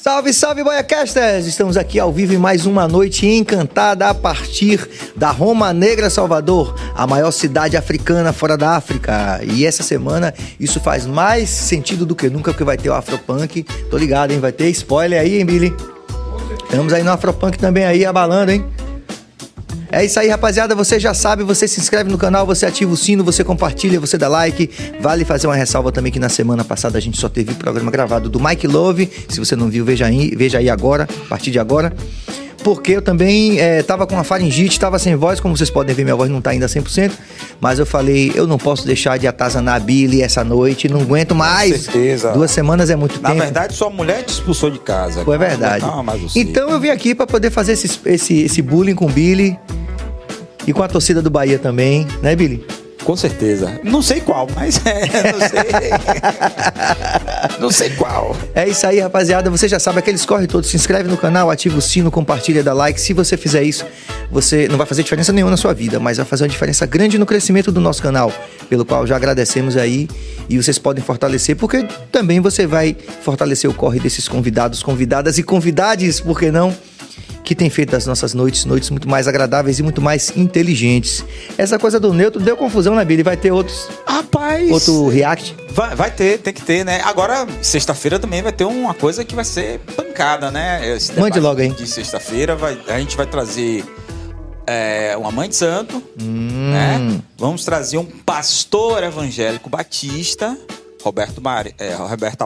Salve, salve, Boiacasters! Estamos aqui ao vivo em mais uma noite encantada a partir da Roma Negra, Salvador, a maior cidade africana fora da África. E essa semana isso faz mais sentido do que nunca, porque vai ter o Afropunk. Tô ligado, hein? Vai ter spoiler aí, hein, Billy? Estamos aí no Afropunk também aí, abalando, hein? É isso aí, rapaziada, você já sabe, você se inscreve no canal, você ativa o sino, você compartilha, você dá like. Vale fazer uma ressalva também que na semana passada a gente só teve programa gravado do Mike Love. Se você não viu, veja aí agora, a partir de agora. Porque eu também tava com uma faringite, tava sem voz, como vocês podem ver, minha voz não tá ainda 100%. Mas eu falei, eu não posso deixar de atazanar a Billy essa noite, não aguento mais. Com certeza. 2 semanas é muito tempo. Na verdade, sua mulher te expulsou de casa. Foi verdade. Então eu vim aqui pra poder fazer esse bullying com o Billy. E com a torcida do Bahia também, né, Billy? Com certeza. Não sei qual, mas não sei. Não sei qual. É isso aí, rapaziada. Você já sabe, aqueles corre todos. Se inscreve no canal, ativa o sino, compartilha, dá like. Se você fizer isso, você não vai fazer diferença nenhuma na sua vida, mas vai fazer uma diferença grande no crescimento do nosso canal, pelo qual já agradecemos aí. E vocês podem fortalecer, porque também você vai fortalecer o corre desses convidados, convidadas e convidades, por que não? Que tem feito das nossas noites muito mais agradáveis e muito mais inteligentes. Essa coisa do neutro deu confusão, né, Billy? Vai ter outros... Rapaz... Outro react? Vai ter, tem que ter, né? Agora, sexta-feira também vai ter uma coisa que vai ser pancada, né? Mande logo, hein? De sexta-feira, a gente vai trazer uma mãe de santo, né? Vamos trazer um pastor evangélico batista... Roberto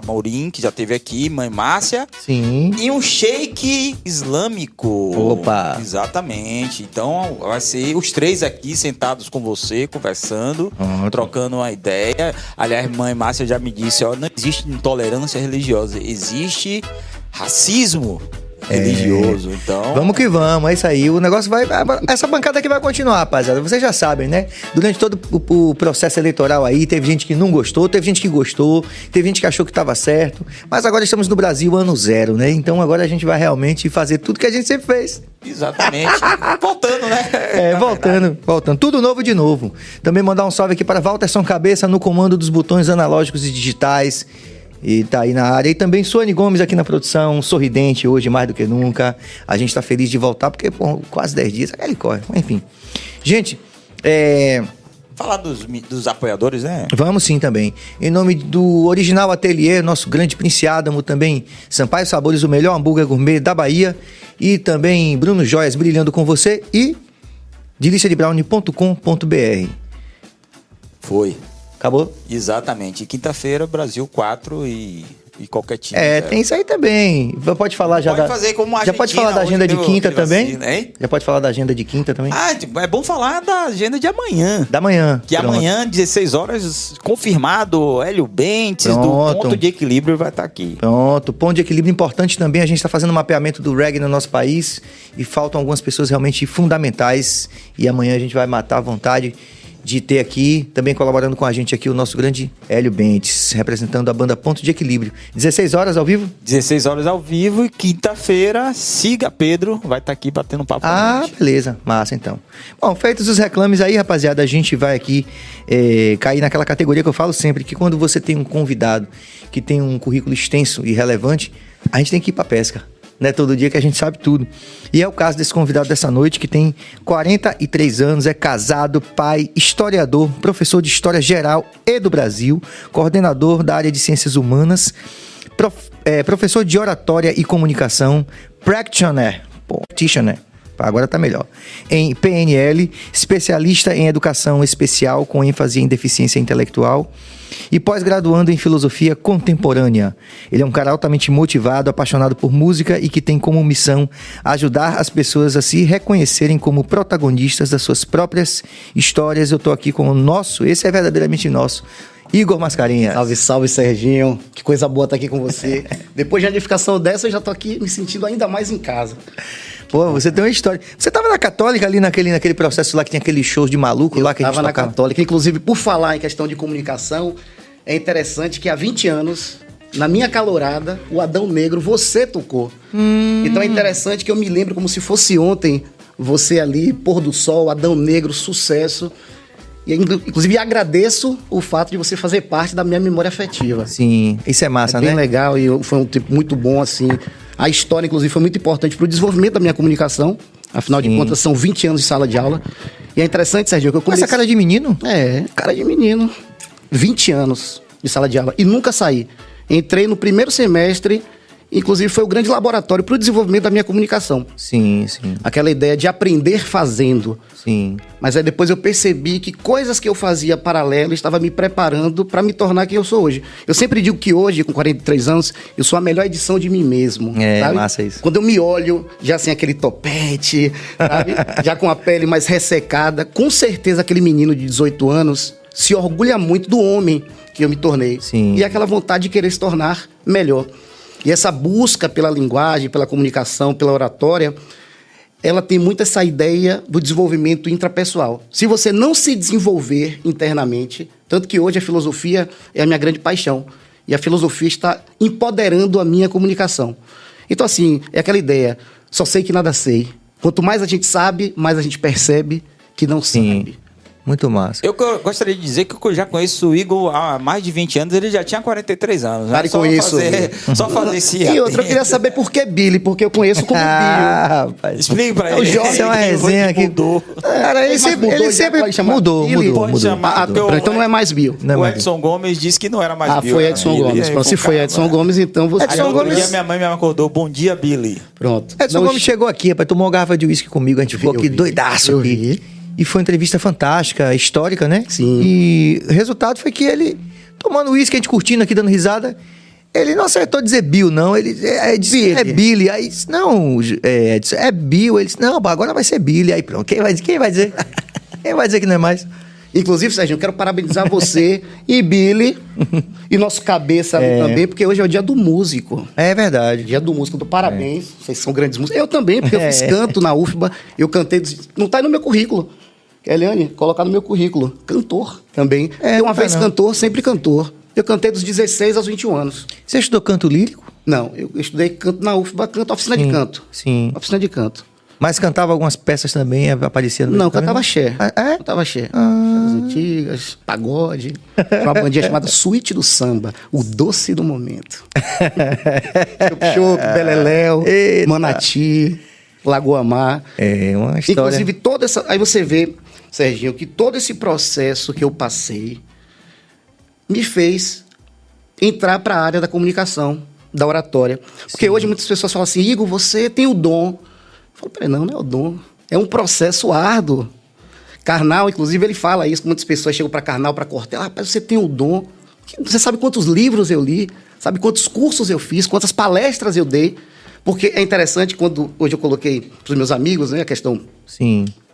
Amorim, que já esteve aqui, mãe Márcia. Sim. E um sheik islâmico. Opa! Exatamente. Então, vai ser os 3 aqui sentados com você, conversando, trocando uma ideia. Aliás, mãe Márcia já me disse, não existe intolerância religiosa, existe racismo religioso, então... Vamos que vamos, é isso aí. O negócio vai... Essa bancada aqui vai continuar, rapaziada. Vocês já sabem, né? Durante todo o processo eleitoral aí, teve gente que não gostou, teve gente que gostou, teve gente que achou que estava certo. Mas agora estamos no Brasil ano 0, né? Então agora a gente vai realmente fazer tudo que a gente sempre fez. Exatamente. Voltando, né? Voltando. Tudo novo de novo. Também mandar um salve aqui para Walterson Cabeça no comando dos botões analógicos e digitais. E tá aí na área. E também Suane Gomes aqui na produção, sorridente hoje, mais do que nunca. A gente tá feliz de voltar, porque, pô, quase 10 dias, ele corre. Enfim. Gente, Falar dos apoiadores, né? Vamos sim também. Em nome do Original Ateliê, nosso grande Prince Adamo, também Sampaio Sabores, o melhor hambúrguer gourmet da Bahia. E também Bruno Joias, brilhando com você. E deliciadebrownie.com.br. Foi. Acabou? Exatamente. E quinta-feira, Brasil 4 e qualquer time. Tem isso aí também. Pode falar já fazer como a Já pode falar da agenda de quinta também? Assim, já pode falar da agenda de quinta também? É bom falar da agenda de amanhã. Da manhã. Que pronto. Amanhã, 16 horas, confirmado, Hélio Bentes, do Ponto de Equilíbrio, vai estar aqui. Pronto. Ponto de equilíbrio importante também. A gente está fazendo um mapeamento do reggae no nosso país e faltam algumas pessoas realmente fundamentais. E amanhã a gente vai matar à vontade de ter aqui, também colaborando com a gente aqui, o nosso grande Hélio Bentes, representando a banda Ponto de Equilíbrio. 16 horas ao vivo? 16 horas ao vivo e quinta-feira, siga Pedro, vai estar aqui batendo papo com a gente. Beleza, massa então. Bom, feitos os reclames aí, rapaziada, a gente vai aqui cair naquela categoria que eu falo sempre, que quando você tem um convidado que tem um currículo extenso e relevante, a gente tem que ir pra pesca. Não é todo dia que a gente sabe tudo. E é o caso desse convidado dessa noite, que tem 43 anos, é casado, pai, historiador, professor de História Geral e do Brasil, coordenador da área de Ciências Humanas, professor de Oratória e Comunicação, practitioner, agora tá melhor, em PNL, especialista em Educação Especial com ênfase em Deficiência Intelectual e pós-graduando em Filosofia Contemporânea. Ele é um cara altamente motivado, apaixonado por música e que tem como missão ajudar as pessoas a se reconhecerem como protagonistas das suas próprias histórias. Eu tô aqui com o nosso, esse é verdadeiramente nosso, Igor Mascarenhas. Salve, salve, Serginho. Que coisa boa estar aqui com você. Depois de uma edificação dessa, eu já tô aqui me sentindo ainda mais em casa. Pô, você tem uma história. Você tava na Católica ali naquele processo lá que tinha aqueles shows de maluco lá que a gente tocava? Tava na Católica. Inclusive, por falar em questão de comunicação, é interessante que há 20 anos, na minha calorada, o Adão Negro, você tocou. Então é interessante que eu me lembro como se fosse ontem, você ali, pôr do sol, Adão Negro, sucesso. E, inclusive, agradeço o fato de você fazer parte da minha memória afetiva. Sim, isso é massa, é né? bem legal e foi um tempo muito bom, assim. A história, inclusive, foi muito importante para o desenvolvimento da minha comunicação. Afinal de contas, são 20 anos de sala de aula. E é interessante, Serginho, que eu comecei... Essa cara de menino? É, cara de menino. 20 anos de sala de aula e nunca saí. Entrei no primeiro semestre, inclusive foi o grande laboratório para o desenvolvimento da minha comunicação. Sim. Aquela ideia de aprender fazendo. Sim. Mas aí depois eu percebi que coisas que eu fazia paralelo estava me preparando para me tornar quem eu sou hoje. Eu sempre digo que hoje, com 43 anos, eu sou a melhor edição de mim mesmo. Sabe? Massa isso. Quando eu me olho, já sem aquele topete, sabe? Já com a pele mais ressecada, com certeza aquele menino de 18 anos se orgulha muito do homem que eu me tornei. Sim. E aquela vontade de querer se tornar melhor. E essa busca pela linguagem, pela comunicação, pela oratória, ela tem muito essa ideia do desenvolvimento intrapessoal. Se você não se desenvolver internamente, tanto que hoje a filosofia é a minha grande paixão, e a filosofia está empoderando a minha comunicação. Então, assim, é aquela ideia, só sei que nada sei. Quanto mais a gente sabe, mais a gente percebe que não sabe. Muito massa. Eu gostaria de dizer que eu já conheço o Igor há mais de 20 anos, ele já tinha 43 anos. Né? Pare com isso. Só fazer esse... E outra, eu queria saber por que Billy, porque eu conheço como Billy. Rapaz. Explique pra ele. O Jorge é uma resenha aqui. Mudou. Cara, ele sempre mudou. Pode chamar. Então não é mais Bill. O Edson Gomes disse que não era mais Bill. Foi Edson Gomes. Se foi Edson Gomes, então você... Edson Gomes... minha mãe me acordou, bom dia, Billy. Pronto. Edson Gomes chegou aqui, rapaz, tomou uma garrafa de uísque comigo, a gente ficou aqui doidaço aqui. E foi uma entrevista fantástica, histórica, né? Sim. E o resultado foi que ele, tomando uísque, a gente curtindo aqui, dando risada, ele não acertou dizer Bill, não. Ele disse, é Billy. Aí disse, não, é Bill. Ele disse, não, agora vai ser Billy. Aí pronto, quem vai dizer? Quem vai dizer que não é mais? Inclusive, Serginho, eu quero parabenizar você e Billy e nosso cabeça também, porque hoje é o dia do músico. É verdade. Dia do músico, do parabéns. Vocês são grandes músicos. Eu também, porque eu fiz canto na UFBA, eu cantei... Não tá aí no meu currículo. Eliane, colocar no meu currículo. Cantor também. Uma vez cantor, sempre cantor. Eu cantei dos 16 aos 21 anos. Você estudou canto lírico? Não, eu estudei canto na UFBA, oficina de canto. Sim. Oficina de canto. Mas cantava algumas peças também, aparecia no... Não, cantava axé. Cantava axé. As antigas, pagode. Tinha uma bandinha chamada Suíte do Samba, o doce do momento. Chup-chup, Beleléu, Manati, Lagoa Mar. É, uma história... Inclusive, toda essa... Aí você vê, Serginho, que todo esse processo que eu passei me fez entrar para a área da comunicação, da oratória. Porque hoje muitas pessoas falam assim, Igor, você tem o dom... Eu falo, peraí, não é o dom. É um processo árduo. Karnal, inclusive, ele fala isso. Muitas pessoas chegam para Karnal, para Cortella. Rapaz, você tem o dom. Você sabe quantos livros eu li? Sabe quantos cursos eu fiz? Quantas palestras eu dei? Porque é interessante, quando hoje eu coloquei para os meus amigos, né, a questão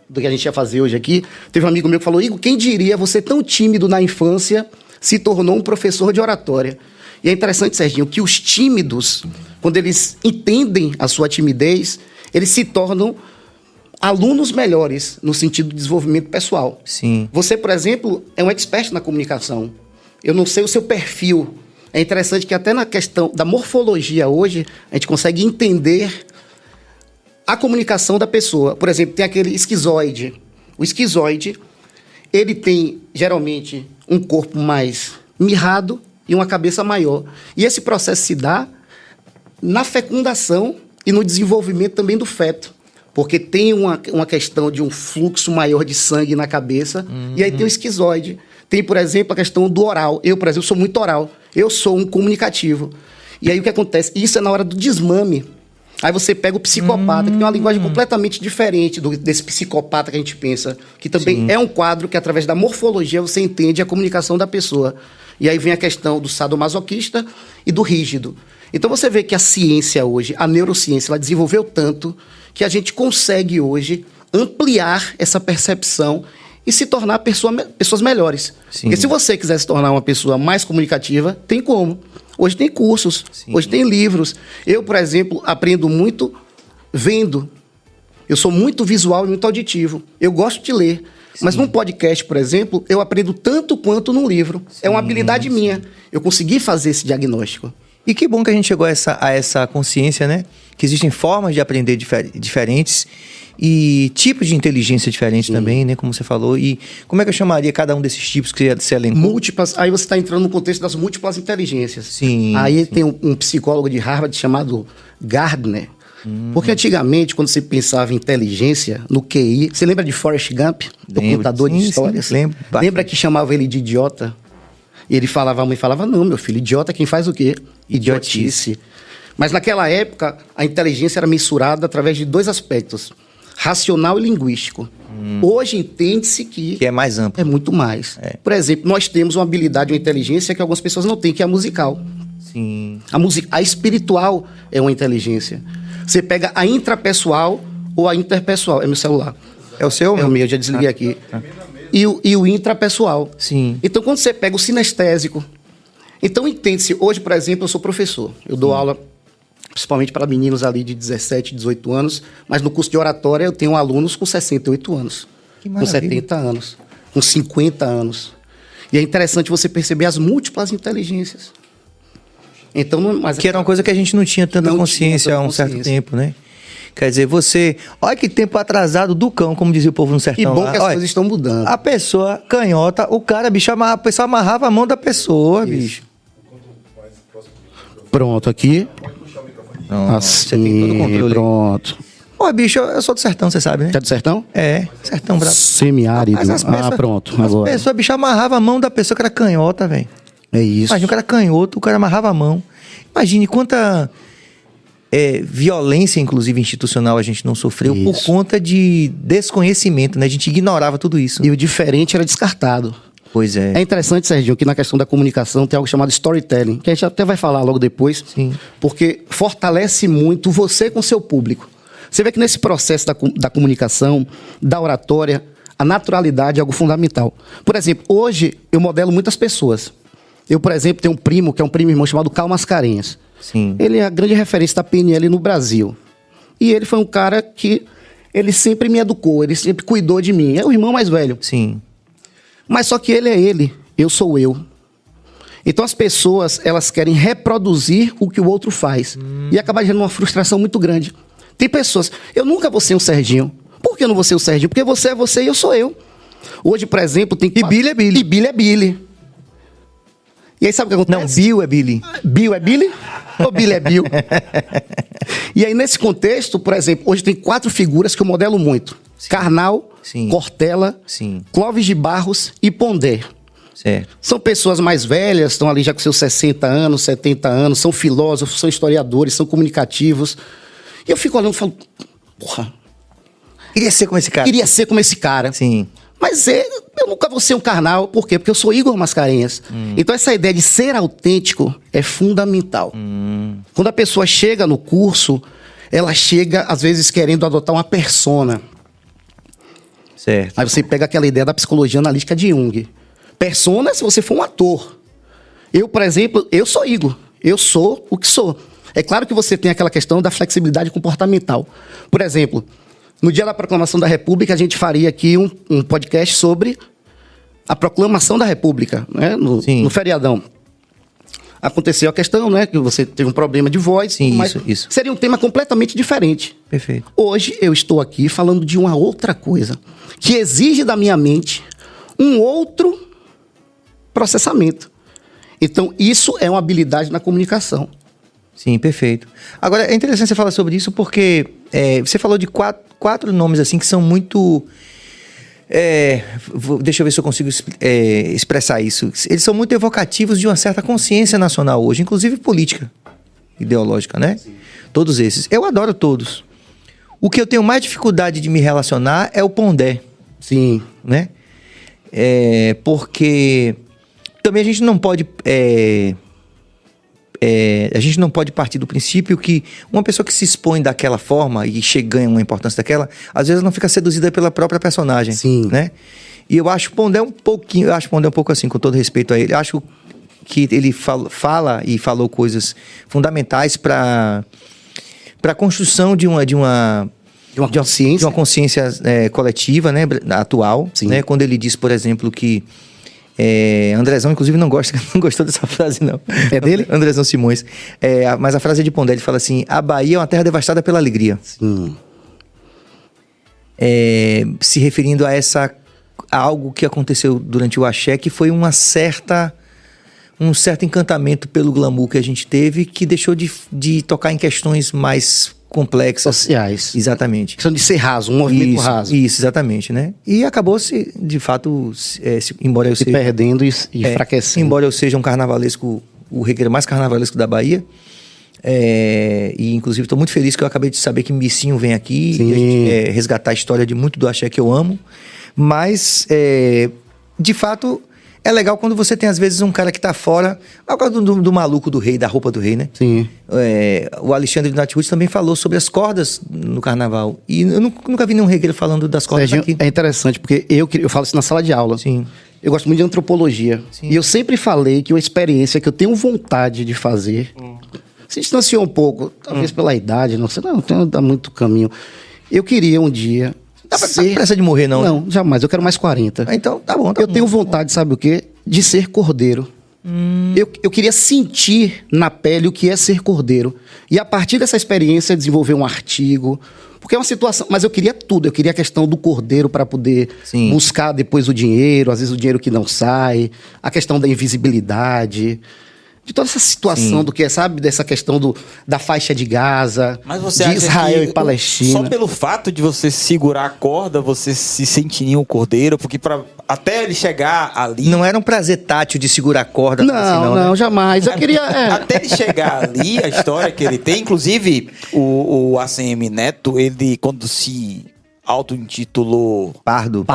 do que a gente ia fazer hoje aqui. Teve um amigo meu que falou, Igor, quem diria você tão tímido na infância se tornou um professor de oratória? E é interessante, Serginho, que os tímidos, quando eles entendem a sua timidez... eles se tornam alunos melhores no sentido do desenvolvimento pessoal. Sim. Você, por exemplo, é um expert na comunicação. Eu não sei o seu perfil. É interessante que até na questão da morfologia hoje, a gente consegue entender a comunicação da pessoa. Por exemplo, tem aquele esquizoide. O esquizoide, ele tem, geralmente, um corpo mais mirrado e uma cabeça maior. E esse processo se dá na fecundação e no desenvolvimento também do feto. Porque tem uma questão de um fluxo maior de sangue na cabeça, e aí tem o esquizoide. Tem, por exemplo, a questão do oral. Eu, por exemplo, sou muito oral. Eu sou um comunicativo. E aí o que acontece? Isso é na hora do desmame. Aí você pega o psicopata, que tem uma linguagem completamente diferente desse psicopata que a gente pensa, que também é um quadro que, através da morfologia, você entende a comunicação da pessoa. E aí vem a questão do sadomasoquista e do rígido. Então você vê que a ciência hoje, a neurociência, ela desenvolveu tanto que a gente consegue hoje ampliar essa percepção e se tornar pessoas melhores. Sim. Porque se você quiser se tornar uma pessoa mais comunicativa, tem como. Hoje tem cursos, hoje tem livros. Eu, por exemplo, aprendo muito vendo. Eu sou muito visual e muito auditivo. Eu gosto de ler. Mas num podcast, por exemplo, eu aprendo tanto quanto num livro. É uma habilidade minha. Eu consegui fazer esse diagnóstico. E que bom que a gente chegou a essa consciência, né? Que existem formas de aprender diferentes e tipos de inteligência diferentes também, né? Como você falou. E como é que eu chamaria cada um desses tipos que você elencou? Múltiplas. Aí você está entrando no contexto das múltiplas inteligências. Sim. Aí tem um psicólogo de Harvard chamado Gardner. Porque antigamente, quando você pensava em inteligência, no QI... Você lembra de Forrest Gump? Do contador de histórias? Sim, lembro. Lembra que chamava ele de idiota? E ele falava, a mãe falava, não, meu filho, idiota quem faz o quê? Idiotice. Mas naquela época, a inteligência era mensurada através de 2 aspectos. Racional e linguístico. Hoje entende-se que é mais amplo. é muito mais. Por exemplo, nós temos uma habilidade, uma inteligência que algumas pessoas não têm, que é a musical. Sim. A espiritual é uma inteligência. Você pega a intrapessoal ou a interpessoal. É meu celular. É o seu? É o meu, eu já desliguei aqui. E o intrapessoal. Sim. Então, quando você pega o sinestésico... Então, entende-se... Hoje, por exemplo, eu sou professor. Eu dou aula, principalmente para meninos ali de 17, 18 anos. Mas no curso de oratória, eu tenho alunos com 68 anos. Que com maravilha. 70 anos. Com 50 anos. E é interessante você perceber as múltiplas inteligências. Então, mas Que era uma coisa que a gente não tinha tanta Não consciência tinha há tanta um certo consciência. tempo, né? Quer dizer, você... Olha que tempo atrasado do cão, como dizia o povo no sertão. E bom lá. que as Olha, coisas estão mudando. a pessoa canhota, o cara, bicho, a pessoa amarrava a mão da pessoa, bicho. Pronto, aqui. Não, você tem todo o controle. Pronto. Ô, bicho, eu sou do sertão, você sabe, né? Tá do sertão? É, sertão bravo. Semiárido. Mas as pessoas- Pronto, As agora. pessoas, bicho, amarrava a mão da pessoa que era canhota, velho. É isso. Imagina, o cara canhoto, o cara amarrava a mão. Imagine quanta violência, inclusive, institucional a gente não sofreu por Isso. conta de desconhecimento, né? A gente ignorava tudo isso. E o diferente era descartado. Pois é. É interessante, Serginho, que na questão da comunicação tem algo chamado storytelling, que a gente até vai falar logo depois, Sim. porque fortalece muito você com seu público. Você vê que nesse processo da comunicação, da oratória, a naturalidade é algo fundamental. Por exemplo, hoje eu modelo muitas pessoas. Eu, por exemplo, tenho um primo, que é um primo irmão chamado Cal Mascarenhas. Sim. Ele é a grande referência da PNL no Brasil. E ele foi um cara que ele sempre me educou, ele sempre cuidou de mim. É o irmão mais velho. Sim. Mas só que ele é ele, eu sou eu. Então as pessoas, elas querem reproduzir o que o outro faz. E acaba gerando uma frustração muito grande. Tem pessoas, eu nunca vou ser um Serginho. Por que eu não vou ser o Serginho? Porque você é você e eu sou eu. Hoje, por exemplo, tem... E Billy é Billy. E Billy é Billy. E aí sabe o que Não, acontece? Bill é Billy. Bill é Billy? Ou Billy é Bill? E aí, nesse contexto, por exemplo, hoje tem 4 figuras que eu modelo muito. Karnal, Sim. Cortella, Sim. Clóvis de Barros e Pondé. Certo. São pessoas mais velhas, estão ali já com seus 60 anos, 70 anos, são filósofos, são historiadores, são comunicativos. E eu fico olhando e falo, porra, Queria ser como esse cara. queria ser como esse cara. Sim. Mas eu nunca vou ser um carnal. Por quê? Porque eu sou Igor Mascarenhas. Então essa ideia de ser autêntico é fundamental. Quando a pessoa chega no curso, ela chega, às vezes, querendo adotar uma persona. Certo. Aí você pega aquela ideia da psicologia analítica de Jung. Persona é se você for um ator. Eu, por exemplo, eu sou Igor. Eu sou o que sou. É claro que você tem aquela questão da flexibilidade comportamental. Por exemplo, no dia da proclamação da República, a gente faria aqui um podcast sobre a proclamação da República, né? No feriadão. Aconteceu a questão, né? Que você teve um problema de voz. Sim, mas isso. seria um tema completamente diferente. Perfeito. Hoje eu estou aqui falando de uma outra coisa que exige da minha mente um outro processamento. Então, isso é uma habilidade na comunicação. Sim, perfeito. Agora, é interessante você falar sobre isso porque você falou de quatro nomes assim que são muito... deixa eu ver se eu consigo expressar isso. Eles são muito evocativos de uma certa consciência nacional hoje, inclusive política, ideológica, né? Sim. Todos esses. Eu adoro todos. O que eu tenho mais dificuldade de me relacionar é o Pondé. Sim. Né? Porque também a gente não pode... a gente não pode partir do princípio que uma pessoa que se expõe daquela forma e ganha uma importância daquela, às vezes não fica seduzida pela própria personagem. Sim. Né? E eu acho o Pondé um pouco assim, com todo respeito a ele. Eu acho que ele fala e falou coisas fundamentais para a construção de uma consciência, de uma consciência coletiva, né, atual. Né? Quando ele diz, por exemplo, que Andrezão, inclusive, não gostou dessa frase, não. É dele? Andrezão Simões. Mas a frase é de Pondé, ele fala assim: a Bahia é uma terra devastada pela alegria. Sim. se referindo a algo que aconteceu durante o axé, que foi um certo encantamento pelo glamour que a gente teve, que deixou de tocar em questões mais complexas. Sociais. Exatamente. Questão de ser raso, um movimento raso. Isso, exatamente, né? E acabou-se, de fato, embora eu Se seja... perdendo e enfraquecendo. Embora eu seja um carnavalesco, o regueiro mais carnavalesco da Bahia, e inclusive estou muito feliz que eu acabei de saber que Missinho vem aqui, e a gente, resgatar a história de muito do axé que eu amo, mas, de fato... É legal quando você tem, às vezes, um cara que tá fora. Ao caso do maluco do rei, da roupa do rei, né? Sim. O Alexandre de Natiruts também falou sobre as cordas no carnaval. E eu nunca vi nenhum regueiro falando das cordas Serginho, aqui. é interessante, porque eu falo isso na sala de aula. Sim. Eu gosto muito de antropologia. Sim. E eu sempre falei que uma experiência que eu tenho vontade de fazer... Se distanciou um pouco, talvez pela idade, não sei. Não dá muito caminho. Eu queria um dia... Não precisa de morrer, não. Não, jamais. Eu quero mais 40. Então, tá bom. Eu tenho vontade, sabe o quê? De ser cordeiro. Eu queria sentir na pele o que é ser cordeiro. E a partir dessa experiência, desenvolver um artigo. Porque é uma situação... Mas eu queria tudo. Eu queria a questão do cordeiro para poder buscar depois o dinheiro. Às vezes o dinheiro que não sai. A questão da invisibilidade... De toda essa situação do que, sabe? Dessa questão da faixa de Gaza, mas você de acha Israel que e Palestina. Só pelo fato de você segurar a corda, você se sentiria um cordeiro? Porque até ele chegar ali... Não era um prazer tátil de segurar a corda? Não, assim, não, né? jamais. Eu queria... Até ele chegar ali, a história que ele tem... Inclusive, o ACM Neto, ele, quando se auto-intitulou... Pardo.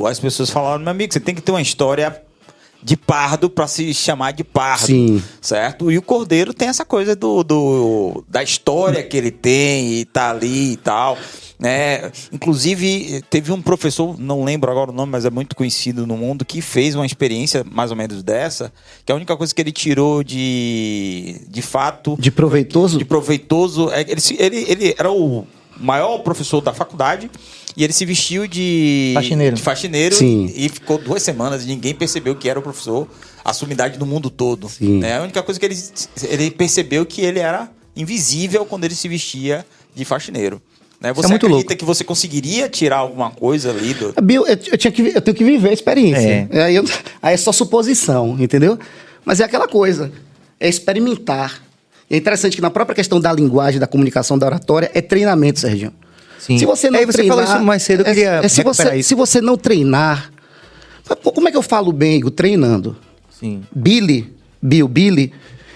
As pessoas falaram, meu amigo, você tem que ter uma história... de pardo para se chamar de pardo. Sim. Certo? E o Cordeiro tem essa coisa da história que ele tem e tá ali e tal, né? Inclusive, teve um professor, não lembro agora o nome, mas é muito conhecido no mundo, que fez uma experiência mais ou menos dessa, que a única coisa que ele tirou de fato... De proveitoso? De proveitoso. Ele era o maior professor da faculdade, e ele se vestiu de faxineiro e ficou 2 semanas e ninguém percebeu que era o professor, a sumidade do mundo todo. Né? A única coisa que ele percebeu que ele era invisível quando ele se vestia de faxineiro. Né? Você acredita louco. Que você conseguiria tirar alguma coisa ali do... Bill, eu tenho que viver a experiência. Aí é só suposição, entendeu? Mas é aquela coisa, é experimentar. É interessante que na própria questão da linguagem, da comunicação, da oratória, é treinamento, Serginho. Sim. Se você não você treinar... falou isso mais cedo, eu queria se você não treinar... Como é que eu falo bem, Igor? Treinando. Sim. Billy,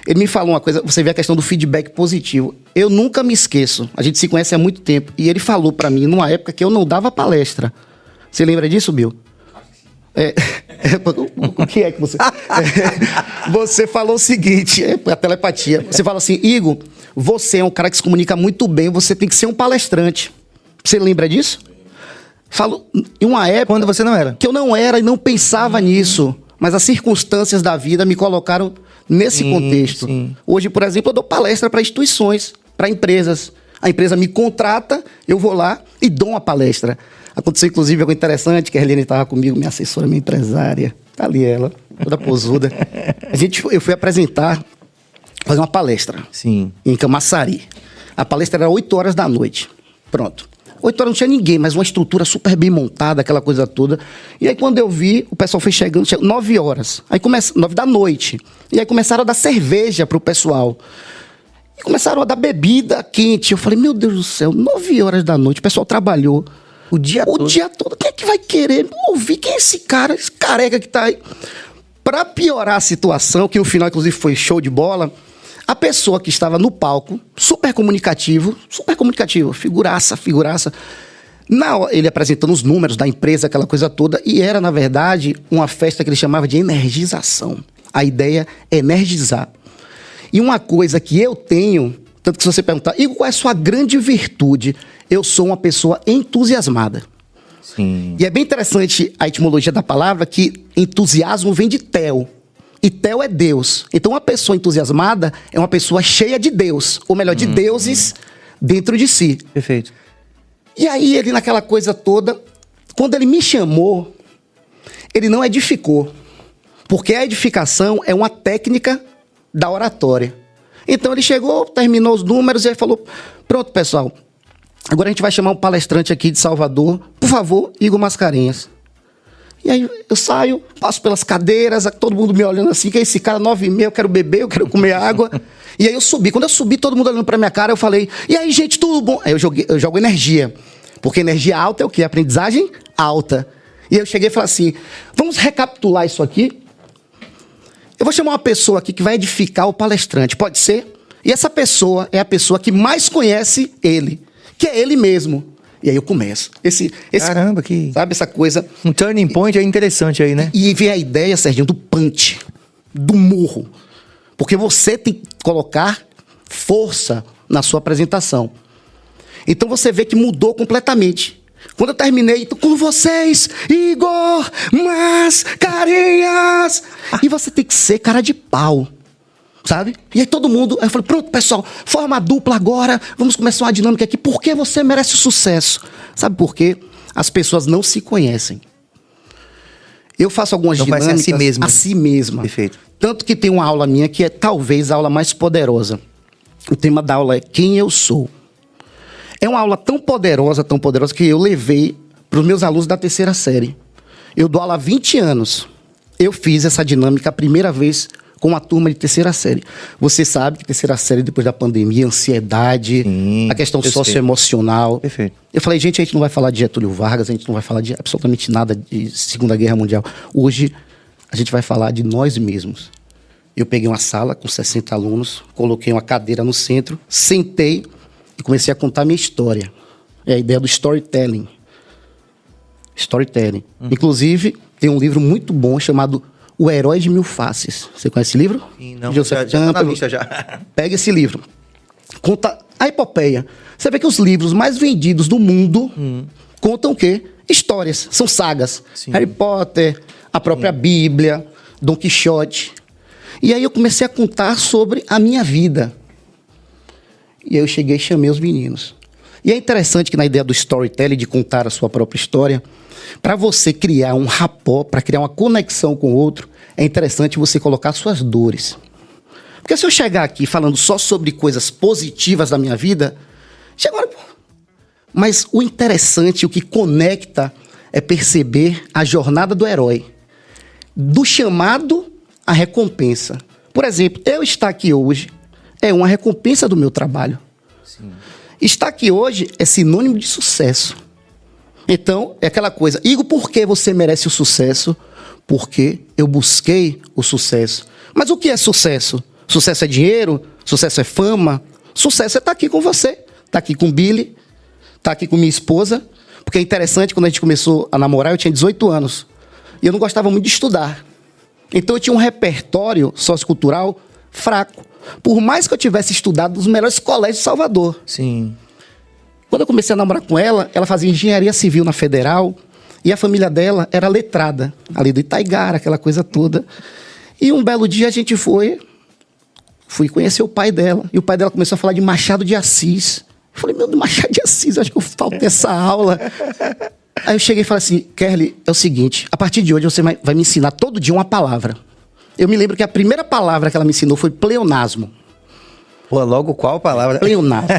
ele me falou uma coisa, você vê a questão do feedback positivo. Eu nunca me esqueço, a gente se conhece há muito tempo, e ele falou pra mim, numa época que eu não dava palestra. Você lembra disso, Bill? O que é que você... Você falou o seguinte, a telepatia. Você fala assim, Igor, você é um cara que se comunica muito bem, você tem que ser um palestrante. Você lembra disso? Falo, em uma época... Quando você não era? Que eu não era e não pensava nisso. Mas as circunstâncias da vida me colocaram nesse contexto. Sim. Hoje, por exemplo, eu dou palestra para instituições, para empresas. A empresa me contrata, eu vou lá e dou uma palestra. Aconteceu, inclusive, algo interessante, que a Helene estava comigo, minha assessora, minha empresária. Tá ali ela, toda posuda. Eu fui apresentar, fazer uma palestra. Sim. Em Camaçari. A palestra era 8 horas da noite. Pronto. 8 horas não tinha ninguém, mas uma estrutura super bem montada, aquela coisa toda. E aí, quando eu vi, o pessoal foi chegando 9 horas. Aí 9 da noite. E aí começaram a dar cerveja pro pessoal. E começaram a dar bebida quente. Eu falei, meu Deus do céu, 9 horas da noite, o pessoal trabalhou. O dia todo. Quem é que vai querer ouvir? Quem é esse cara, esse careca que tá aí? Pra piorar a situação, que no final, inclusive, foi show de bola, a pessoa que estava no palco, super comunicativo, figuraça. Ele apresentando os números da empresa, aquela coisa toda, e era, na verdade, uma festa que ele chamava de energização. A ideia é energizar. E uma coisa que eu tenho, tanto que se você perguntar, Igor, qual é a sua grande virtude? Eu sou uma pessoa entusiasmada. Sim. E é bem interessante a etimologia da palavra, que entusiasmo vem de Theo. E Theo é Deus. Então, uma pessoa entusiasmada é uma pessoa cheia de Deus. Ou melhor, de deuses dentro de si. Perfeito. E aí, ele naquela coisa toda, quando ele me chamou, ele não edificou. Porque a edificação é uma técnica da oratória. Então, ele chegou, terminou os números e ele falou, pronto, pessoal, agora a gente vai chamar um palestrante aqui de Salvador. Por favor, Igor Mascarenhas. E aí eu saio, passo pelas cadeiras, todo mundo me olhando assim, que é esse cara, 9h30, eu quero beber, eu quero comer água. E aí eu subi. Quando eu subi, todo mundo olhando pra minha cara, eu falei, e aí, gente, tudo bom? Aí eu jogo energia. Porque energia alta é o quê? Aprendizagem alta. E aí eu cheguei e falei assim, vamos recapitular isso aqui? Eu vou chamar uma pessoa aqui que vai edificar o palestrante, pode ser? E essa pessoa é a pessoa que mais conhece ele, que é ele mesmo. E aí eu começo. Caramba, que... Sabe essa coisa... Um turning point é interessante aí, né? E vem a ideia, Serginho, do punch, do murro. Porque você tem que colocar força na sua apresentação. Então você vê que mudou completamente. Quando eu terminei, com vocês, Igor Mascarenhas. E você tem que ser cara de pau, sabe? E aí todo mundo, aí eu falei, pronto, pessoal, forma a dupla agora, vamos começar uma dinâmica aqui. Por que você merece o sucesso? Sabe por quê? As pessoas não se conhecem. Eu faço algumas dinâmicas a si mesma. A si mesma. Perfeito. Tanto que tem uma aula minha que é talvez a aula mais poderosa. O tema da aula é Quem Eu Sou. É uma aula tão poderosa que eu levei para os meus alunos da 3ª série. Eu dou aula há 20 anos. Eu fiz essa dinâmica a primeira vez com uma turma de 3ª série. Você sabe que 3ª série, depois da pandemia, ansiedade, sim, a questão socioemocional. Perfeito. Eu falei, gente, a gente não vai falar de Getúlio Vargas, a gente não vai falar de absolutamente nada de Segunda Guerra Mundial. Hoje, a gente vai falar de nós mesmos. Eu peguei uma sala com 60 alunos, coloquei uma cadeira no centro, sentei e comecei a contar minha história. É a ideia do storytelling. Storytelling. Inclusive, tem um livro muito bom chamado O Herói de Mil Faces. Você conhece esse livro? Sim, não. Joseph Já tá na Campbell. lista já. Pega esse livro. Conta a epopeia. Você vê que os livros mais vendidos do mundo contam o quê? Histórias. São sagas. Sim. Harry Potter, a própria Bíblia, Dom Quixote. E aí eu comecei a contar sobre a minha vida. E aí eu cheguei e chamei os meninos. E é interessante que na ideia do storytelling, de contar a sua própria história, para você criar um rapport, para criar uma conexão com o outro, é interessante você colocar suas dores. Porque se eu chegar aqui falando só sobre coisas positivas da minha vida, chega agora... Mas o interessante, o que conecta, é perceber a jornada do herói. Do chamado à recompensa. Por exemplo, eu estar aqui hoje é uma recompensa do meu trabalho. Sim. Estar aqui hoje é sinônimo de sucesso. Então, é aquela coisa, Igor, por que você merece o sucesso? Porque eu busquei o sucesso. Mas o que é sucesso? Sucesso é dinheiro? Sucesso é fama? Sucesso é estar aqui com você. Estar aqui com o Billy, estar aqui com minha esposa. Porque é interessante, quando a gente começou a namorar, eu tinha 18 anos. E eu não gostava muito de estudar. Então eu tinha um repertório sociocultural fraco. Por mais que eu tivesse estudado nos melhores colégios de Salvador. Sim. Quando eu comecei a namorar com ela, ela fazia engenharia civil na Federal. E a família dela era letrada. Ali do Itaigara, aquela coisa toda. E um belo dia a gente fui conhecer o pai dela. E o pai dela começou a falar de Machado de Assis. Eu falei, meu Deus, Machado de Assis, acho que eu faltei essa aula. Aí eu cheguei e falei assim, Kerly, é o seguinte, a partir de hoje você vai me ensinar todo dia uma palavra. Eu me lembro que a primeira palavra que ela me ensinou foi pleonasmo. Pô, logo qual palavra? Pleonasmo.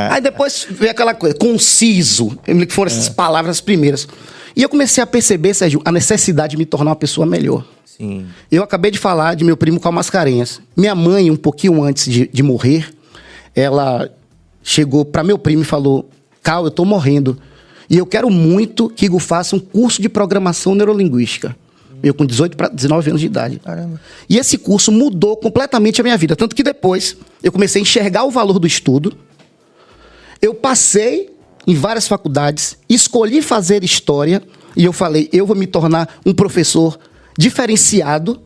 Aí depois veio aquela coisa, conciso. Eu me lembro que foram essas palavras primeiras. E eu comecei a perceber, Sérgio, a necessidade de me tornar uma pessoa melhor. Sim. Eu acabei de falar de meu primo Cal Mascarenhas. Minha mãe, um pouquinho antes de morrer, ela chegou para meu primo e falou, Cal, eu tô morrendo. E eu quero muito que Igor faça um curso de programação neurolinguística. Eu com 18 para 19 anos de idade. Caramba. E esse curso mudou completamente a minha vida. Tanto que depois eu comecei a enxergar o valor do estudo. Eu passei em várias faculdades, escolhi fazer história. E eu falei, eu vou me tornar um professor diferenciado.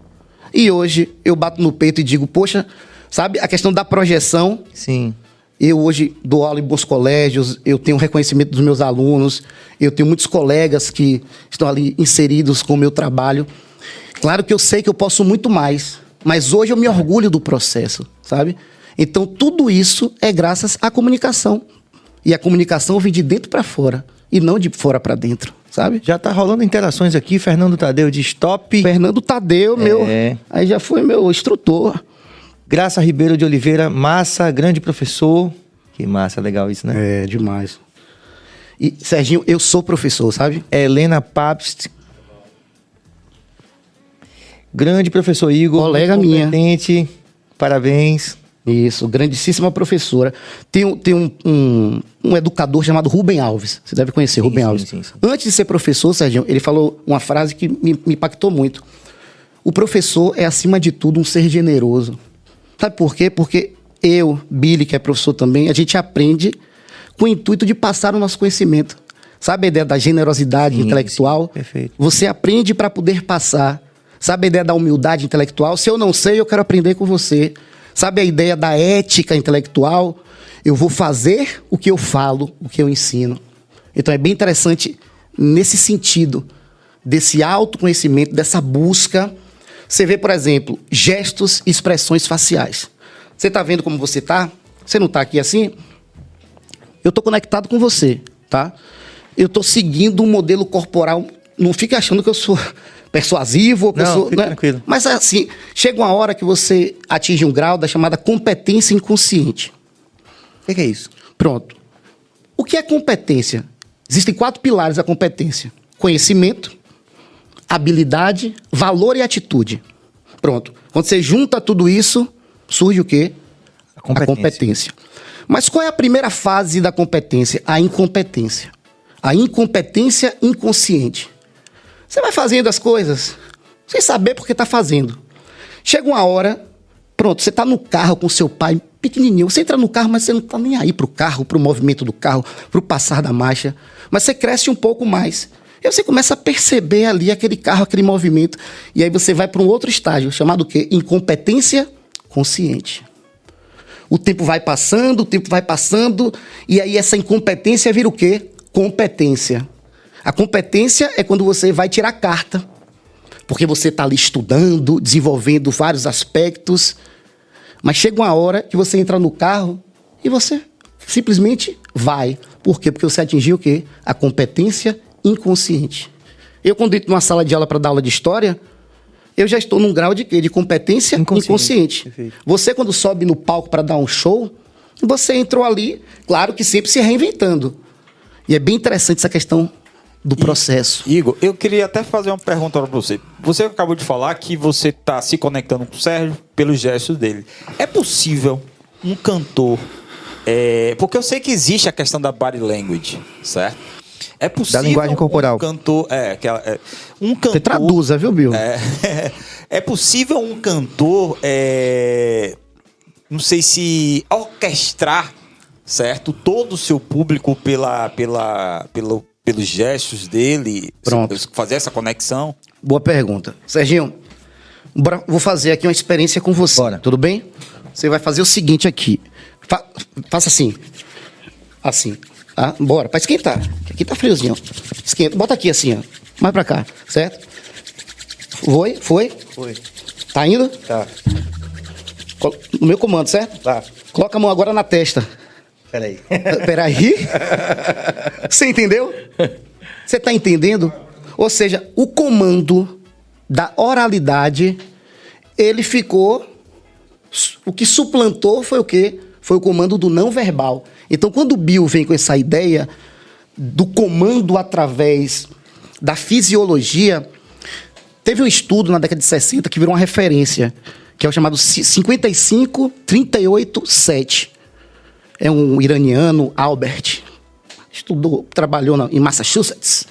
E hoje eu bato no peito e digo, poxa, sabe, a questão da projeção. Sim. Eu hoje dou aula em bons colégios, eu tenho reconhecimento dos meus alunos, eu tenho muitos colegas que estão ali inseridos com o meu trabalho. Claro que eu sei que eu posso muito mais, mas hoje eu me orgulho do processo, sabe? Então, tudo isso é graças à comunicação. E a comunicação vem de dentro para fora, e não de fora para dentro, sabe? Já tá rolando interações aqui, Fernando Tadeu de Stop. Fernando Tadeu, aí já foi meu instrutor. Graça Ribeiro de Oliveira, massa, grande professor. Que massa, legal isso, né? É, demais. E, Serginho, eu sou professor, sabe? Helena Papst. Grande professor Igor. Colega muito minha. competente. Parabéns. Isso, grandíssima professora. Tem um educador chamado Rubem Alves. Você deve conhecer, Rubem Alves. Sim. Antes de ser professor, Serginho, ele falou uma frase que me impactou muito. O professor é, acima de tudo, um ser generoso. Sabe por quê? Porque eu, Billy, que é professor também, a gente aprende com o intuito de passar o nosso conhecimento. Sabe a ideia da generosidade intelectual? Sim, perfeito. Você aprende para poder passar. Sabe a ideia da humildade intelectual? Se eu não sei, eu quero aprender com você. Sabe a ideia da ética intelectual? Eu vou fazer o que eu falo, o que eu ensino. Então é bem interessante nesse sentido, desse autoconhecimento, dessa busca. Você vê, por exemplo, gestos e expressões faciais. Você está vendo como você está? Você não está aqui assim? Eu estou conectado com você, tá? Eu estou seguindo um modelo corporal. Não fique achando que eu sou persuasivo, ou que eu Não, sou, fica tranquilo. Mas assim, chega uma hora que você atinge um grau da chamada competência inconsciente. O que é isso? Pronto. O que é competência? Existem 4 pilares da competência: conhecimento, habilidade, valor e atitude. Pronto. Quando você junta tudo isso, surge o quê? A competência. Mas qual é a primeira fase da competência? A incompetência. A incompetência inconsciente. Você vai fazendo as coisas sem saber por que está fazendo. Chega uma hora, pronto, você está no carro com seu pai, pequenininho. Você entra no carro, mas você não está nem aí para o carro, para o movimento do carro, para o passar da marcha. Mas você cresce um pouco mais. E você começa a perceber ali aquele carro, aquele movimento. E aí você vai para um outro estágio, chamado o quê? Incompetência consciente. O tempo vai passando, e aí essa incompetência vira o quê? Competência. A competência é quando você vai tirar carta, porque você está ali estudando, desenvolvendo vários aspectos, mas chega uma hora que você entra no carro e você simplesmente vai. Por quê? Porque você atingiu o quê? A competência inconsciente. Eu, quando entro numa sala de aula para dar aula de história, eu já estou num grau de quê? De competência inconsciente. Perfeito. Você, quando sobe no palco para dar um show, você entrou ali, claro que sempre se reinventando. E é bem interessante essa questão do processo. Igor, eu queria até fazer uma pergunta para você. Você acabou de falar que você está se conectando com o Sérgio pelos gestos dele. É possível um cantor... porque eu sei que existe a questão da body language, certo? É possível Da linguagem corporal. Um cantor... um cantor... Você traduza, viu, Bill? É possível um cantor... não sei se orquestrar, certo? Todo o seu público pelos gestos dele. Pronto. Fazer essa conexão. Boa pergunta. Serginho, vou fazer aqui uma experiência com você. Bora. Tudo bem? Você vai fazer o seguinte aqui. Faça assim. Assim. Tá? Bora, pra esquentar. Aqui tá friozinho. Esquenta. Bota aqui assim, ó. Mais pra cá, certo? Foi? Foi. Tá indo? Tá. No meu comando, certo? Tá. Coloca a mão agora na testa. Peraí. Peraí. Você entendeu? Você tá entendendo? Ou seja, o comando da oralidade, ele ficou... O que suplantou foi o quê? Foi o comando do não verbal. Então, quando o Bill vem com essa ideia do comando através da fisiologia, teve um estudo na década de 60 que virou uma referência, que é o chamado 55-38-7. É um iraniano, Albert, estudou, trabalhou em Massachusetts,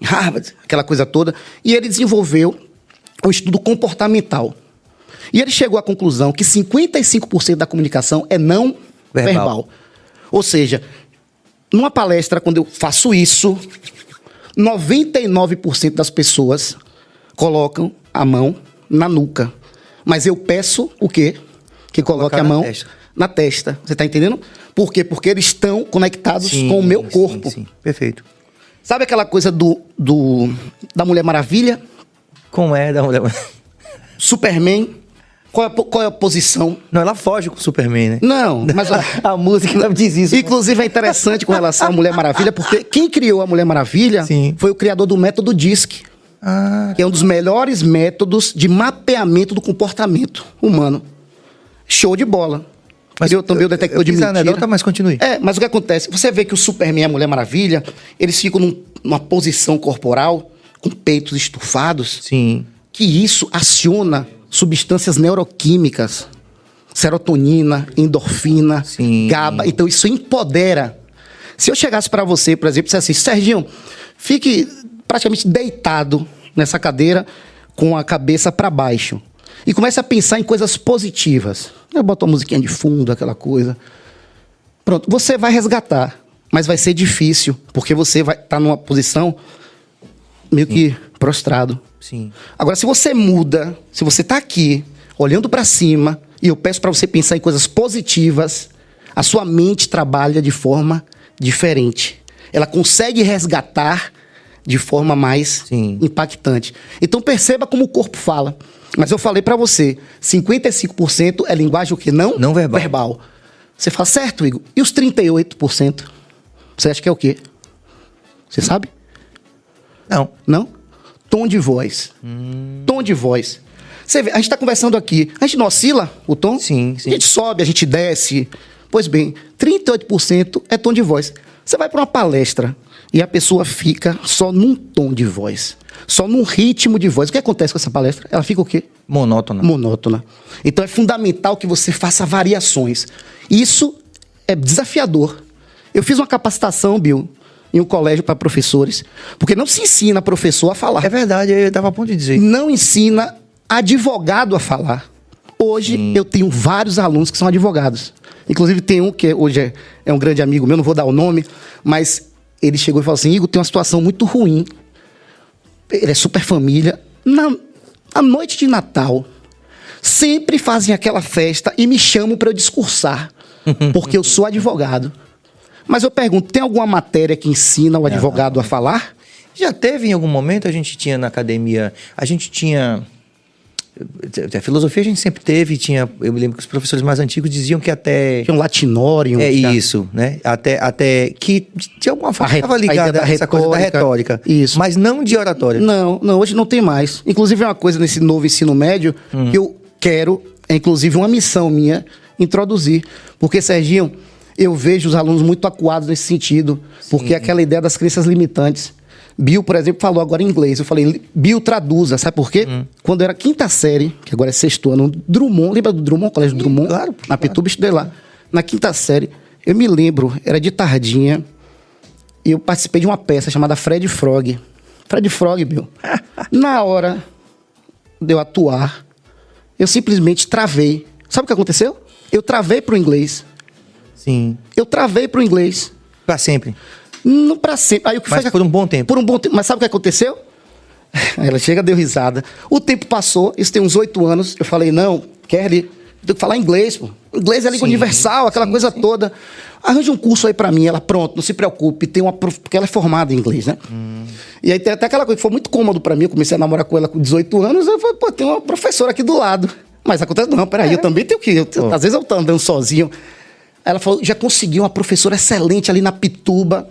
em Harvard, aquela coisa toda, e ele desenvolveu um estudo comportamental. E ele chegou à conclusão que 55% da comunicação é não verbal. Ou seja, numa palestra, quando eu faço isso, 99% das pessoas colocam a mão na nuca. Mas eu peço o quê? Que coloque a mão na testa. Você está entendendo? Por quê? Porque eles estão conectados com o meu corpo. Sim. Perfeito. Sabe aquela coisa da Mulher Maravilha? Como é da Mulher Superman? Qual é a posição? Não, ela foge com o Superman, né? Não, mas... A música não diz isso. Inclusive é interessante com relação à Mulher Maravilha, porque quem criou a Mulher Maravilha foi o criador do método DISC, que é um dos melhores métodos de mapeamento do comportamento humano. Show de bola. Criou também o detector de fiz a mentira. anedota, mas continue. Mas o que acontece? Você vê que o Superman e a Mulher Maravilha, eles ficam numa posição corporal, com peitos estufados, Sim. que isso aciona substâncias neuroquímicas, serotonina, endorfina, Sim. GABA. Então isso empodera. Se eu chegasse para você, por exemplo, e dissesse assim, Serginho, fique praticamente deitado nessa cadeira com a cabeça para baixo e comece a pensar em coisas positivas. Eu boto uma musiquinha de fundo, aquela coisa. Pronto, você vai resgatar, mas vai ser difícil, porque você vai estar numa posição meio que prostrado. Sim. Agora, se você muda, se você está aqui, olhando para cima, e eu peço para você pensar em coisas positivas, a sua mente trabalha de forma diferente. Ela consegue resgatar de forma mais impactante. Então, perceba como o corpo fala. Mas eu falei para você, 55% é linguagem o quê? Não verbal. Você fala, certo, Igor. E os 38%? Você acha que é o quê? Você sabe? Não? Tom de voz. Tom de voz. Você vê, a gente está conversando aqui. A gente não oscila o tom? Sim. A gente sobe, a gente desce. Pois bem, 38% é tom de voz. Você vai para uma palestra e a pessoa fica só num tom de voz. Só num ritmo de voz. O que acontece com essa palestra? Ela fica o quê? Monótona. Então é fundamental que você faça variações. Isso é desafiador. Eu fiz uma capacitação, Bill, em um colégio para professores, porque não se ensina professor a falar. É verdade, eu estava a ponto de dizer. Não ensina advogado a falar. Hoje eu tenho vários alunos que são advogados. Inclusive tem um que hoje é um grande amigo meu, não vou dar o nome, mas ele chegou e falou assim, Igor, tem uma situação muito ruim. Ele é super família. Na noite de Natal, sempre fazem aquela festa e me chamam para eu discursar, porque eu sou advogado. Mas eu pergunto, tem alguma matéria que ensina o advogado a falar? Já teve em algum momento, a gente tinha na academia, a filosofia a gente sempre teve, eu me lembro que os professores mais antigos diziam que até... Tinha um latinório. Isso, né? Até que de alguma forma estava ligada a essa coisa da retórica. Isso. Mas não de oratória. Não, hoje não tem mais. Inclusive é uma coisa nesse novo ensino médio que eu quero, é inclusive uma missão minha, introduzir. Porque, Serginho, eu vejo os alunos muito acuados nesse sentido, porque aquela ideia das crenças limitantes. Bill, por exemplo, falou agora em inglês. Eu falei, Bill, traduza. Sabe por quê? Quando eu era quinta série, que agora é sexto ano, Drummond, lembra do Drummond, Colégio Drummond? Claro. Na Pituba, estudei lá. Na quinta série, eu me lembro, era de tardinha, e eu participei de uma peça chamada Fred Frog. Fred Frog, Bill. Na hora de eu atuar, eu simplesmente travei. Sabe o que aconteceu? Eu travei pro inglês. Sim. Eu travei pro inglês. Pra sempre. Não pra sempre. Aí, o que Mas por um bom tempo. Por um bom tempo. Mas sabe o que aconteceu? Ela chega, deu risada. O tempo passou, isso tem uns 8 anos. Eu falei, não, Kelly, tenho que falar inglês, pô. Inglês é língua universal, aquela coisa toda. Arranja um curso aí pra mim. Ela, pronto, não se preocupe, tem porque ela é formada em inglês, né? E aí tem até aquela coisa que foi muito cômodo pra mim. Eu comecei a namorar com ela com 18 anos. Eu falei, pô, tem uma professora aqui do lado. Mas acontece, não, peraí, eu também tenho que... Às vezes eu tô andando sozinho. Ela falou, já consegui uma professora excelente ali na Pituba.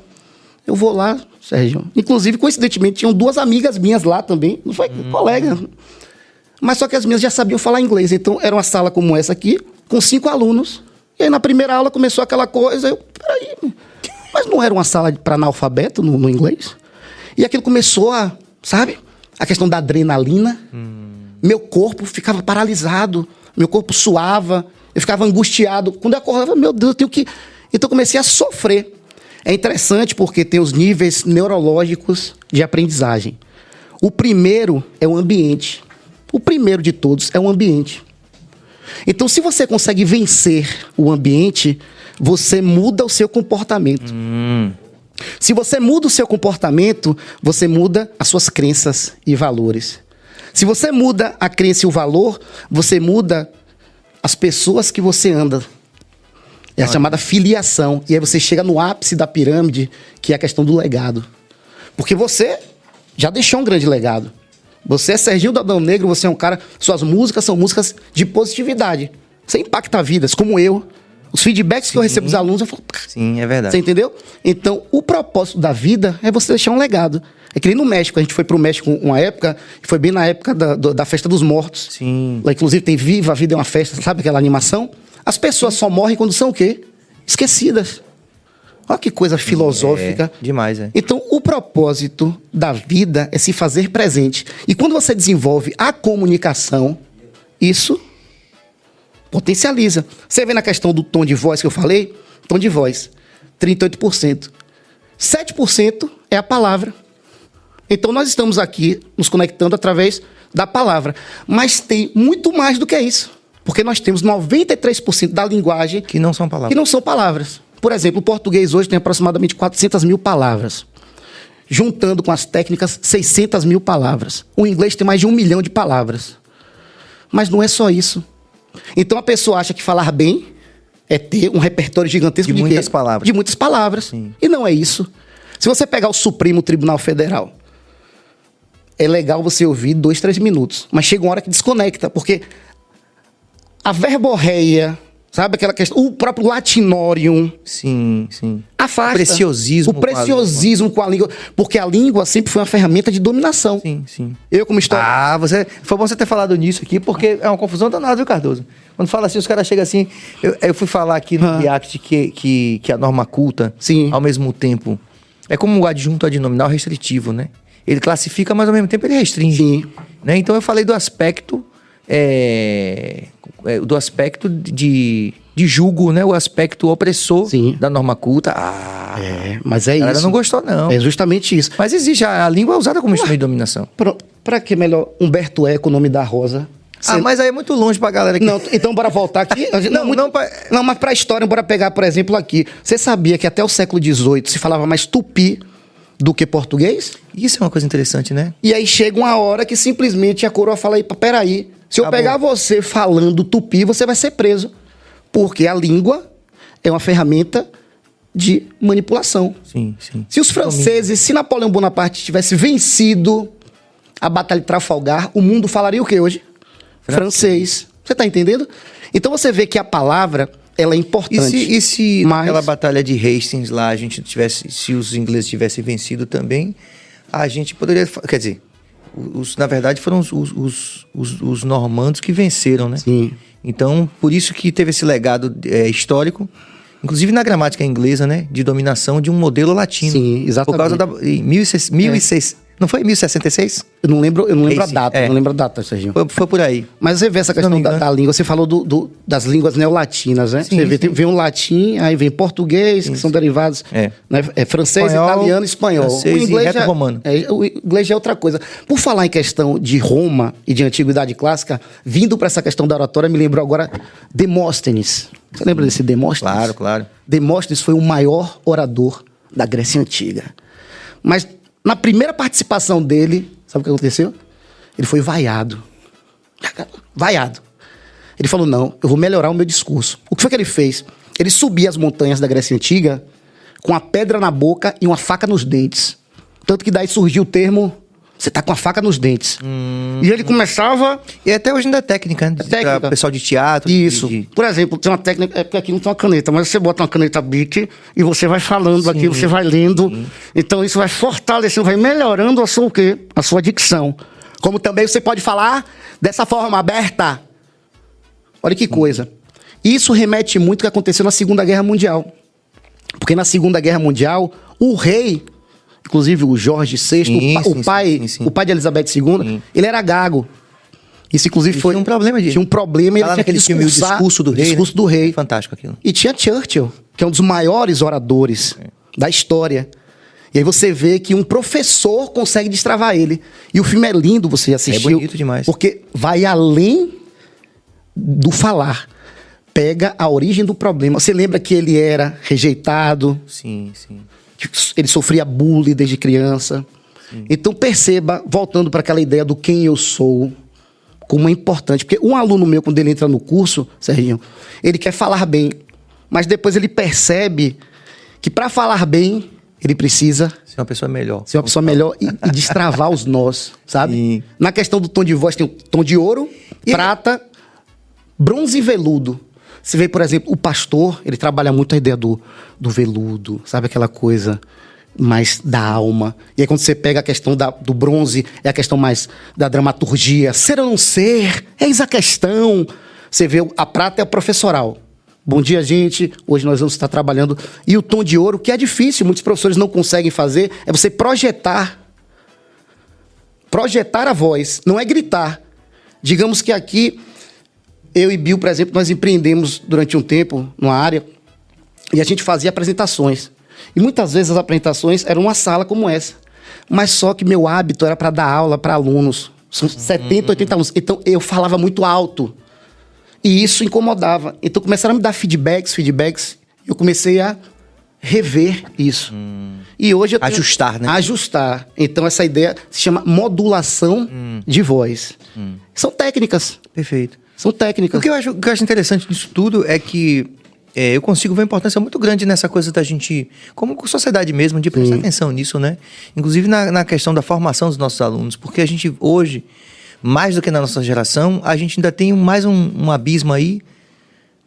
Eu vou lá, Sérgio. Inclusive, coincidentemente, tinham 2 amigas minhas lá também. Não foi colega. Mas só que as minhas já sabiam falar inglês. Então, era uma sala como essa aqui, com 5 alunos. E aí, na primeira aula, começou aquela coisa. Eu, peraí, mas não era uma sala para analfabeto no inglês? E aquilo começou a, sabe? A questão da adrenalina. Meu corpo ficava paralisado. Meu corpo suava. Eu ficava angustiado. Quando eu acordava, meu Deus, eu tenho que... Então, eu comecei a sofrer. É interessante porque tem os níveis neurológicos de aprendizagem. O primeiro é o ambiente. O primeiro de todos é o ambiente. Então, se você consegue vencer o ambiente, você muda o seu comportamento. Se você muda o seu comportamento, você muda as suas crenças e valores. Se você muda a crença e o valor, você muda as pessoas que você anda. É a chamada filiação. E aí você chega no ápice da pirâmide, que é a questão do legado. Porque você já deixou um grande legado. Você é Serginho do Adão Negro, você é um cara... Suas músicas são músicas de positividade. Você impacta vidas, como eu. Os feedbacks que eu recebo dos alunos, eu falo, Sim, é verdade. você entendeu? Então, o propósito da vida é você deixar um legado. É que nem no México, a gente foi pro México uma época, foi bem na época da Festa dos Mortos. Sim. Lá, inclusive, tem Viva a Vida é uma Festa, sabe aquela animação? As pessoas só morrem quando são o quê? Esquecidas. Olha que coisa filosófica. Demais, é. Então, o propósito da vida é se fazer presente. E quando você desenvolve a comunicação, isso potencializa. Você vê na questão do tom de voz que eu falei? Tom de voz, 38%. 7% é a palavra. Então, nós estamos aqui nos conectando através da palavra. Mas tem muito mais do que isso. Porque nós temos 93% da linguagem Que não são palavras. que não são palavras. Por exemplo, o português hoje tem aproximadamente 400 mil palavras. Juntando com as técnicas, 600 mil palavras. O inglês tem mais de 1 milhão de palavras. Mas não é só isso. Então a pessoa acha que falar bem é ter um repertório gigantesco De muitas quê? palavras. De muitas palavras. Sim. E não é isso. Se você pegar o Supremo Tribunal Federal, é legal você ouvir 2, 3 minutos. Mas chega uma hora que desconecta, porque a verborreia, sabe aquela questão, o próprio latinórium Sim, sim. afasta. Preciosismo O preciosismo com a língua. Porque a língua sempre foi uma ferramenta de dominação. Sim, sim. Eu, como história. Foi bom você ter falado nisso aqui, porque é uma confusão danada, viu, Cardoso? Quando fala assim, os caras chegam assim... Eu fui falar aqui no React que a norma culta, Sim. ao mesmo tempo, é como o adjunto adnominal restritivo, né? Ele classifica, mas ao mesmo tempo ele restringe. Sim. Né? Então eu falei do aspecto... do aspecto de julgo, né? O aspecto opressor Sim. da norma culta. Mas é A galera isso. não gostou, não. É justamente isso. Mas existe, a língua é usada como instrumento de dominação. Pra que melhor Humberto Eco, o nome da Rosa? Mas aí é muito longe pra galera que... Não, então bora voltar aqui. Não, mas pra história, bora pegar, por exemplo, aqui. Você sabia que até o século XVIII se falava mais tupi do que português? Isso é uma coisa interessante, né? E aí chega uma hora que simplesmente a coroa fala aí, peraí, se eu Acabou. pegar você falando tupi, você vai ser preso. Porque a língua é uma ferramenta de manipulação. Sim, sim. Se os franceses, se Napoleão Bonaparte tivesse vencido a Batalha de Trafalgar, o mundo falaria o que hoje? Francês. Você tá entendendo? Então você vê que a palavra, ela é importante. E se Mas- naquela batalha de Hastings lá, a gente tivesse, se os ingleses tivessem vencido também, a gente poderia... Quer dizer, na verdade foram os normandos que venceram, né? Sim. Então, por isso que teve esse legado histórico, inclusive na gramática inglesa, né? De dominação de um modelo latino. Sim, exatamente. Por causa da... Em 1600, não foi em 1066? Eu não lembro a Esse, data, é. não lembro a data, Serginho. Foi por aí. Mas você vê essa não questão me engano. da língua, você falou das línguas neolatinas, né? Sim, Você vê, sim. vem o latim, aí vem português, que são derivados, É. né? Francês, Espanhol, italiano, espanhol. francês e reto-romano. O inglês já é outra coisa. Por falar em questão de Roma e de antiguidade clássica, vindo para essa questão da oratória, me lembrou agora Demóstenes. Você lembra desse Demóstenes? Claro, claro. Demóstenes foi o maior orador da Grécia Antiga. Mas na primeira participação dele, sabe o que aconteceu? Ele foi vaiado. Vaiado. Ele falou, não, eu vou melhorar o meu discurso. O que foi que ele fez? Ele subia as montanhas da Grécia Antiga com a pedra na boca e uma faca nos dentes. Tanto que daí surgiu o termo, você tá com a faca nos dentes. E ele começava... E até hoje ainda é técnica, né? Técnica. Pra pessoal de teatro. Isso. de- Por exemplo, tem uma técnica, é porque aqui não tem uma caneta, mas você bota uma caneta Bic e você vai falando aqui, você vai lendo. Então isso vai fortalecendo, vai melhorando a sua o quê? A sua dicção. Como também você pode falar dessa forma aberta. Olha que coisa. Isso remete muito ao que aconteceu na Segunda Guerra Mundial. Porque na Segunda Guerra Mundial, o rei, inclusive o Jorge VI, Sim. o pai de Elizabeth II, ele era gago. Isso, inclusive, Ele foi... tinha um problema de- Tinha um problema e ele Tá lá tinha que naquele filme, O discursar- Discurso do Rei. Discurso né? do Rei. Fantástico aquilo. E tinha Churchill, que é um dos maiores oradores da história. E aí você vê que um professor consegue destravar ele. E o filme é lindo, você assistiu. É bonito demais. Porque vai além do falar. Pega a origem do problema. Você lembra que ele era rejeitado, Sim, sim. que ele sofria bullying desde criança. Então perceba, voltando para aquela ideia do quem eu sou, como é importante. Porque um aluno meu, quando ele entra no curso, Serginho, ele quer falar bem, mas depois ele percebe que para falar bem, ele precisa Ser uma pessoa melhor. ser uma pessoa melhor e destravar os nós, sabe? Sim. Na questão do tom de voz, tem o tom de ouro, E- prata, bronze e veludo. Você vê, por exemplo, o pastor, ele trabalha muito a ideia do veludo, sabe? Aquela coisa mais da alma. E aí quando você pega a questão do bronze, é a questão mais da dramaturgia. Ser ou não ser, eis a questão. Você vê, a prata é o professoral. Bom dia, gente. Hoje nós vamos estar trabalhando. E o tom de ouro, que é difícil, muitos professores não conseguem fazer, é você projetar. Projetar a voz, não é gritar. Digamos que aqui, eu e Bill, por exemplo, nós empreendemos durante um tempo numa área e a gente fazia apresentações. E muitas vezes as apresentações eram uma sala como essa. Mas só que meu hábito era para dar aula para alunos. São 70, 80 alunos. Então eu falava muito alto. E isso incomodava. Então começaram a me dar feedbacks. Eu comecei a rever isso. E hoje eu tenho... Ajustar, né? Ajustar. Então essa ideia se chama modulação de voz. São técnicas. Perfeito. São técnicas. O que eu acho interessante disso tudo é que eu consigo ver uma importância muito grande nessa coisa da gente, como sociedade mesmo, de prestar atenção nisso, né? Inclusive na questão da formação dos nossos alunos, porque a gente hoje, mais do que na nossa geração, a gente ainda tem mais um abismo aí,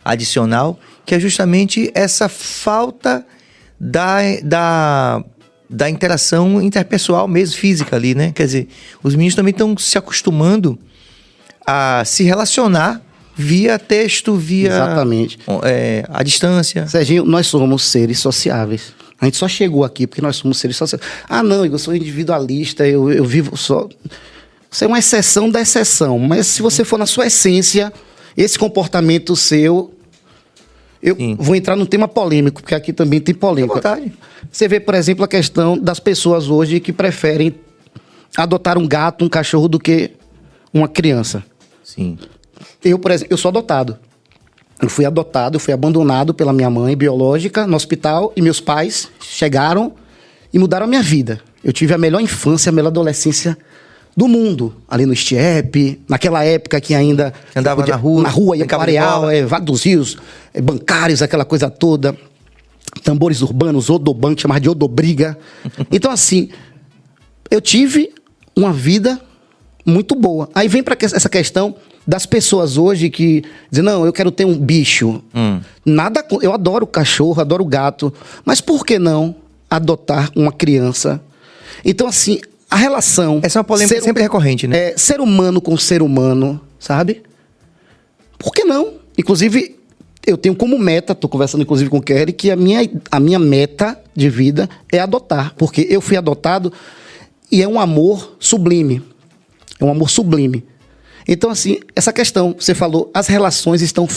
adicional, que é justamente essa falta da interação interpessoal mesmo, física ali, né? Quer dizer, os meninos também estão se acostumando a se relacionar via texto, via... Exatamente. A distância. Serginho, nós somos seres sociáveis. A gente só chegou aqui porque nós somos seres sociáveis. Ah, não, Igor, eu sou individualista, eu vivo só... Você é uma exceção da exceção, mas se você for na sua essência, esse comportamento seu... Eu vou entrar num tema polêmico, porque aqui também tem polêmica. Você vê, por exemplo, a questão das pessoas hoje que preferem adotar um gato, um cachorro, do que uma criança. Sim. Eu, por exemplo, eu sou adotado. Eu fui adotado, eu fui abandonado pela minha mãe biológica no hospital e meus pais chegaram e mudaram a minha vida. Eu tive a melhor infância, a melhor adolescência do mundo. Ali no Estiepe, naquela época que ainda... Andava na rua, ia para o areal, Vale dos Rios, bancários, aquela coisa toda. Tambores urbanos, Odoban, que chamava de Odobriga. Então, assim, eu tive uma vida muito boa. Aí vem para essa questão das pessoas hoje que dizem, não, eu quero ter um bicho. Nada, eu adoro cachorro, adoro gato, mas por que não adotar uma criança? Então, assim, a relação... Essa é uma polêmica sempre recorrente, né? Ser humano com ser humano, sabe? Por que não? Inclusive, eu tenho como meta, estou conversando inclusive com o Kelly, que a minha meta de vida é adotar. Porque eu fui adotado e é um amor sublime. É um amor sublime. Então, assim, essa questão, você falou, as relações estão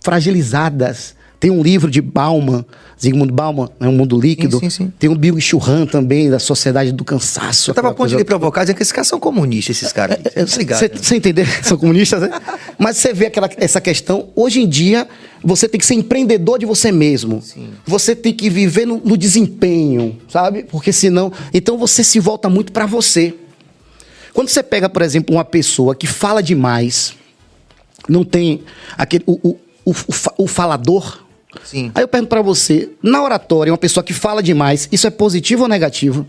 fragilizadas. Tem um livro de Bauman, Zygmunt Bauman, é Um Mundo Líquido. Sim. Tem um Bill Churran também, da Sociedade do Cansaço. Eu tava a ponto de provocar, dizendo que esses caras são comunistas, esses caras. Você entendeu? São comunistas, né? Mas você vê essa questão, hoje em dia, você tem que ser empreendedor de você mesmo. Sim. Você tem que viver no desempenho, sabe? Porque senão... Então você se volta muito para você. Quando você pega, por exemplo, uma pessoa que fala demais, não tem aquele, o falador... Sim. Aí eu pergunto pra você, na oratória, uma pessoa que fala demais, isso é positivo ou negativo?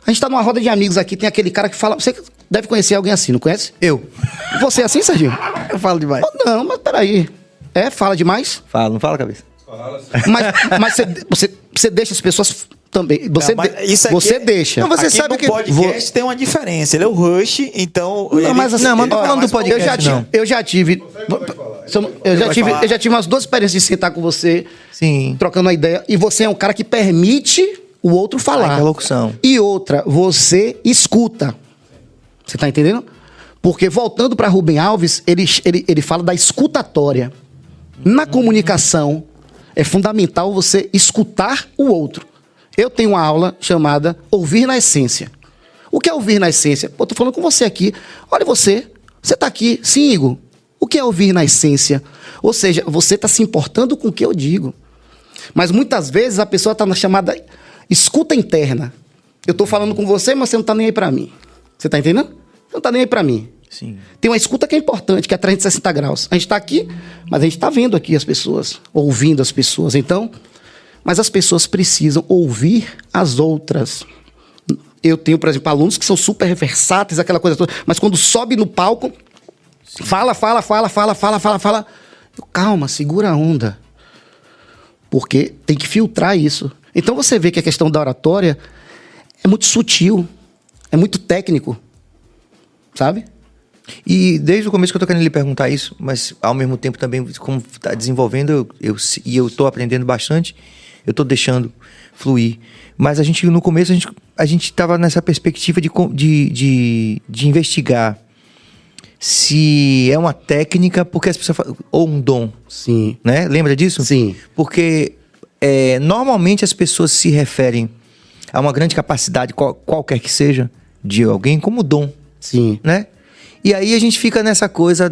A gente tá numa roda de amigos aqui, tem aquele cara que fala... Você deve conhecer alguém assim, não conhece? Eu. Você é assim, Serginho? Eu falo demais. Oh, não, mas peraí. Fala demais? Fala, não fala, cabeça? Mas você deixa as pessoas também. Você deixa. Não, você aqui sabe no que podcast tem uma diferença. Ele é o Rush, então... Não, mas assim, não tô falando do podcast, eu já tive umas 2 experiências de sentar com você, Sim. trocando uma ideia, e você é um cara que permite o outro falar. Interlocução. E outra, você escuta. Você tá entendendo? Porque voltando para Rubem Alves, ele fala da escutatória. Na comunicação, é fundamental você escutar o outro. Eu tenho uma aula chamada Ouvir na Essência. O que é ouvir na essência? Pô, tô falando com você aqui. Olha você tá aqui. Sim, Igor. O que é ouvir na essência? Ou seja, você tá se importando com o que eu digo. Mas muitas vezes a pessoa tá na chamada escuta interna. Eu tô falando com você, mas você não tá nem aí pra mim. Você tá entendendo? Você não tá nem aí pra mim. Sim. Tem uma escuta que é importante, que é 360 graus. A gente tá aqui, mas a gente tá vendo aqui as pessoas, ouvindo as pessoas. Então, mas as pessoas precisam ouvir as outras. Eu tenho, por exemplo, alunos que são super versáteis, aquela coisa toda, mas quando sobe no palco, fala. Calma, segura a onda. Porque tem que filtrar isso. Então você vê que a questão da oratória é muito sutil, é muito técnico, sabe? E desde o começo que eu tô querendo lhe perguntar isso, mas ao mesmo tempo também, como tá desenvolvendo, eu tô aprendendo bastante, eu tô deixando fluir. Mas no começo, a gente tava nessa perspectiva de investigar se é uma técnica, porque as pessoas falam, ou um dom. Sim. Né? Lembra disso? Sim. Porque normalmente as pessoas se referem a uma grande capacidade, qualquer que seja, de alguém como dom. Sim. Né? E aí a gente fica nessa coisa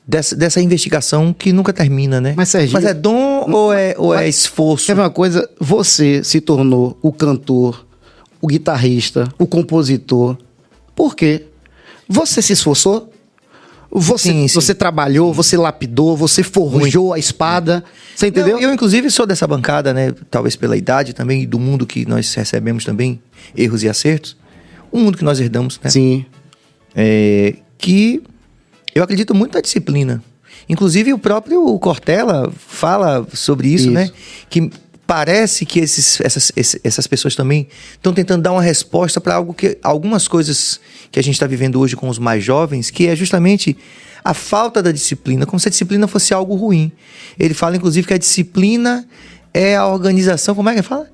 dessa investigação que nunca termina, né? Mas, Serginho, é dom ou é esforço? Quer ver uma coisa? Você se tornou o cantor, o guitarrista, o compositor. Por quê? Você se esforçou? Você trabalhou, você lapidou, você forjou a espada. Você entendeu? Não, eu, inclusive, sou dessa bancada, né? Talvez pela idade também, e do mundo que nós recebemos também, erros e acertos. O mundo que nós herdamos, né? Sim. Que eu acredito muito na disciplina. Inclusive, o próprio Cortella fala sobre isso, né? Que parece que essas pessoas também estão tentando dar uma resposta para algumas coisas que a gente está vivendo hoje com os mais jovens, que é justamente a falta da disciplina, como se a disciplina fosse algo ruim. Ele fala, inclusive, que a disciplina é a organização... Como é que ele fala?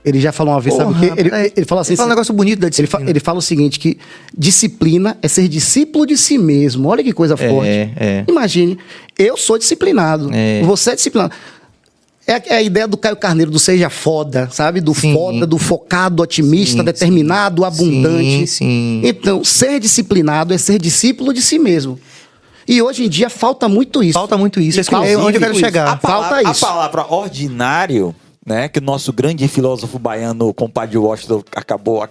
Ele já falou uma vez, sabe o quê? Ele fala assim... Ele fala um negócio bonito da disciplina. Ele fala o seguinte, que disciplina é ser discípulo de si mesmo. Olha que coisa forte. Imagine, eu sou disciplinado, você é disciplinado. É a ideia do Caio Carneiro, do seja foda, sabe? Do foda, do focado, otimista, determinado, abundante. Sim. Então, ser disciplinado é ser discípulo de si mesmo. E hoje em dia falta muito isso. Falta muito isso. É onde eu quero chegar. Falta isso. A palavra ordinário, né, que o nosso grande filósofo baiano, compadre Washington, acabou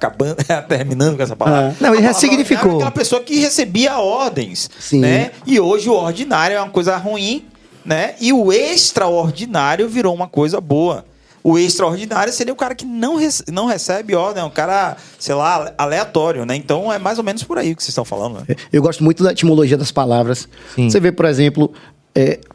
terminando com essa palavra. Não, ele ressignificou. Aquela pessoa que recebia ordens, Sim. né? E hoje o ordinário é uma coisa ruim, né? E o extraordinário virou uma coisa boa. O extraordinário seria o cara que não recebe ordem, é um cara, sei lá, aleatório, né? Então é mais ou menos por aí que vocês estão falando, né? Eu gosto muito da etimologia das palavras. Sim. Você vê, por exemplo,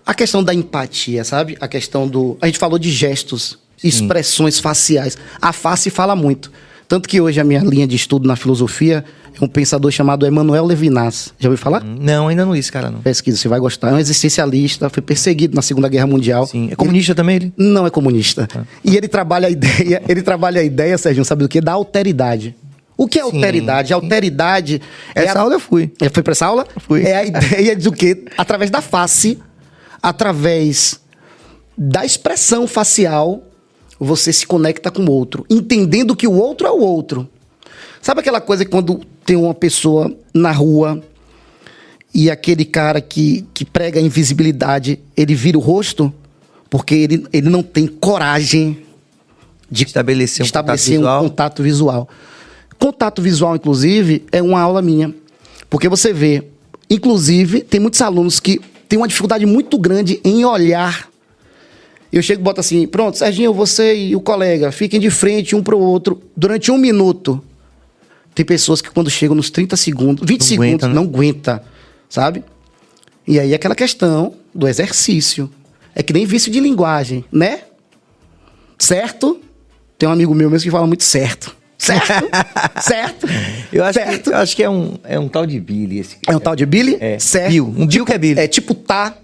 a questão da empatia, sabe? A questão do... A gente falou de gestos, expressões faciais. A face fala muito. Tanto que hoje a minha linha de estudo na filosofia é um pensador chamado Emmanuel Levinas. Já ouviu falar? Não, ainda não li esse cara, não. Pesquisa, você vai gostar. É um existencialista, foi perseguido na Segunda Guerra Mundial. Sim. É comunista também, ele? Não é comunista. E ele trabalha a ideia, Sérgio, sabe do quê? Da alteridade. O que é alteridade? A alteridade... Essa aula eu fui. Foi pra essa aula? Fui. É a ideia do quê? Através da face, através da expressão facial, você se conecta com o outro, entendendo que o outro é o outro. Sabe aquela coisa que quando tem uma pessoa na rua e aquele cara que prega a invisibilidade, ele vira o rosto? Porque ele não tem coragem de estabelecer um contato visual. Contato visual, inclusive, é uma aula minha. Porque você vê, inclusive, tem muitos alunos que têm uma dificuldade muito grande em olhar. Eu chego e boto assim, pronto, Serginho, você e o colega, fiquem de frente um para o outro durante 1 minuto. Tem pessoas que quando chegam nos 30 segundos, 20 segundos, não aguenta, sabe? E aí aquela questão do exercício. É que nem vício de linguagem, né? Certo? Tem um amigo meu mesmo que fala muito certo. Certo? Certo? Eu acho que é um tal de Billy esse cara. É um tal de Billy? É. Certo. Bill. Bill que é Billy. É tipo tá,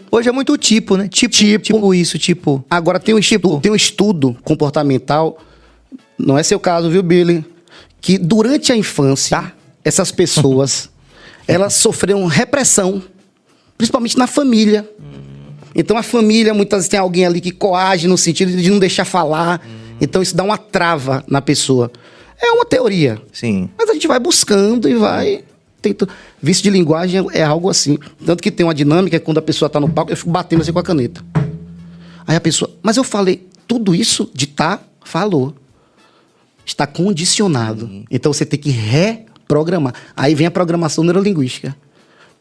Hoje é muito tipo, né? Tipo isso, tipo... Agora tem um estudo comportamental, não é seu caso, viu, Billy? Que durante a infância, essas pessoas, elas sofreram repressão, principalmente na família. Então a família, muitas vezes tem alguém ali que coage no sentido de não deixar falar. Então isso dá uma trava na pessoa. É uma teoria. Sim. Mas a gente vai buscando e vai... Vício de linguagem é algo assim. Tanto que tem uma dinâmica, quando a pessoa está no palco, eu fico batendo assim com a caneta. Aí a pessoa... Mas eu falei, tudo isso de falou. Está condicionado. Então você tem que reprogramar. Aí vem a programação neurolinguística.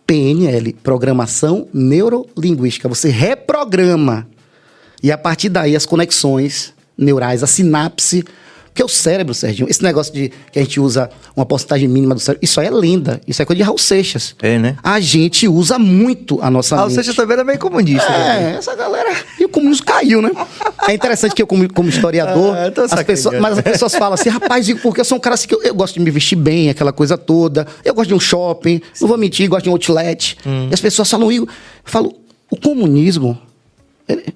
PNL, programação neurolinguística. Você reprograma. E a partir daí as conexões neurais, a sinapse... Porque o cérebro, Serginho, esse negócio de que a gente usa uma porcentagem mínima do cérebro, isso aí é lenda. Isso é coisa de Raul Seixas. É, né? A gente usa muito a nossa mente. Raul Seixas também era meio comunista. É, essa galera... E o comunismo caiu, né? É interessante que eu, como historiador, mas as pessoas falam assim, rapaz, porque eu sou um cara assim que eu gosto de me vestir bem, aquela coisa toda. Eu gosto de um shopping, não vou mentir, gosto de um outlet. E as pessoas falam, Igor, eu falo, o comunismo...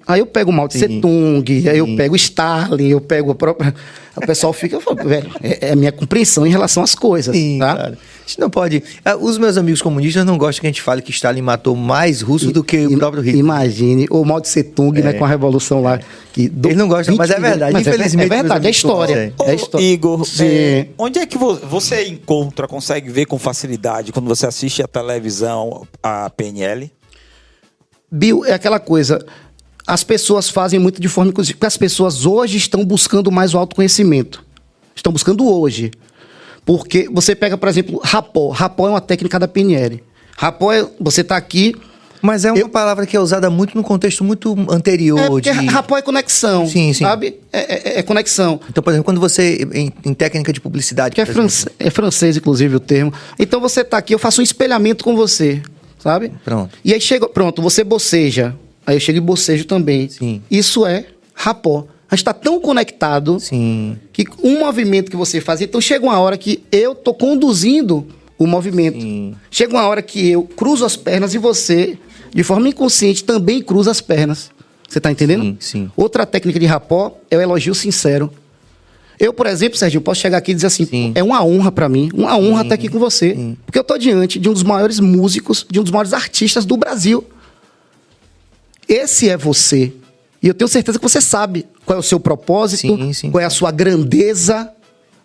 Aí eu pego o Mao Tse Tung, aí eu pego o Stalin, eu pego a própria... O pessoal fica, velho, é a minha compreensão em relação às coisas, Sim, tá? cara. A gente não pode... Os meus amigos comunistas não gostam que a gente fale que Stalin matou mais russos do que o próprio Hitler. Imagine, o Mao Tse Tung, né, com a revolução lá. Eles não gostam, mas é verdade. Mas infelizmente, é verdade, é história. Ô, É história. Igor, onde é que você encontra, consegue ver com facilidade quando você assiste a televisão, a PNL? Bill, é aquela coisa... As pessoas fazem muito de forma inclusiva. Porque as pessoas hoje estão buscando mais o autoconhecimento. Estão buscando hoje. Porque você pega, por exemplo, rapó. Rapó é uma técnica da PNL. Rapó é... Você está aqui... Mas é uma palavra que é usada muito no contexto muito anterior. Porque rapó é conexão. Sim. Sabe? É conexão. Então, por exemplo, quando você... Em técnica de publicidade... Que é francês, inclusive, o termo. Então, você está aqui, eu faço um espelhamento com você. Sabe? Pronto. E aí chega... Pronto, você boceja. Aí eu chego e bocejo também. Sim. Isso é rapó. A gente está tão conectado que um movimento que você faz... Então chega uma hora que eu estou conduzindo o movimento. Sim. Chega uma hora que eu cruzo as pernas e você, de forma inconsciente, também cruza as pernas. Você está entendendo? Sim. Outra técnica de rapó é o elogio sincero. Eu, por exemplo, Serginho, posso chegar aqui e dizer assim, é uma honra para mim, uma honra estar aqui com você. Porque eu estou diante de um dos maiores músicos, de um dos maiores artistas do Brasil. Esse é você. E eu tenho certeza que você sabe qual é o seu propósito, qual é a sua grandeza.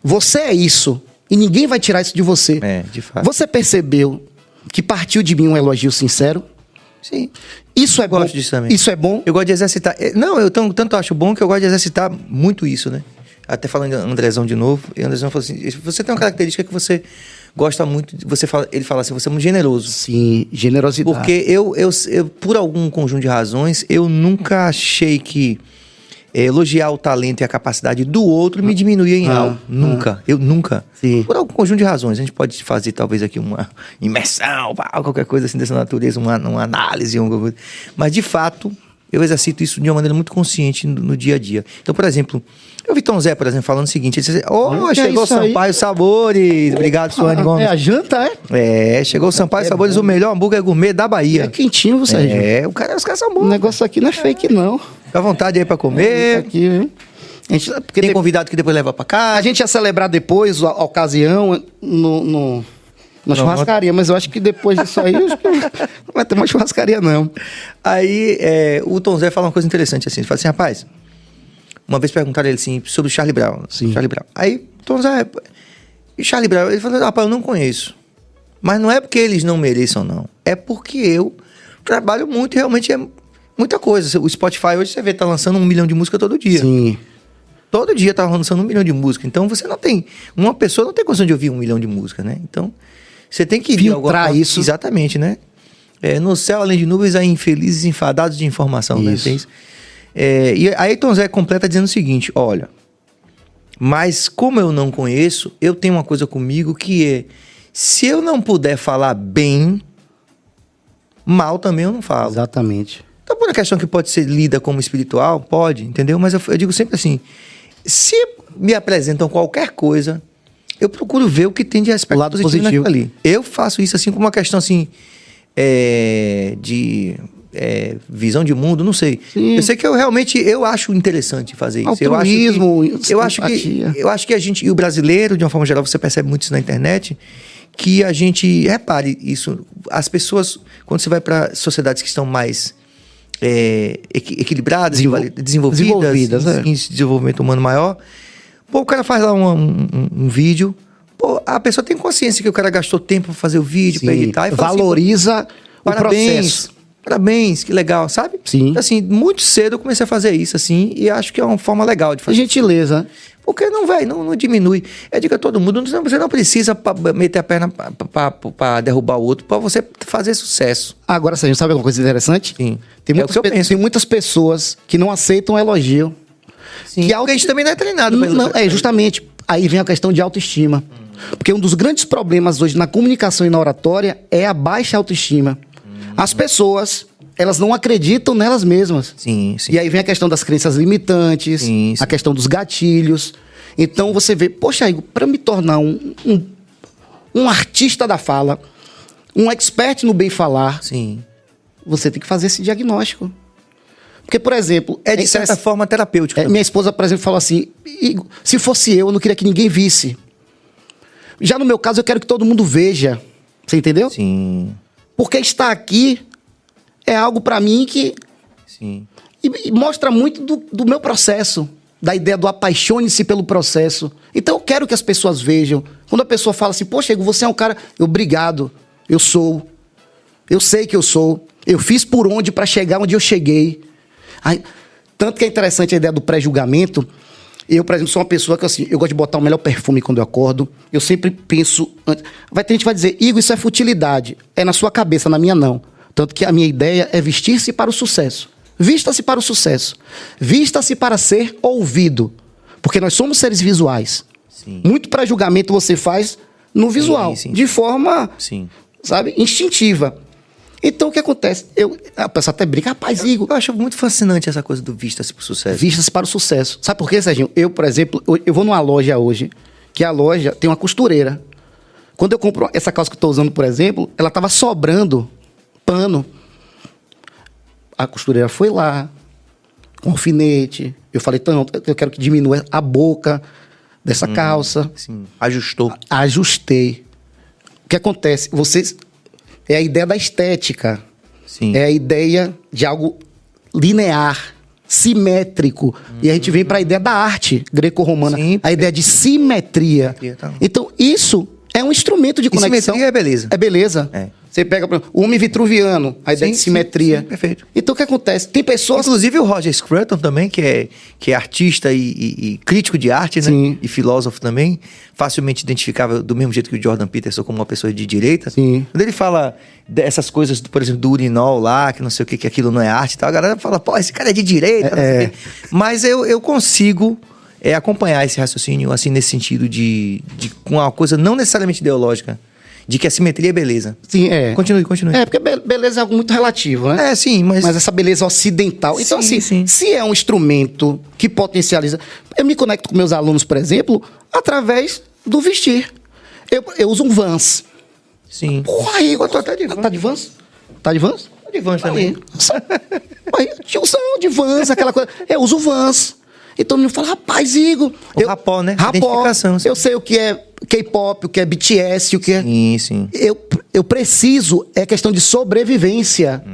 Você é isso. E ninguém vai tirar isso de você. É, de fato. Você percebeu que partiu de mim um elogio sincero? Sim. Isso é bom. Gosto disso também. Isso é bom? Eu gosto de exercitar. Não, eu tanto acho bom que eu gosto de exercitar muito isso, né? Até falando de Andrezão de novo. E Andrezão falou assim, você tem uma característica que você... gosta muito, ele fala assim, você é muito generoso. Sim, generosidade. Porque eu, por algum conjunto de razões, eu nunca achei que elogiar o talento e a capacidade do outro me diminuía em algo. Nunca. Eu nunca. Sim. Por algum conjunto de razões. A gente pode fazer, talvez, aqui uma imersão, qualquer coisa assim dessa natureza, uma análise. Mas, de fato, eu exercito isso de uma maneira muito consciente no dia a dia. Então, por exemplo... Eu vi Tom Zé, por exemplo, falando o seguinte, ele disse assim, chegou o Sampaio Sabores, obrigado, Suane Gomes. É a janta, é? Chegou o Sampaio Sabores, o melhor hambúrguer gourmet da Bahia. É quentinho, Sérgio. Os caras são bons. O negócio aqui não é fake, não. Fica à vontade aí pra comer. Aqui, hein? Tem convidado que depois leva pra casa. A gente ia celebrar depois a ocasião na churrascaria, mas eu acho que depois disso aí, não vai ter mais churrascaria, não. Aí, o Tom Zé fala uma coisa interessante assim, ele fala assim, rapaz... Uma vez perguntaram ele assim, sobre o Charlie Brown. Sim. Charlie Brown. Aí, Tom Zé, e Charlie Brown? Ele falou, rapaz, eu não conheço. Mas não é porque eles não mereçam, não. É porque eu trabalho muito e realmente é muita coisa. O Spotify hoje, você vê, tá lançando 1 milhão de músicas todo dia. Sim. Todo dia tá lançando 1 milhão de músicas. Então, você não tem... Uma pessoa não tem condição de ouvir 1 milhão de músicas, né? Então, você tem que filtrar isso. Exatamente, né? No céu, além de nuvens, há infelizes enfadados de informação, isso. Né? Tem isso. E aí Tom Zé completa dizendo o seguinte, olha, mas como eu não conheço, eu tenho uma coisa comigo que é, se eu não puder falar bem, mal também eu não falo. Exatamente. Então, por uma questão que pode ser lida como espiritual, pode, entendeu? Mas eu digo sempre assim, se me apresentam qualquer coisa, eu procuro ver o que tem de aspecto lado positivo ali. Eu faço isso assim como uma questão assim, de... visão de mundo, não sei. Sim. Eu sei que eu acho interessante fazer isso. Altruísmo, eu acho que a gente, e o brasileiro, de uma forma geral, você percebe muito isso na internet, que a gente, repare isso, as pessoas, quando você vai para sociedades que estão mais equilibradas, desenvolvidas em desenvolvimento humano maior, pô, o cara faz lá um vídeo, pô, a pessoa tem consciência que o cara gastou tempo para fazer o vídeo, para editar, e valoriza assim, o processo. Parabéns, que legal, sabe? Sim. Assim, muito cedo eu comecei a fazer isso, assim, e acho que é uma forma legal de fazer. Gentileza. Porque não diminui. Eu digo a todo mundo, você não precisa meter a perna para derrubar o outro, para você fazer sucesso. Agora, sabe uma coisa interessante? Sim. Tem muitas pessoas que não aceitam elogio. Sim, Que porque a gente também não é treinado. Não, justamente. Aí vem a questão de autoestima. Porque um dos grandes problemas hoje na comunicação e na oratória é a baixa autoestima. As pessoas, elas não acreditam nelas mesmas. Sim, sim. E aí vem a questão das crenças limitantes, Sim, sim. a questão dos gatilhos. Então você vê, poxa, Igor, para me tornar um artista da fala, um expert no bem falar, Sim. você tem que fazer esse diagnóstico. Porque, por exemplo... É de certa forma terapêutico. minha esposa, por exemplo, falou assim, Igor, se fosse eu não queria que ninguém visse. Já no meu caso, eu quero que todo mundo veja. Você entendeu? Sim. Porque estar aqui é algo para mim que... Sim. E mostra muito do meu processo. Da ideia do apaixone-se pelo processo. Então eu quero que as pessoas vejam. Quando a pessoa fala assim, poxa, Igor, você é um cara... Obrigado, eu sou. Eu sei que eu sou. Eu fiz por onde para chegar onde eu cheguei. Aí, tanto que é interessante a ideia do pré-julgamento. Eu, por exemplo, sou uma pessoa que, assim, eu gosto de botar o melhor perfume quando eu acordo. Eu sempre penso... Vai ter gente que vai dizer, Igor, isso é futilidade. É na sua cabeça, na minha não. Tanto que a minha ideia é vestir-se para o sucesso. Vista-se para o sucesso. Vista-se para ser ouvido. Porque nós somos seres visuais. Sim. Muito pré-julgamento você faz no visual. Sim. De forma, Sim. sabe, instintiva. Então, o que acontece? A pessoa até brinca, rapaz, Igor... Eu acho muito fascinante essa coisa do vista-se pro sucesso. Vista-se para o sucesso. Sabe por quê, Serginho? Eu, por exemplo, eu vou numa loja hoje, que a loja tem uma costureira. Quando eu compro essa calça que eu estou usando, por exemplo, ela estava sobrando pano. A costureira foi lá, com alfinete. Eu falei, então, eu quero que diminua a boca dessa calça. Sim. Ajustou. Ajustei. O que acontece? Vocês... É a ideia da estética. Sim. É a ideia de algo linear, simétrico. E a gente vem para a ideia da arte greco-romana. Sim, a ideia de simetria. Tá. Então, isso é um instrumento de conexão. Simetria é beleza. É beleza. É. Você pega, por exemplo, o homem vitruviano, a ideia de simetria. Sim, perfeito. Então, o que acontece? Tem pessoas... Inclusive o Roger Scruton também, que é artista e crítico de arte, né? Sim. E filósofo também, facilmente identificável do mesmo jeito que o Jordan Peterson como uma pessoa de direita. Sim. Quando ele fala dessas coisas, por exemplo, do urinol lá, que não sei o que aquilo não é arte e tal, a galera fala, pô, esse cara é de direita, não sei o quê. Mas eu consigo acompanhar esse raciocínio, assim, nesse sentido de com uma coisa não necessariamente ideológica, de que a simetria é beleza. Sim, é. Continue. É, porque beleza é algo muito relativo, né? É, sim, mas essa beleza ocidental. Então, Sim, assim, sim. se é um instrumento que potencializa... Eu me conecto com meus alunos, por exemplo, através do vestir. Eu uso um Vans. Sim. Porra, Igor, tu até de Vans. Tá de Vans? Tá de Vans? Tá de Vans também. Aí, tiozão de Vans, aquela coisa. Eu uso Vans. Então, me fala, rapaz, Igor... O rapó, né? Rapó. Identificação, sim. Eu sei o que é K-pop, o que é BTS, o que é... Sim. Eu preciso, é questão de sobrevivência.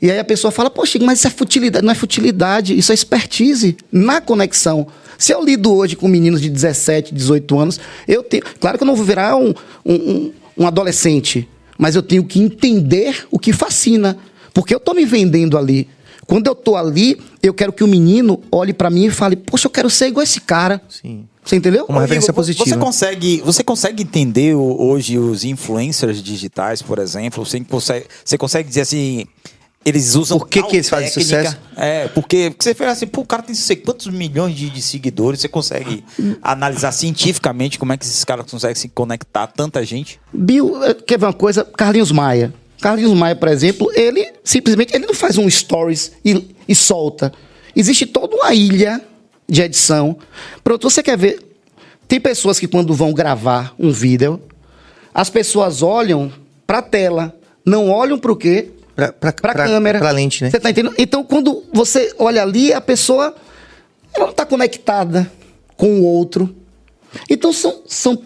E aí a pessoa fala, poxa, mas isso é futilidade. Não é futilidade, isso é expertise na conexão. Se eu lido hoje com meninos de 17, 18 anos, eu tenho... Claro que eu não vou virar um adolescente, mas eu tenho que entender o que fascina. Porque eu estou me vendendo ali. Quando eu estou ali, eu quero que o menino olhe para mim e fale, poxa, eu quero ser igual esse cara. Sim. Você entendeu? Uma referência positiva. Você consegue entender hoje os influencers digitais, por exemplo? Você consegue dizer assim, eles usam por que tal eles fazem técnica? sucesso? Porque você fala assim, pô, o cara tem não sei quantos milhões de seguidores, você consegue analisar cientificamente como é que esses caras conseguem se conectar a tanta gente? Bill, quer ver uma coisa? Carlinhos Maia. Carlinhos Maia, por exemplo, ele simplesmente não faz um stories e solta. Existe toda uma ilha de edição. Pronto, você quer ver... Tem pessoas que quando vão gravar um vídeo, as pessoas olham para a tela, não olham para o quê? Para a câmera. Para a lente, né? Você tá entendendo? Então, quando você olha ali, a pessoa ela não está conectada com o outro. Então, são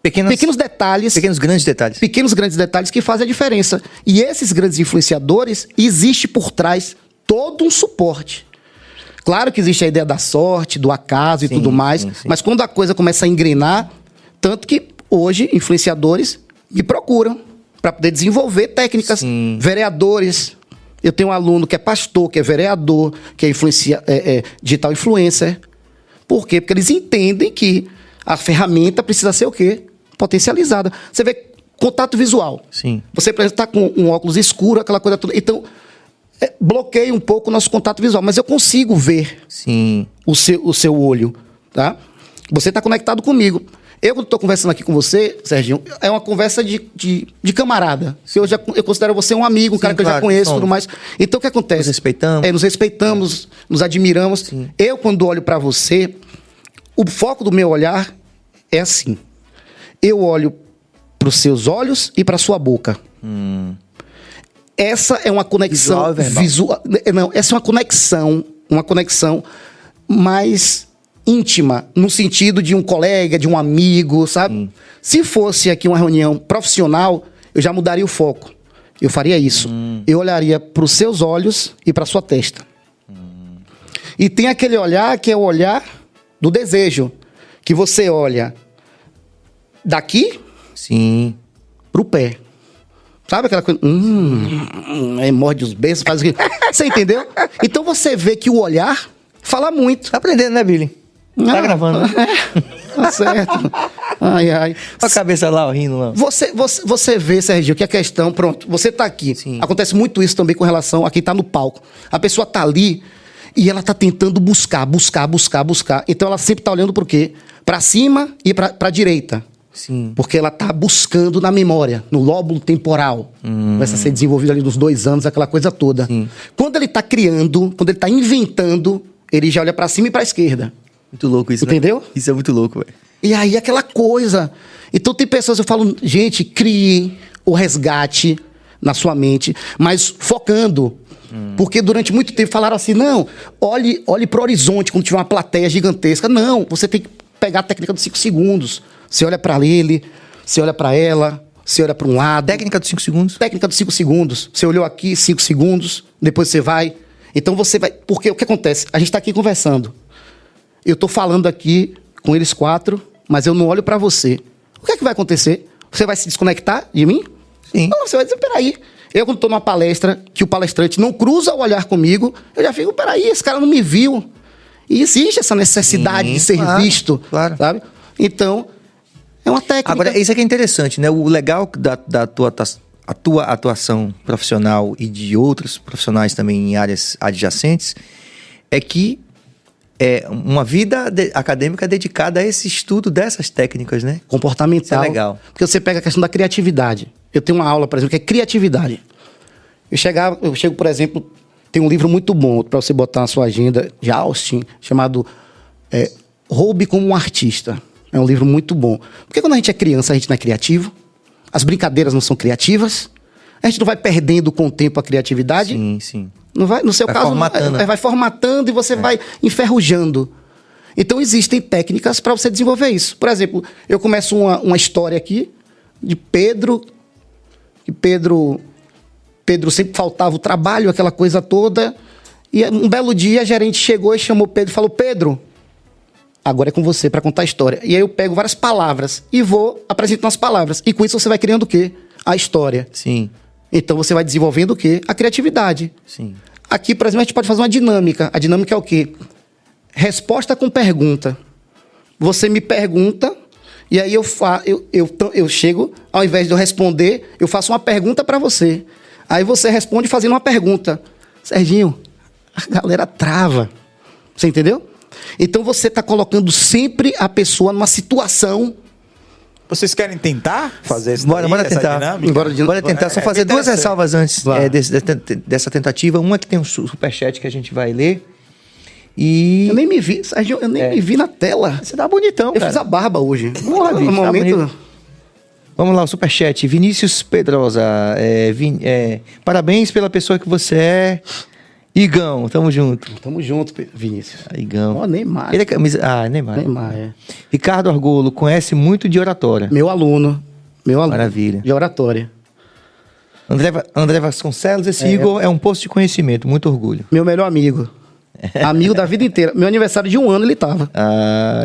pequenos detalhes. Pequenos grandes detalhes. Pequenos grandes detalhes que fazem a diferença. E esses grandes influenciadores, existe por trás todo um suporte. Claro que existe a ideia da sorte, do acaso e tudo mais, mas quando a coisa começa a engrenar, tanto que hoje influenciadores me procuram para poder desenvolver técnicas. Sim. Vereadores. Eu tenho um aluno que é pastor, que é vereador, que é digital influencer. Por quê? Porque eles entendem que a ferramenta precisa ser o quê? Potencializada. Você vê contato visual. Sim. Você, por exemplo, está com um óculos escuro, aquela coisa toda. Então, bloqueia um pouco o nosso contato visual, mas eu consigo ver Sim. o seu olho, tá? Você está conectado comigo. Eu, quando estou conversando aqui com você, Serginho, é uma conversa de camarada. Eu considero você um amigo, um cara que eu já conheço e tudo mais. Então, o que acontece? Nos respeitamos. Nos respeitamos, nos admiramos. Sim. Eu, quando olho para você, o foco do meu olhar é assim. Eu olho para os seus olhos e para a sua boca. Essa é uma conexão visual. Não, essa é uma conexão mais íntima, no sentido de um colega, de um amigo, sabe? Se fosse aqui uma reunião profissional, eu já mudaria o foco. Eu faria isso. Eu olharia para os seus olhos e para a sua testa. E tem aquele olhar que é o olhar do desejo, que você olha daqui Sim. pro pé. Sabe aquela coisa? Aí morde os beijos, faz o que... Você entendeu? Então você vê que o olhar fala muito. Tá aprendendo, né, Billy? Tá gravando, né? Tá certo. Ai. Olha a cabeça lá, ó, rindo lá. Você vê, Serginho, que a questão... Pronto, você tá aqui. Sim. Acontece muito isso também com relação a quem tá no palco. A pessoa tá ali e ela tá tentando buscar. Então ela sempre tá olhando pro quê? Pra cima e pra direita. Sim. Porque ela tá buscando na memória, no lóbulo temporal. Começa a ser desenvolvido ali nos 2 anos, aquela coisa toda. Sim. Quando ele tá criando, quando ele tá inventando, ele já olha pra cima e pra esquerda. Muito louco isso, Entendeu? Né? Isso é muito louco, velho. E aí aquela coisa. Então tem pessoas, eu falo, gente, crie o resgate na sua mente, mas focando. Porque durante muito tempo falaram assim, não, olhe pro horizonte quando tiver uma plateia gigantesca. Não, você tem que pegar a técnica dos 5 segundos. Você olha pra ele, você olha pra ela, você olha pra um lado. Técnica dos 5 segundos? Técnica dos 5 segundos. Você olhou aqui, 5 segundos, depois você vai. Então você vai... Porque o que acontece? A gente tá aqui conversando. Eu tô falando aqui com eles 4, mas eu não olho pra você. O que é que vai acontecer? Você vai se desconectar de mim? Sim. Não, você vai dizer, peraí. Eu, quando tô numa palestra, que o palestrante não cruza o olhar comigo, eu já fico, peraí, esse cara não me viu. E existe essa necessidade Sim, de ser claro, visto, claro. sabe? Então, é uma técnica. Agora, isso aqui é interessante, né? O legal da tua atuação profissional e de outros profissionais também em áreas adjacentes é que é uma vida acadêmica dedicada a esse estudo dessas técnicas, né? Comportamental. Isso é legal. Porque você pega a questão da criatividade. Eu tenho uma aula, por exemplo, que é criatividade. Eu chego, por exemplo, tem um livro muito bom para você botar na sua agenda, de Austin, chamado Roube como um Artista. É um livro muito bom. Porque quando a gente é criança, a gente não é criativo, as brincadeiras não são criativas, a gente não vai perdendo com o tempo a criatividade. Sim, sim. Não vai, no seu Vai caso, formatando. vai formatando e você vai enferrujando. Então, existem técnicas para você desenvolver isso. Por exemplo, eu começo uma história aqui de Pedro, que Pedro sempre faltava o trabalho, aquela coisa toda. E um belo dia, a gerente chegou e chamou Pedro e falou, Pedro, agora é com você para contar a história. E aí eu pego várias palavras e vou apresentando as palavras. E com isso você vai criando o quê? A história. Sim. Então você vai desenvolvendo o quê? A criatividade. Sim. Aqui, por exemplo, a gente pode fazer uma dinâmica. A dinâmica é o quê? Resposta com pergunta. Você me pergunta e aí eu chego, ao invés de eu responder, eu faço uma pergunta para você. Aí você responde fazendo uma pergunta. Serginho, a galera trava. Você entendeu? Então você está colocando sempre a pessoa numa situação. Vocês querem tentar fazer isso? Bora tentar. Bora tentar. Só fazer 2 ressalvas antes dessa tentativa. Uma que tem um superchat que a gente vai ler. E... Eu nem me vi, Sérgio, me vi na tela. Você tá bonitão, cara. Eu fiz a barba hoje. Porra, bicho, No momento... tá Vamos lá, o superchat. Vinícius Pedrosa. Parabéns pela pessoa que você é. Igão, tamo junto. Tamo junto, Vinícius. Igão. Ó, Neymar. Ele é camisa... Neymar. Neymar, é. Ricardo Argolo, conhece muito de oratória. Meu aluno. Maravilha. De oratória. André Vasconcelos, esse Igor é um posto de conhecimento, muito orgulho. Meu melhor amigo. Amigo da vida inteira. Meu aniversário de 1 ano ele tava.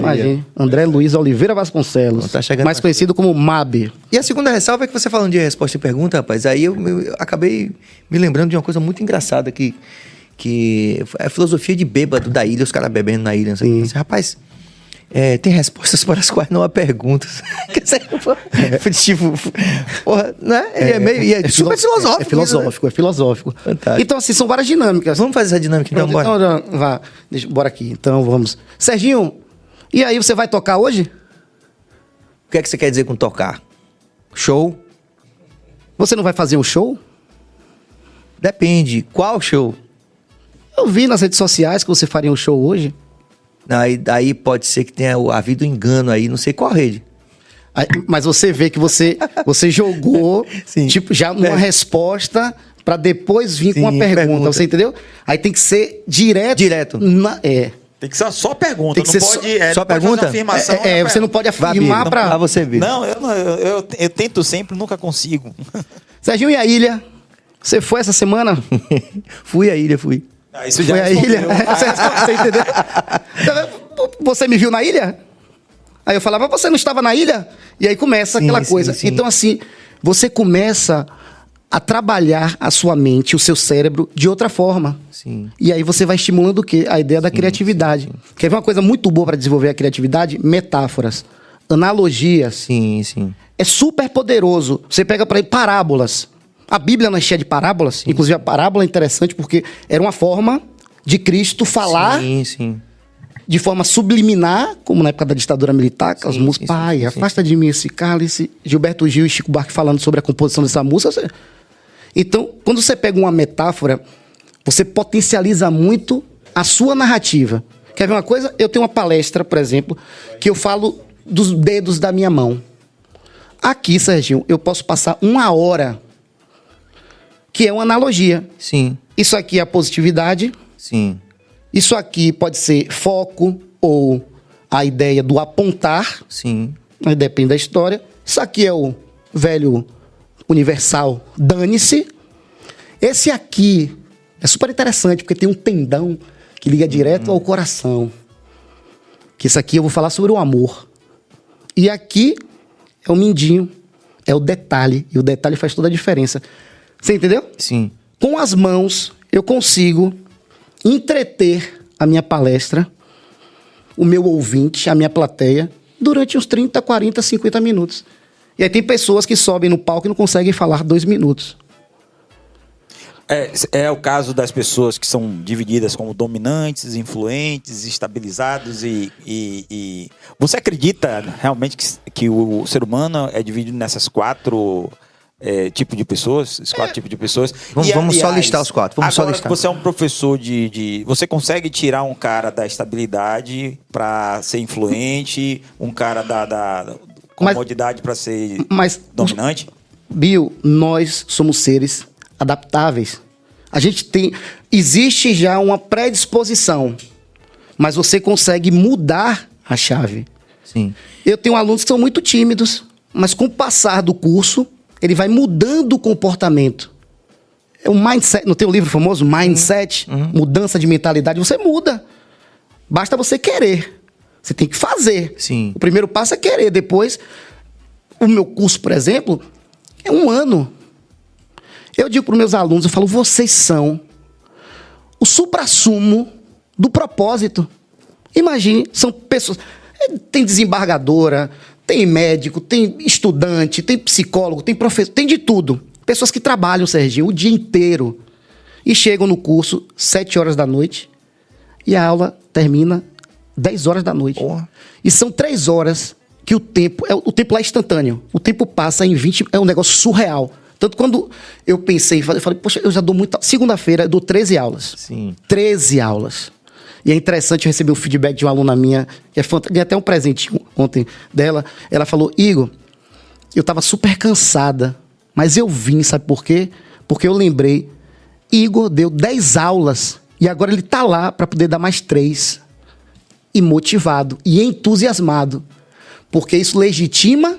Imagina. André Luiz Oliveira Vasconcelos. Tá chegando mais conhecido como MAB. E a segunda ressalva é que você falando de resposta e pergunta, rapaz, aí eu acabei me lembrando de uma coisa muito engraçada que é a filosofia de bêbado da ilha, os caras bebendo na ilha. Assim, rapaz, tem respostas para as quais não há perguntas. Tipo, porra, né? Super filosófico. É filosófico. Fantástico. Então, assim, são várias dinâmicas. Vamos fazer essa dinâmica, então, bora. Então, vá. Bora aqui. Então, vamos. Serginho, e aí, você vai tocar hoje? O que é que você quer dizer com tocar? Show? Você não vai fazer um show? Depende. Qual show? Eu vi nas redes sociais que você faria um show hoje. Aí pode ser que tenha havido engano aí, não sei qual rede. Mas você vê que você jogou tipo, já uma resposta para depois vir com uma pergunta. Você entendeu? Aí tem que ser direto. Tem que ser só pergunta. Tem que não ser pode, só pergunta? Afirmação, você não pode afirmar para você ver. Não, eu tento sempre, nunca consigo. Serginho, e a ilha? Você foi essa semana? Fui à ilha, fui. Isso já foi a ilha? Você entendeu? Você me viu na ilha? Aí eu falava, você não estava na ilha? E aí começa aquela coisa. Sim. Então, assim, você começa a trabalhar a sua mente, o seu cérebro, de outra forma. Sim. E aí você vai estimulando o quê? A ideia da criatividade. Quer ver uma coisa muito boa para desenvolver a criatividade? Metáforas, analogias. Sim. É super poderoso. Você pega para aí parábolas. A Bíblia não é cheia de parábolas. Sim. Inclusive, a parábola é interessante porque era uma forma de Cristo falar de forma subliminar, como na época da ditadura militar, aquelas músicas. Pai, afasta de mim esse cálice. Gilberto Gil e Chico Buarque falando sobre a composição dessa música. Então, quando você pega uma metáfora, você potencializa muito a sua narrativa. Quer ver uma coisa? Eu tenho uma palestra, por exemplo, que eu falo dos dedos da minha mão. Aqui, Serginho, eu posso passar 1 hora, que é uma analogia. Sim. Isso aqui é a positividade. Sim. Isso aqui pode ser foco ou a ideia do apontar. Sim. Depende da história. Isso aqui é o velho universal dane-se. Esse aqui é super interessante porque tem um tendão que liga direto ao coração. Que isso aqui eu vou falar sobre o amor. E aqui é o mindinho, é o detalhe. E o detalhe faz toda a diferença. Você entendeu? Sim. Com as mãos, eu consigo entreter a minha palestra, o meu ouvinte, a minha plateia, durante uns 30, 40, 50 minutos. E aí tem pessoas que sobem no palco e não conseguem falar 2 minutos. É o caso das pessoas que são divididas como dominantes, influentes, estabilizados e... Você acredita realmente que o ser humano é dividido nessas 4 tipos de pessoas? Esses 4 tipos de pessoas? Vamos só listar os 4. Agora que você é um professor você consegue tirar um cara da estabilidade para ser influente, um cara da comodidade para ser dominante? Bill, nós somos seres adaptáveis. A gente tem... Existe já uma predisposição, mas você consegue mudar a chave. Sim. Eu tenho alunos que são muito tímidos, mas com o passar do curso, ele vai mudando o comportamento. É um mindset, não tem um livro famoso? Mindset, mudança de mentalidade. Você muda. Basta você querer. Você tem que fazer. Sim. O primeiro passo é querer. Depois, o meu curso, por exemplo, é 1 ano. Eu digo para os meus alunos, eu falo, vocês são o suprassumo do propósito. Imagine, são pessoas... Tem desembargadora, tem médico, tem estudante, tem psicólogo, tem professor, tem de tudo. Pessoas que trabalham, Serginho, o dia inteiro. E chegam no curso 7 horas da noite e a aula termina 10 horas da noite. Porra. E são 3 horas que o tempo lá é instantâneo. O tempo passa em 20... É um negócio surreal. Tanto quando eu pensei, eu falei, poxa, eu já dou muita... Segunda-feira eu dou 13 aulas. Sim. 13 aulas. E é interessante, eu recebi o feedback de uma aluna minha, que é fantástica, ganhei até um presente ontem dela. Ela falou, Igor, eu estava super cansada, mas eu vim, sabe por quê? Porque eu lembrei, Igor deu 10 aulas e agora ele está lá para poder dar mais 3. E motivado, e entusiasmado. Porque isso legitima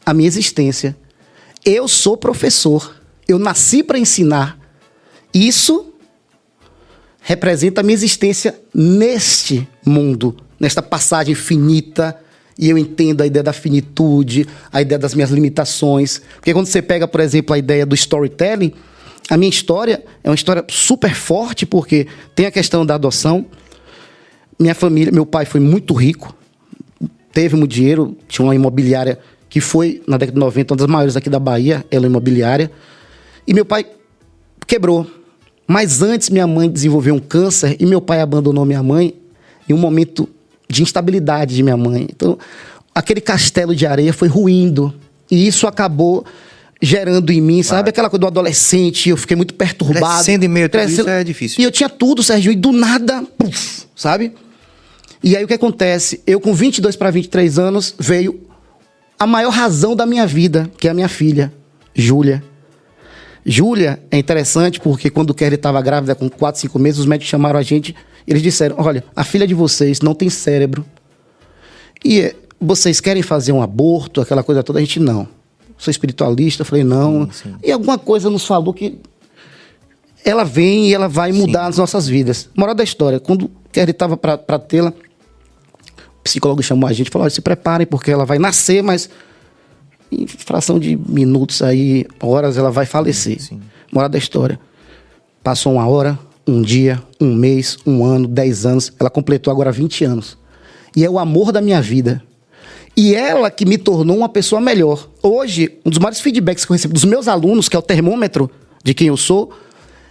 a minha existência. Eu sou professor, eu nasci para ensinar. Isso representa a minha existência neste mundo, nesta passagem finita, e eu entendo a ideia da finitude, a ideia das minhas limitações. Porque quando você pega, por exemplo, a ideia do storytelling, a minha história é uma história super forte, porque tem a questão da adoção. Minha família, meu pai foi muito rico, teve muito dinheiro, tinha uma imobiliária que foi, na década de 90, uma das maiores aqui da Bahia, ela imobiliária. E meu pai quebrou. Mas antes minha mãe desenvolveu um câncer e meu pai abandonou minha mãe em um momento de instabilidade de minha mãe. Então, aquele castelo de areia foi ruindo. E isso acabou gerando em mim, sabe? Aquela coisa do adolescente, eu fiquei muito perturbado. Crescendo em meio a tudo isso é difícil. E eu tinha tudo, Serginho, e do nada, puf, sabe? E aí o que acontece? Eu com 22 para 23 anos, veio a maior razão da minha vida, que é a minha filha, Júlia. Júlia é interessante porque quando o Kelly estava grávida com 4, 5 meses, os médicos chamaram a gente, eles disseram, olha, a filha de vocês não tem cérebro. E vocês querem fazer um aborto, aquela coisa toda? A gente, não. Sou espiritualista, eu falei, não. Sim. E alguma coisa nos falou que ela vem e ela vai mudar as nossas vidas. Moral da história, quando o Kelly estava para tê-la, o psicólogo chamou a gente e falou, olha, se preparem porque ela vai nascer, mas em fração de minutos aí, horas, ela vai falecer. Sim. Moral da história. Passou 1 hora, 1 dia, 1 mês, 1 ano, 10 anos. Ela completou agora 20 anos. E é o amor da minha vida. E ela que me tornou uma pessoa melhor. Hoje, um dos maiores feedbacks que eu recebo dos meus alunos, que é o termômetro de quem eu sou,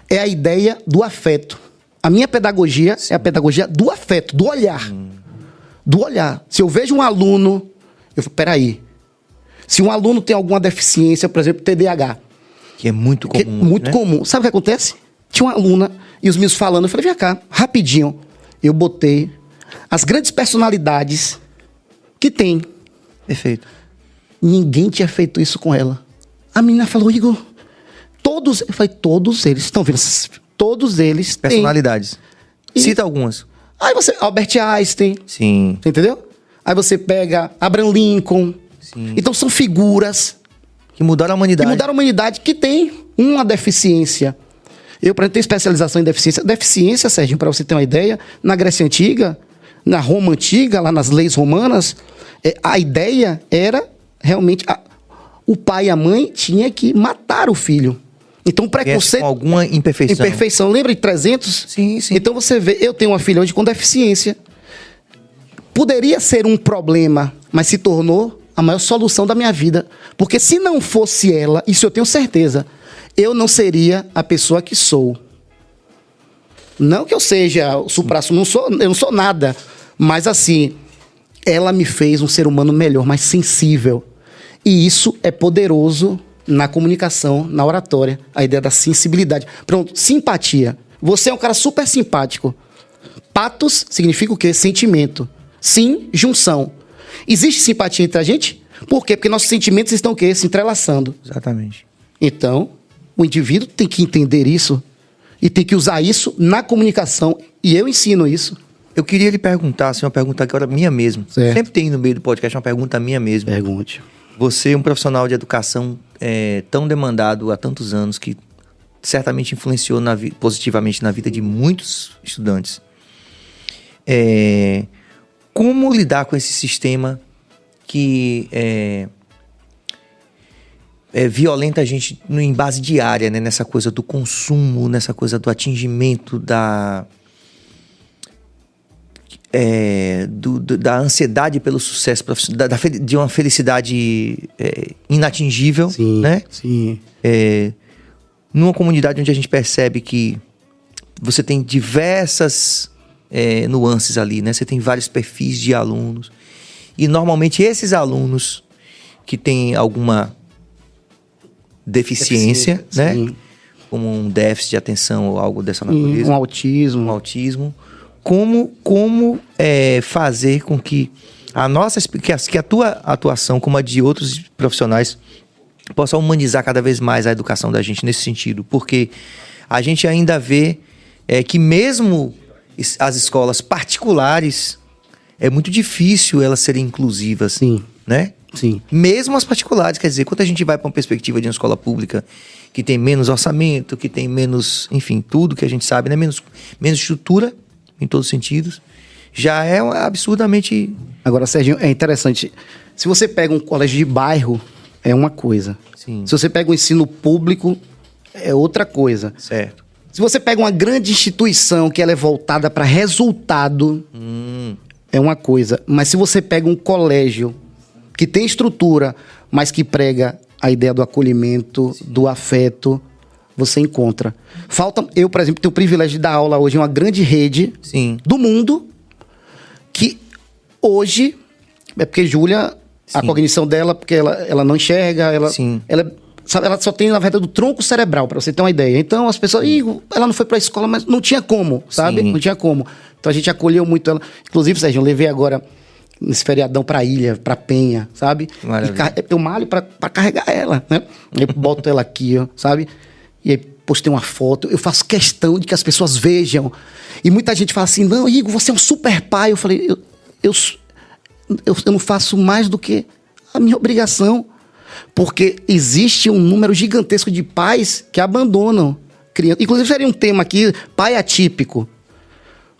é a ideia do afeto. A minha pedagogia é a pedagogia do afeto, do olhar. Do olhar. Se eu vejo um aluno, eu falo, peraí. Se um aluno tem alguma deficiência, por exemplo, TDAH. Que é muito comum. Muito comum. Sabe o que acontece? Tinha uma aluna e os meus falando, eu falei, vem cá, rapidinho. Eu botei as grandes personalidades que tem. Perfeito. Ninguém tinha feito isso com ela. A menina falou, Igor, todos... Eu falei, todos eles, estão vendo? Todos eles personalidades. Têm. Cita algumas. Aí você... Albert Einstein. Sim. Entendeu? Aí você pega Abraham Lincoln. Sim. Então são figuras... Que mudaram a humanidade. Que mudaram a humanidade, que tem uma deficiência. Eu, por exemplo, tenho especialização em deficiência. Deficiência, Serginho, para você ter uma ideia, na Grécia Antiga, na Roma Antiga, lá nas leis romanas, a ideia era realmente... o pai e a mãe tinham que matar o filho. Então, preconceito... Com alguma imperfeição. Imperfeição. Lembra de 300? Sim, sim. Então, você vê... Eu tenho uma filha hoje com deficiência. Poderia ser um problema, mas se tornou a maior solução da minha vida. Porque se não fosse ela, isso eu tenho certeza, eu não seria a pessoa que sou. Não que eu seja o supra-sumo, eu não sou nada. Mas, assim, ela me fez um ser humano melhor, mais sensível. E isso é poderoso na comunicação, na oratória. A ideia da sensibilidade. Pronto, simpatia. Você é um cara super simpático. Patos significa o quê? Sentimento. Sim, junção. Existe simpatia entre a gente? Por quê? Porque nossos sentimentos estão o quê? Se entrelaçando. Exatamente. Então, o indivíduo tem que entender isso e tem que usar isso na comunicação. E eu ensino isso. Eu queria lhe perguntar, assim, uma pergunta agora minha mesmo. Certo. Sempre tem no meio do podcast uma pergunta minha mesmo. Pergunte. Você é um profissional de educação tão demandado há tantos anos que certamente influenciou positivamente na vida de muitos estudantes. Como lidar com esse sistema que violenta a gente em base diária, né? Nessa coisa do consumo, nessa coisa do atingimento da ansiedade pelo sucesso profissional, de uma felicidade inatingível, sim, né? Sim. Numa comunidade onde a gente percebe que você tem diversas nuances ali, né? Você tem vários perfis de alunos e normalmente esses alunos que têm alguma deficiência, né? Sim. Como um déficit de atenção ou algo dessa natureza. Um autismo. Como fazer com que a tua atuação, como a de outros profissionais, possa humanizar cada vez mais a educação da gente nesse sentido? Porque a gente ainda vê que mesmo as escolas particulares, é muito difícil elas serem inclusivas. Sim. Né? Sim. Mesmo as particulares, quer dizer, quando a gente vai para uma perspectiva de uma escola pública que tem menos orçamento, que tem menos, enfim, tudo que a gente sabe, né? Menos estrutura, em todos os sentidos, já é absurdamente... Agora, Serginho, é interessante. Se você pega um colégio de bairro, é uma coisa. Sim. Se você pega um ensino público, é outra coisa. Certo. Se você pega uma grande instituição que ela é voltada para resultado, é uma coisa. Mas se você pega um colégio que tem estrutura, mas que prega a ideia do acolhimento, do afeto, você encontra. Eu, por exemplo, tenho o privilégio de dar aula hoje em uma grande rede do mundo, que hoje, é porque Júlia, a cognição dela, porque ela não enxerga, ela só tem, na verdade, o tronco cerebral, para você ter uma ideia. Então, as pessoas, ela não foi para a escola, mas não tinha como, sabe? Não tinha como. Então, a gente acolheu muito ela. Inclusive, Sérgio, eu levei agora, nesse feriadão, pra ilha, pra Penha, sabe? Eu malho pra carregar ela, né? Eu boto ela aqui, ó, sabe? E aí, postei uma foto. Eu faço questão de que as pessoas vejam. E muita gente fala assim, não, Igor, você é um super pai. Eu falei, eu não faço mais do que a minha obrigação. Porque existe um número gigantesco de pais que abandonam crianças. Inclusive, seria um tema aqui, pai atípico.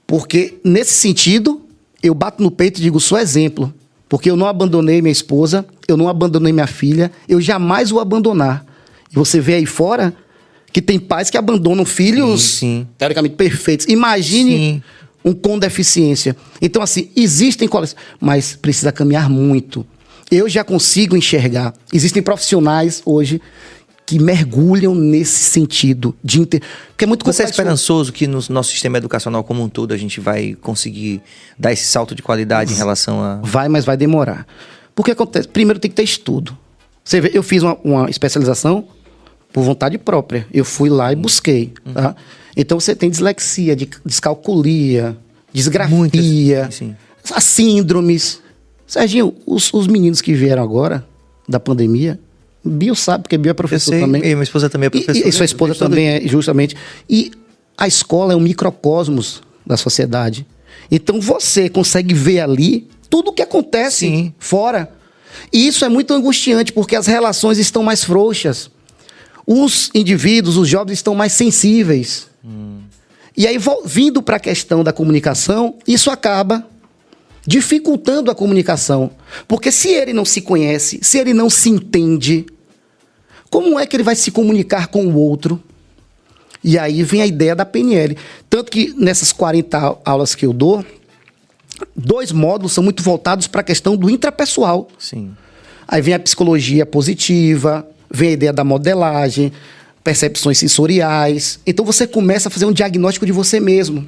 Porque, nesse sentido, eu bato no peito e digo, sou exemplo. Porque eu não abandonei minha esposa, eu não abandonei minha filha, eu jamais vou abandonar. E você vê aí fora que tem pais que abandonam filhos, teoricamente, perfeitos. Imagine um com deficiência. Então, assim, existem colégios, mas precisa caminhar muito. Eu já consigo enxergar. Existem profissionais hoje que mergulham nesse sentido porque é muito complexo. Você é esperançoso que no nosso sistema educacional como um todo a gente vai conseguir dar esse salto de qualidade em relação a... Vai, mas vai demorar. Porque acontece, primeiro tem que ter estudo. Você vê, eu fiz uma especialização por vontade própria. Eu fui lá e busquei. Tá? Então você tem dislexia, descalculia, disgrafia, as síndromes. Serginho, os meninos que vieram agora da pandemia, Bio sabe, porque Bio é professor também. E minha esposa também é professora. E sua esposa também é, justamente. E a escola é um microcosmos da sociedade. Então você consegue ver ali tudo o que acontece fora. E isso é muito angustiante, porque as relações estão mais frouxas. Os indivíduos, os jovens estão mais sensíveis. E aí, vindo para a questão da comunicação, isso acaba dificultando a comunicação. Porque se ele não se conhece, se ele não se entende, como é que ele vai se comunicar com o outro? E aí vem a ideia da PNL. Tanto que nessas 40 aulas que eu dou, 2 módulos são muito voltados para a questão do intrapessoal. Aí vem a psicologia positiva, vem a ideia da modelagem, percepções sensoriais. Então você começa a fazer um diagnóstico de você mesmo.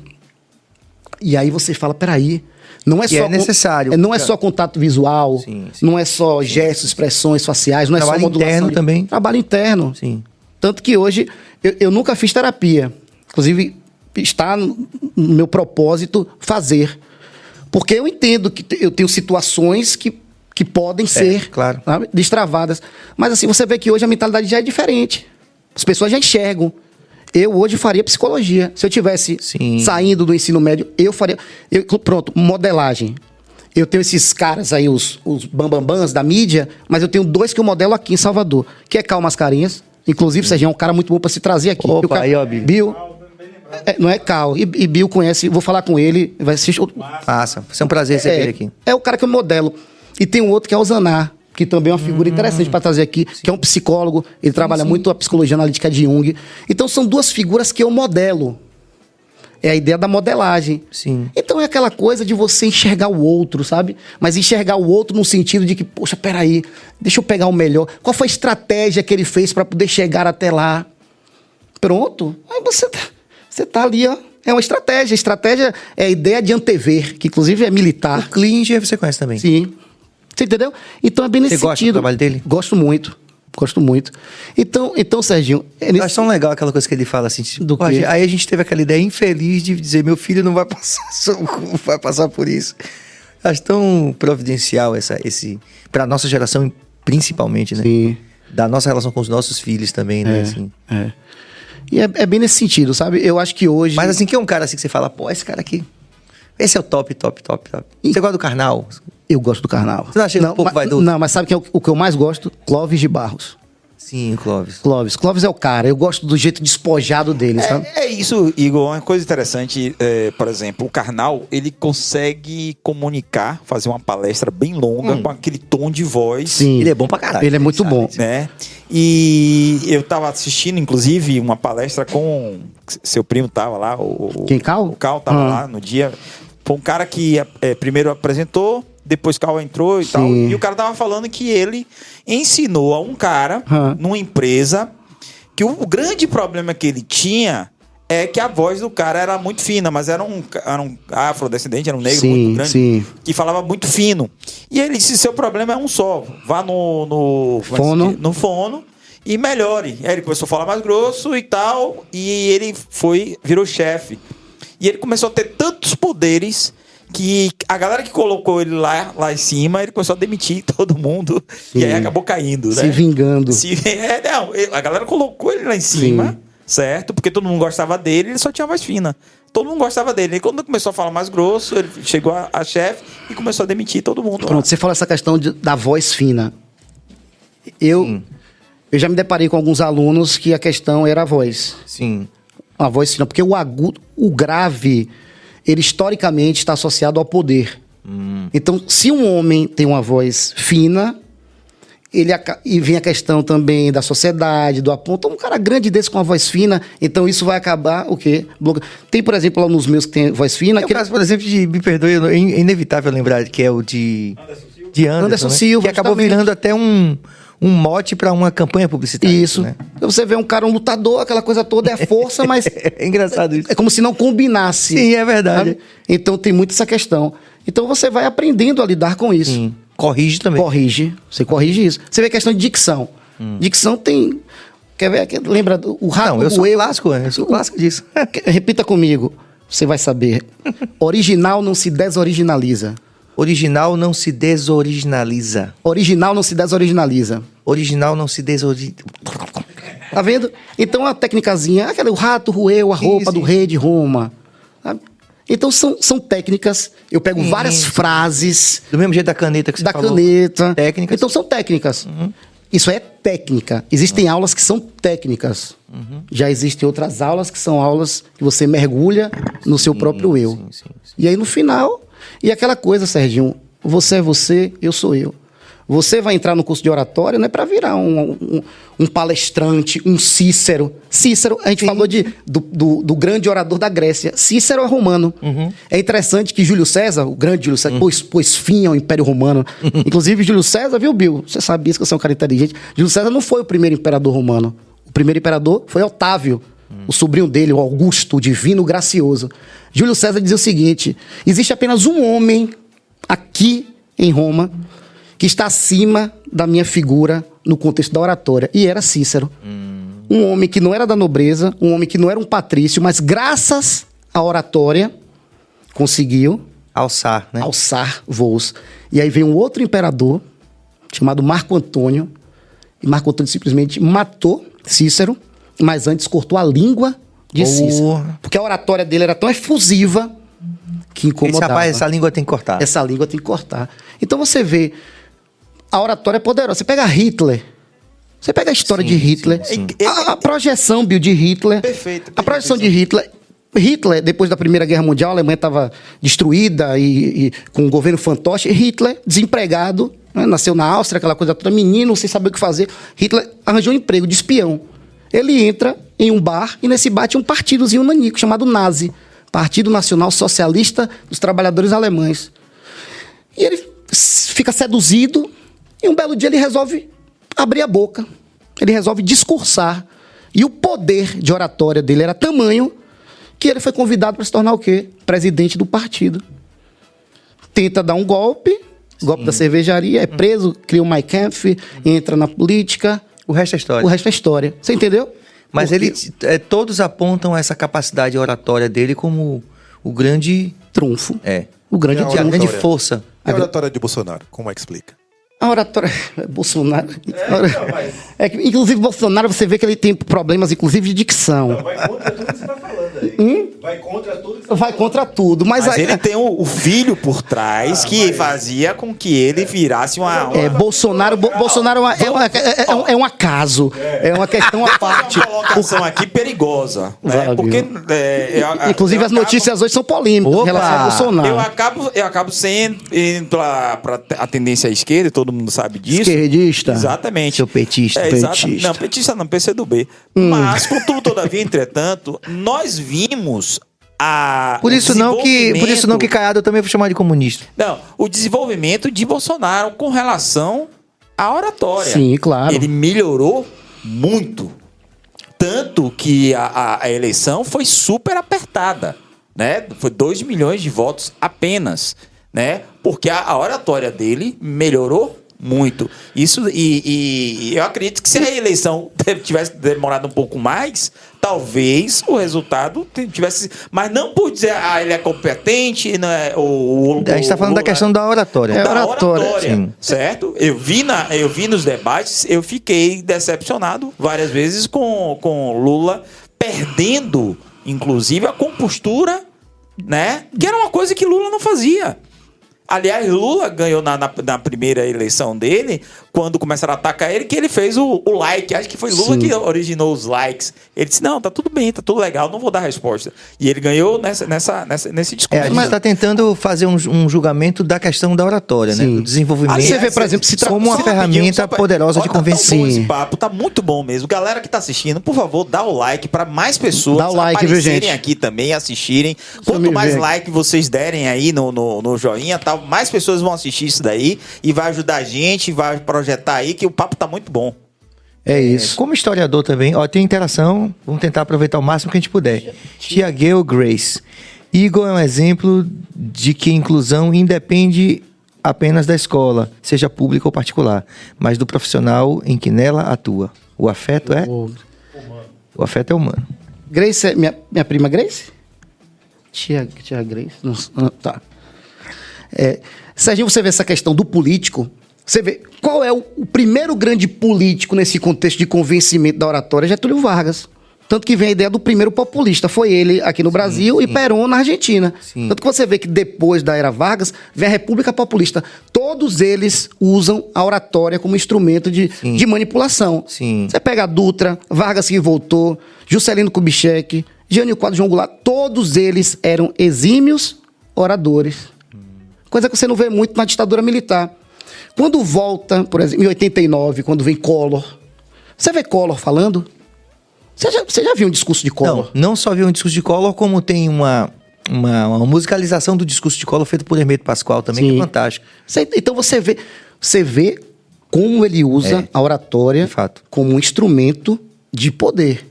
E aí você fala, peraí, não é só necessário. Não é só contato visual, não é só gestos, expressões faciais, não é só modulação. Trabalho interno também. Trabalho interno. Tanto que hoje, eu nunca fiz terapia. Inclusive, está no meu propósito fazer. Porque eu entendo que eu tenho situações que podem ser sabe, destravadas. Mas assim, você vê que hoje a mentalidade já é diferente. As pessoas já enxergam. Eu hoje faria psicologia. Se eu tivesse saindo do ensino médio, eu faria... Pronto, modelagem. Eu tenho esses caras aí, os bambambãs da mídia, mas eu tenho 2 que eu modelo aqui em Salvador, que é Cal Mascarenhas. Inclusive, Serginho é um cara muito bom para se trazer aqui. Opa, aí, ó, Bill. Não é Cal. E Bill conhece, vou falar com ele. Vai assistir. Massa. Vai ser um prazer receber ele aqui. É o cara que eu modelo. E tem um outro que é o Zanar, que também é uma figura interessante para trazer aqui, que é um psicólogo. Ele trabalha muito a psicologia analítica de Jung. Então, são 2 figuras que eu modelo. É a ideia da modelagem. Então, é aquela coisa de você enxergar o outro, sabe? Mas enxergar o outro no sentido de que, poxa, peraí, deixa eu pegar o melhor. Qual foi a estratégia que ele fez para poder chegar até lá? Pronto. Aí você tá ali, ó. É uma estratégia. Estratégia é a ideia de antever, que inclusive é militar. O Klinger você conhece também? Sim. Você entendeu? Então é bem nesse sentido. Você gosta do trabalho dele? Gosto muito. Então, Serginho... Eu acho tão legal aquela coisa que ele fala assim. Tipo, aí a gente teve aquela ideia infeliz de dizer, meu filho não vai passar por isso. Acho tão providencial pra nossa geração, principalmente, né? Da nossa relação com os nossos filhos também, né? E é bem nesse sentido, sabe? Eu acho que hoje... Mas assim, que é um cara assim que você fala, pô, esse cara aqui... Esse é o top. Você gosta do Karnal? Eu gosto do Karnal. Você não acha um pouco vaidoso? Não, mas sabe que é o que eu mais gosto? Clóvis de Barros. Sim, Clóvis. Clóvis é o cara. Eu gosto do jeito despojado dele, sabe? É isso, Igor. Uma coisa interessante, por exemplo, o Karnal, ele consegue comunicar, fazer uma palestra bem longa com aquele tom de voz. Sim. Ele é bom pra caralho. Ele é muito bom. Né? E eu tava assistindo, inclusive, uma palestra com... Seu primo tava lá. Quem, Cal? O Cal tava lá no dia... Foi um cara que primeiro apresentou, depois Cauã entrou e Sim. tal. E o cara tava falando que ele ensinou a um cara, numa empresa, que o grande problema que ele tinha é que a voz do cara era muito fina, mas era um afrodescendente, era um negro muito grande, que falava muito fino. E ele disse, seu problema é um só, vá no fono e melhore. Aí ele começou a falar mais grosso e tal, e ele virou chefe. E ele começou a ter tantos poderes que a galera que colocou ele lá em cima, ele começou a demitir todo mundo. Sim. E aí acabou caindo, né? Se vingando. A galera colocou ele lá em cima, sim, certo? Porque todo mundo gostava dele, ele só tinha voz fina. Todo mundo gostava dele. E quando começou a falar mais grosso, ele chegou a chefe e começou a demitir todo mundo. Pronto, você falou essa questão da voz fina. Eu já me deparei com alguns alunos que a questão era a voz. Sim. A voz fina, porque o agudo, o grave, ele historicamente está associado ao poder. Então, se um homem tem uma voz fina, e vem a questão também da sociedade, do aponto, um cara grande desse com uma voz fina, então isso vai acabar o quê? Tem, por exemplo, alunos meus que tem voz fina... O caso, por exemplo, me perdoe, é inevitável lembrar que é o de Anderson, né? Silva, que acabou virando até um mote para uma campanha publicitária. Isso. Né? Então você vê um cara, um lutador, aquela coisa toda, é força, mas... É engraçado isso. É como se não combinasse. Sim, é verdade. Sabe? Então tem muito essa questão. Então você vai aprendendo a lidar com isso. Sim. Corrige também. Você corrige isso. Você vê a questão de dicção. Dicção tem... Quer ver? Lembra o rato? Não, eu sou clássico disso. Repita comigo. Você vai saber. Original não se desoriginaliza. Original não se desoriginaliza. Original não se desoriginaliza. Original não se desoriginaliza. Tá vendo? Então a técnicazinha, o rato roeu a roupa do rei de Roma. Sabe? Então são técnicas. Eu pego várias frases. Do mesmo jeito da caneta que você falou. Da caneta. Técnicas. Então são técnicas. Isso é técnica. Existem aulas que são técnicas. Já existem outras aulas que são aulas que você mergulha no seu próprio eu. Sim. E aí no final... E aquela coisa, Serginho, você é você, eu sou eu. Você vai entrar no curso de oratória, não é para virar um palestrante, um Cícero. Cícero, a gente falou do grande orador da Grécia. Cícero é romano. É interessante que Júlio César, o grande Júlio César, pôs fim ao Império Romano. Inclusive, Júlio César, viu, Bill? Você sabe isso, que eu sou um cara inteligente. Júlio César não foi o primeiro imperador romano. O primeiro imperador foi Otávio. O sobrinho dele, o Augusto, o Divino Gracioso. Júlio César dizia o seguinte: existe apenas um homem aqui em Roma que está acima da minha figura no contexto da oratória. E era Cícero. Um homem que não era da nobreza, um homem que não era um patrício, mas graças à oratória conseguiu alçar, né? Alçar voos. E aí veio um outro imperador chamado Marco Antônio. E Marco Antônio simplesmente matou Cícero, mas antes cortou a língua de Cícero. Porque a oratória dele era tão efusiva que incomodava. Rapaz, essa língua tem que cortar. Essa língua tem que cortar. Então você vê, a oratória é poderosa. Você pega Hitler, você pega a história de Hitler, a projeção, Bill, de Hitler. Perfeito. A projeção de Hitler, depois da Primeira Guerra Mundial, a Alemanha estava destruída e com o governo fantoche. Hitler, desempregado, né, nasceu na Áustria, aquela coisa toda, menino, sem saber o que fazer. Hitler arranjou um emprego de espião. Ele entra em um bar e nesse bar tinha um partidozinho nanico chamado Nazi, Partido Nacional Socialista dos Trabalhadores Alemães. E ele fica seduzido e um belo dia ele resolve abrir a boca. Ele resolve discursar. E o poder de oratória dele era tamanho que ele foi convidado para se tornar o quê? Presidente do partido. Tenta dar um golpe da cervejaria, é preso, cria o Mein Kampf, entra na política. O resto é história. O resto é história. Você entendeu? Mas todos apontam essa capacidade oratória dele como o grande trunfo. O grande força. E a oratória de Bolsonaro, como é que explica? A oratória... Bolsonaro... inclusive, Bolsonaro, você vê que ele tem problemas, inclusive, de dicção. Não, vai contra tudo que você está falando aí. Vai contra tudo que você Vai contra tudo. Mas ele tem o filho por trás que fazia com que ele virasse uma... Bolsonaro é um acaso. É uma questão à parte. Uma colocação aqui perigosa. Né? Porque... inclusive, as notícias hoje são polêmicas em relação a Bolsonaro. Eu acabo sendo indo para a tendência à esquerda, todo mundo sabe disso. Esquerdista. Exatamente. Seu petista. Não, petista não, PCdoB. Mas, contudo, todavia, entretanto, nós vimos Por isso não que Caiado eu também vou chamar de comunista. Não, o desenvolvimento de Bolsonaro com relação à oratória. Sim, claro. Ele melhorou muito. Tanto que a eleição foi super apertada, né? Foi 2 milhões de votos apenas, né? Porque a oratória dele melhorou muito. Isso, e eu acredito que se a eleição tivesse demorado um pouco mais, talvez o resultado tivesse... Mas não por dizer, ele é competente, né? A gente está falando da questão da oratória. Da oratória, sim. certo? Eu vi nos debates, eu fiquei decepcionado várias vezes com Lula perdendo, inclusive, a compostura, né? Que era uma coisa que Lula não fazia. Aliás, Lula ganhou na primeira eleição dele, quando começaram a atacar ele, que ele fez o like. Acho que foi Lula que originou os likes. Ele disse, não, tá tudo bem, tá tudo legal, não vou dar resposta. E ele ganhou nesse discurso. A gente está tentando fazer um julgamento da questão da oratória, né? Do desenvolvimento. Aí você vê, por exemplo, como uma ferramenta poderosa de convencer. Esse papo tá muito bom mesmo. Galera que tá assistindo, por favor, dá o like para mais pessoas dá o like, aparecerem viu, gente? aqui também, assistirem. Quanto mais like vocês derem aí no joinha, tal, mais pessoas vão assistir isso daí e vai ajudar a gente, vai projetar aí, que o papo tá muito bom. É isso. Como historiador também, tem interação, vamos tentar aproveitar o máximo que a gente puder. Tiagueu Grace. Igor é um exemplo de que inclusão independe apenas da escola, seja pública ou particular, mas do profissional em que nela atua. O afeto é? O afeto é humano. Grace é minha prima Grace? Tia Grace? Não, tá. Serginho, você vê essa questão do político, você vê qual é o primeiro grande político nesse contexto de convencimento da oratória? Getúlio Vargas. Tanto que vem a ideia do primeiro populista. Foi ele aqui no Brasil e Perón na Argentina. Sim. Tanto que você vê que depois da era Vargas, vem a República Populista. Todos eles usam a oratória como instrumento de manipulação. Sim. Você pega a Dutra, Vargas que voltou, Juscelino Kubitschek, Jânio Quadros, João Goulart, todos eles eram exímios oradores. Coisa que você não vê muito na ditadura militar. Quando volta, por exemplo, em 89, quando vem Collor, você vê Collor falando? Você já viu um discurso de Collor? Não só viu um discurso de Collor, como tem uma musicalização do discurso de Collor feito por Hermeto Pascoal também, que é fantástico. Então você vê como ele usa a oratória como um instrumento de poder.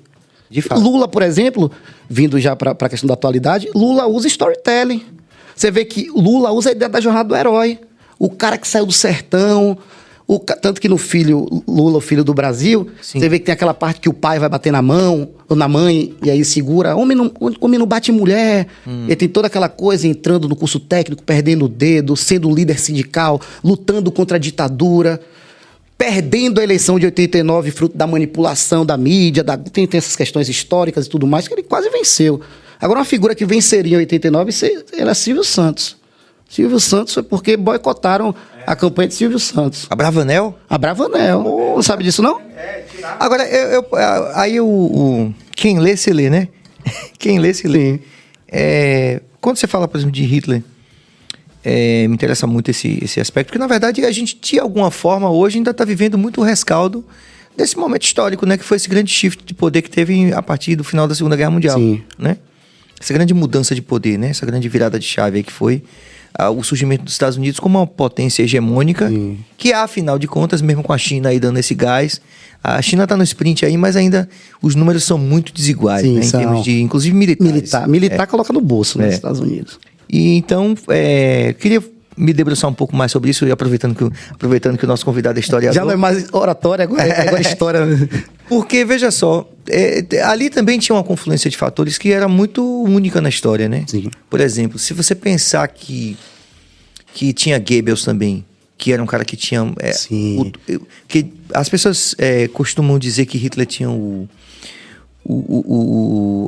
De fato. Lula, por exemplo, vindo já para a questão da atualidade, Lula usa storytelling. Você vê que Lula usa a ideia da jornada do herói. O cara que saiu do sertão. Tanto que no Lula, o filho do Brasil, você vê que tem aquela parte que o pai vai bater na mão, ou na mãe, e aí segura. Homem não bate em mulher. Ele tem toda aquela coisa entrando no curso técnico, perdendo o dedo, sendo líder sindical, lutando contra a ditadura, perdendo a eleição de 89, fruto da manipulação da mídia, tem essas questões históricas e tudo mais, que ele quase venceu. Agora, uma figura que venceria em 89 era Silvio Santos. Silvio Santos foi porque boicotaram a campanha de Silvio Santos. A Bravanel? A Bravanel. Não sabe disso, não? Agora, quem lê, se lê, né? Quem lê, se lê. Quando você fala, por exemplo, de Hitler, me interessa muito esse aspecto, porque, na verdade, a gente, de alguma forma, hoje ainda está vivendo muito o rescaldo desse momento histórico, né? Que foi esse grande shift de poder que teve a partir do final da Segunda Guerra Mundial. Sim. Né? Essa grande mudança de poder, né? Essa grande virada de chave aí que foi o surgimento dos Estados Unidos como uma potência hegemônica, que afinal de contas, mesmo com a China aí dando esse gás, a China está no sprint aí, mas ainda os números são muito desiguais, né? Em termos de, inclusive, militares. Militar coloca no bolso, né? Nos Estados Unidos. E então, queria me debruçar um pouco mais sobre isso, e aproveitando que o nosso convidado é historiador. Já não é mais oratória, agora história. Porque, veja só, ali também tinha uma confluência de fatores que era muito única na história, né? Sim. Por exemplo, se você pensar que tinha Goebbels também, que era um cara que tinha... que as pessoas costumam dizer que Hitler tinha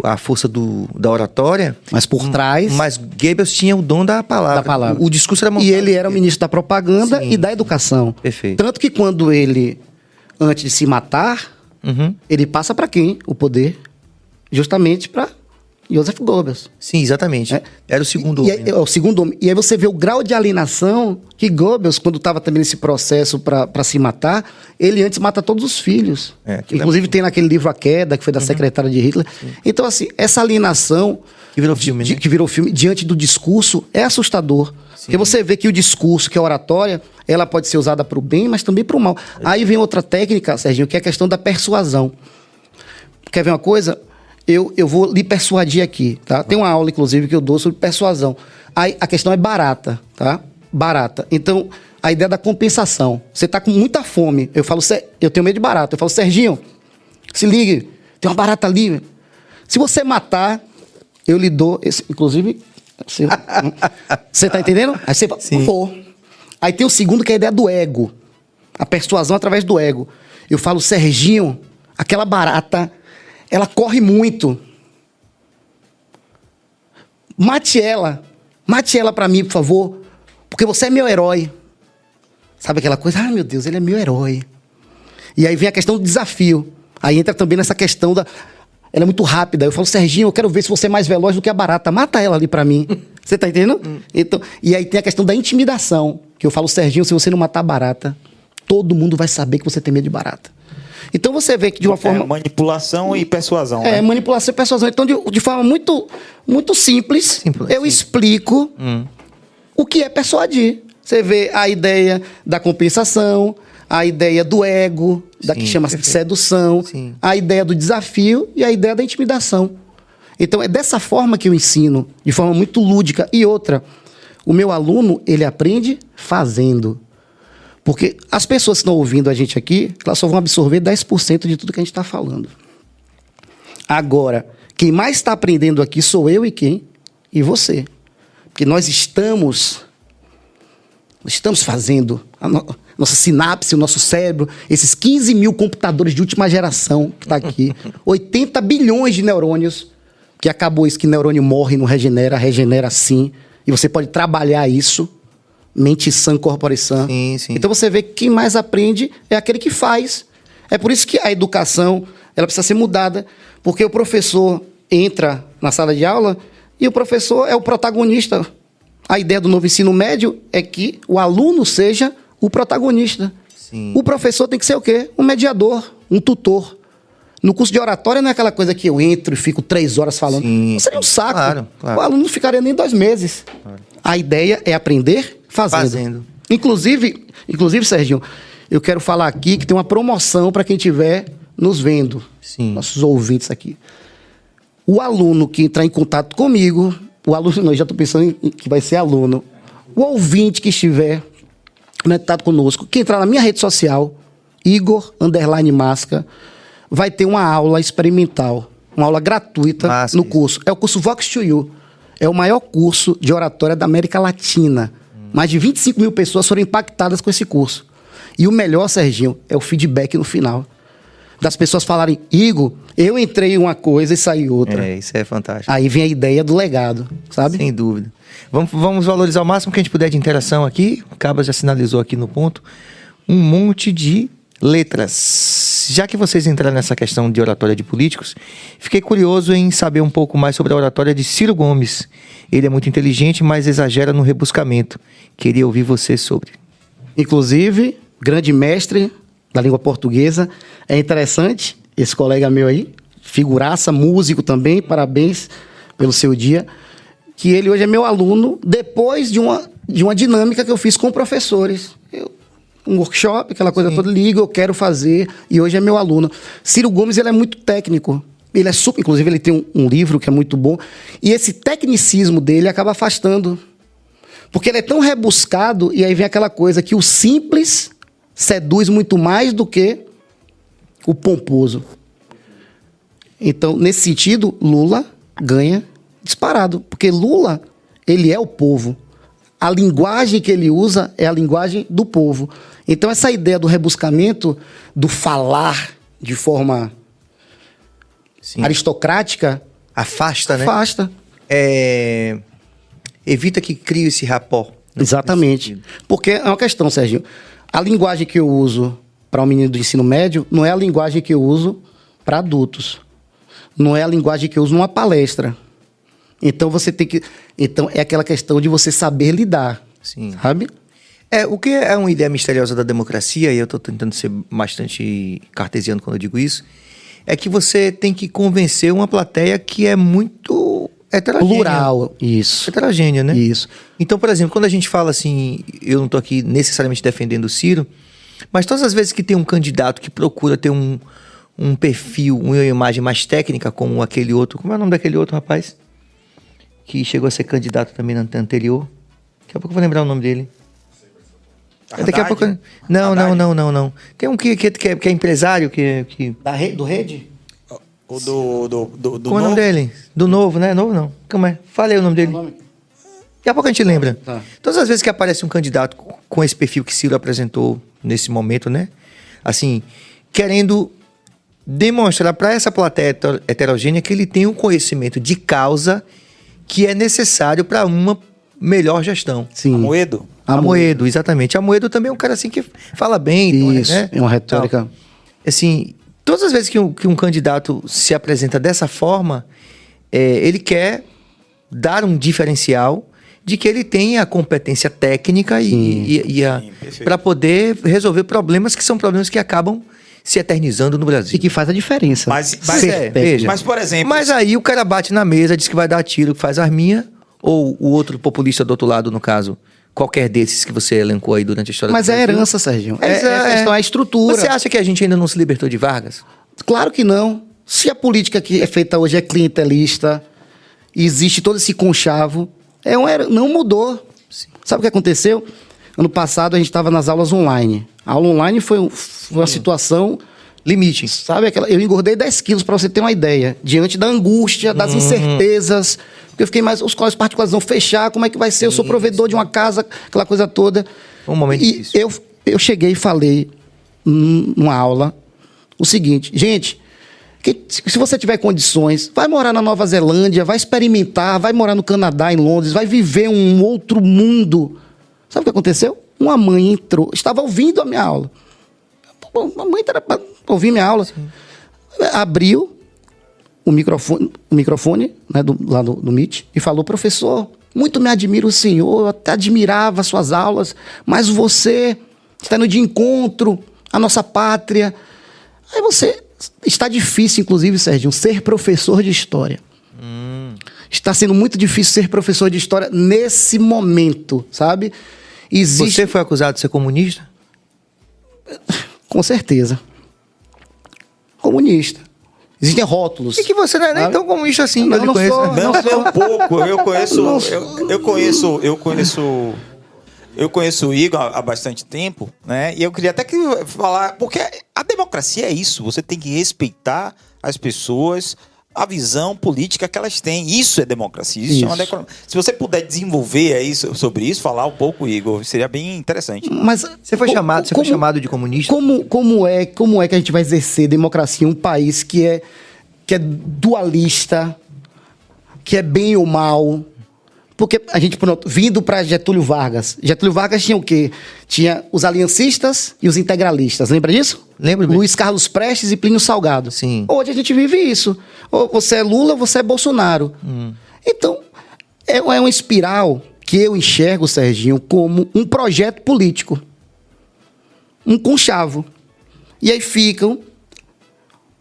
a força da oratória. Mas por trás... Mas Goebbels tinha o dom da palavra. O discurso era montado. E ele era o ministro da propaganda e da educação. Perfeito. Tanto que quando ele, antes de se matar, ele passa para quem? O poder. Justamente para Joseph Goebbels. Sim, exatamente. Era o segundo homem. É o segundo homem. E aí você vê o grau de alienação que Goebbels, quando estava também nesse processo para se matar, ele antes mata todos os filhos. Inclusive tem naquele livro A Queda, que foi da secretária de Hitler. Sim. Então, assim, essa alienação Que virou filme, né? Que virou filme, diante do discurso, é assustador. Porque você vê que o discurso, que é a oratória, ela pode ser usada para o bem, mas também para o mal. Aí vem outra técnica, Serginho, que é a questão da persuasão. Quer ver uma coisa? Eu vou lhe persuadir aqui, tá? Tem uma aula, inclusive, que eu dou sobre persuasão. Aí a questão é barata, tá? Barata. Então, a ideia da compensação. Você tá com muita fome. Eu tenho medo de barata. Eu falo, Serginho, se ligue, tem uma barata ali. Se você matar, eu lhe dou esse, inclusive, você tá entendendo? Aí você fala, vou. Aí tem o segundo, que é a ideia do ego. A persuasão através do ego. Eu falo, Serginho, aquela barata, ela corre muito. Mate ela pra mim, por favor, porque você é meu herói. Sabe aquela coisa? Ah, meu Deus, ele é meu herói. E aí vem a questão do desafio. Aí entra também nessa questão da... Ela é muito rápida. Eu falo, Serginho, eu quero ver se você é mais veloz do que a barata. Mata ela ali pra mim. Você tá entendendo? Então, e aí tem a questão da intimidação. Que eu falo, Serginho, se você não matar a barata, todo mundo vai saber que você tem medo de barata. Então você vê que de uma forma... manipulação e persuasão. É, né? Manipulação e persuasão. Então, de forma muito, muito simples, eu explico o que é persuadir. Você vê a ideia da compensação, a ideia do ego, da que chama de sedução, a ideia do desafio e a ideia da intimidação. Então, é dessa forma que eu ensino, de forma muito lúdica. E outra, o meu aluno, ele aprende fazendo. Porque as pessoas que estão ouvindo a gente aqui, elas só vão absorver 10% de tudo que a gente está falando. Agora, quem mais está aprendendo aqui sou eu e quem? E você. Porque nós estamos fazendo nossa sinapse, o nosso cérebro, esses 15 mil computadores de última geração que está aqui, 80 bilhões de neurônios, que acabou isso que neurônio morre, não regenera, regenera sim, e você pode trabalhar isso, mente sã, corpore sã. Sim. Então você vê que quem mais aprende é aquele que faz. É por isso que a educação ela precisa ser mudada, porque o professor entra na sala de aula e o professor é o protagonista. A ideia do novo ensino médio é que o aluno seja o protagonista. Sim. O professor tem que ser o quê? Um mediador, um tutor. No curso de oratória não é aquela coisa que eu entro e fico 3 horas falando. Não seria um saco. Claro. O aluno não ficaria nem 2 meses. Claro. A ideia é aprender fazendo. Inclusive, Serginho, eu quero falar aqui que tem uma promoção para quem estiver nos vendo. Sim. Nossos ouvintes aqui. O aluno que entrar em contato comigo... O aluno, não, eu já estou pensando em que vai ser aluno. O ouvinte que estiver conectado conosco, que entrar na minha rede social, Igor_Masca, vai ter uma aula experimental, uma aula gratuita no curso. É o curso Vox to You. É o maior curso de oratória da América Latina. Mais de 25 mil pessoas foram impactadas com esse curso. E o melhor, Serginho, é o feedback no final. Das pessoas falarem, Igor, eu entrei em uma coisa e saí outra. É, isso é fantástico. Aí vem a ideia do legado, sabe? Sem dúvida. Vamos valorizar o máximo que a gente puder de interação aqui. O Cabas já sinalizou aqui no ponto. Um monte de letras. Já que vocês entraram nessa questão de oratória de políticos, fiquei curioso em saber um pouco mais sobre a oratória de Ciro Gomes. Ele é muito inteligente, mas exagera no rebuscamento. Queria ouvir você sobre. Inclusive, grande mestre da língua portuguesa. É interessante, esse colega meu aí, figuraça, músico também, parabéns pelo seu dia, que ele hoje é meu aluno, depois de uma dinâmica que eu fiz com professores. Um workshop, aquela coisa toda, liga, eu quero fazer, e hoje é meu aluno. Ciro Gomes, ele é muito técnico. Ele é super, inclusive, ele tem um livro que é muito bom, e esse tecnicismo dele acaba afastando. Porque ele é tão rebuscado, e aí vem aquela coisa que o simples seduz muito mais do que o pomposo. Então, nesse sentido, Lula ganha disparado. Porque Lula, ele é o povo. A linguagem que ele usa é a linguagem do povo. Então, essa ideia do rebuscamento, do falar de forma aristocrática... Afasta, né? Afasta. Evita que crie esse rapó. Exatamente. Porque é uma questão, Serginho. A linguagem que eu uso para um menino do ensino médio não é a linguagem que eu uso para adultos. Não é a linguagem que eu uso numa palestra. Então, você tem que... Então, é aquela questão de você saber lidar. Sim. Sabe? O que é uma ideia misteriosa da democracia, e eu estou tentando ser bastante cartesiano quando eu digo isso, é que você tem que convencer uma plateia que é muito Heterogênea. Plural, isso. Heterogênea, né? Isso. Então, por exemplo, quando a gente fala assim, eu não estou aqui necessariamente defendendo o Ciro, mas todas as vezes que tem um candidato que procura ter um perfil, uma imagem mais técnica, como aquele outro... Como é o nome daquele outro rapaz? Que chegou a ser candidato também na anterior. Daqui a pouco eu vou lembrar o nome dele. Daqui a pouco... Não. Tem um que é empresário, que... Do Rede? O do Como é o nome dele? Do Novo, né? Novo não. Como é? Falei o nome dele. Daqui a pouco a gente lembra. Tá. Todas as vezes que aparece um candidato com esse perfil que Ciro apresentou nesse momento, né? Assim, querendo demonstrar para essa plateia heterogênea que ele tem um conhecimento de causa que é necessário para uma melhor gestão. Sim. Amoedo. Amoedo, exatamente. Amoedo também é um cara assim que fala bem. Isso, né? é uma retórica. Então, assim, todas as vezes que um candidato se apresenta dessa forma, ele quer dar um diferencial de que ele tem a competência técnica para poder resolver problemas que são problemas que acabam se eternizando no Brasil. E que faz a diferença. Mas, veja. mas, por exemplo... Mas aí o cara bate na mesa, diz que vai dar tiro, faz arminha, ou o outro populista do outro lado, no caso, qualquer desses que você elencou aí durante a história Mas do é Brasil. herança, Sérgio. A questão é a estrutura. Você acha que a gente ainda não se libertou de Vargas? Claro que não. Se a política que é feita hoje é clientelista, e existe todo esse conchavo, não mudou. Sim. Sabe o que aconteceu? Ano passado a gente estava nas aulas online. A aula online foi uma situação... Limite. Sabe? Eu engordei 10 quilos, para você ter uma ideia. Diante da angústia, das incertezas. Porque eu fiquei mais... Os colégios particulares vão fechar, como é que vai ser? Eu sou provedor de uma casa, aquela coisa toda. Um momento e difícil. eu cheguei e falei numa aula o seguinte: gente, se você tiver condições, vai morar na Nova Zelândia, vai experimentar, vai morar no Canadá, em Londres, vai viver um outro mundo. Sabe o que aconteceu? Uma mãe entrou, estava ouvindo a minha aula. A mãe era para ouvir minha aula. Sim. Abriu o microfone né, lá do Meet e falou: professor, muito me admira o senhor, eu até admirava suas aulas, mas você está indo de encontro à nossa pátria. Aí você... Está difícil, inclusive, Sérgio, ser professor de história. Está sendo muito difícil ser professor de história nesse momento, sabe? Você foi acusado de ser comunista? Com certeza. Comunista. Existem rótulos. E que você não é nem tão comunista assim. Não, eu não conheço. sou. Não, é um pouco. Eu conheço o Igor há bastante tempo, né? E eu queria até falar, porque a democracia é isso. Você tem que respeitar as pessoas, a visão política que elas têm. Isso é democracia. Isso. Se você puder desenvolver sobre isso, falar um pouco, Igor, seria bem interessante. Mas você foi chamado de comunista? Como é que a gente vai exercer democracia em um país que é dualista, que é bem ou mal? Porque a gente, vindo para Getúlio Vargas tinha o quê? Tinha os aliancistas e os integralistas. Lembra disso? Lembro bem. Luiz Carlos Prestes e Plínio Salgado. Sim. Hoje a gente vive isso. Ou você é Lula ou você é Bolsonaro. Então, é uma espiral que eu enxergo, Serginho, como um projeto político. Um conchavo. E aí ficam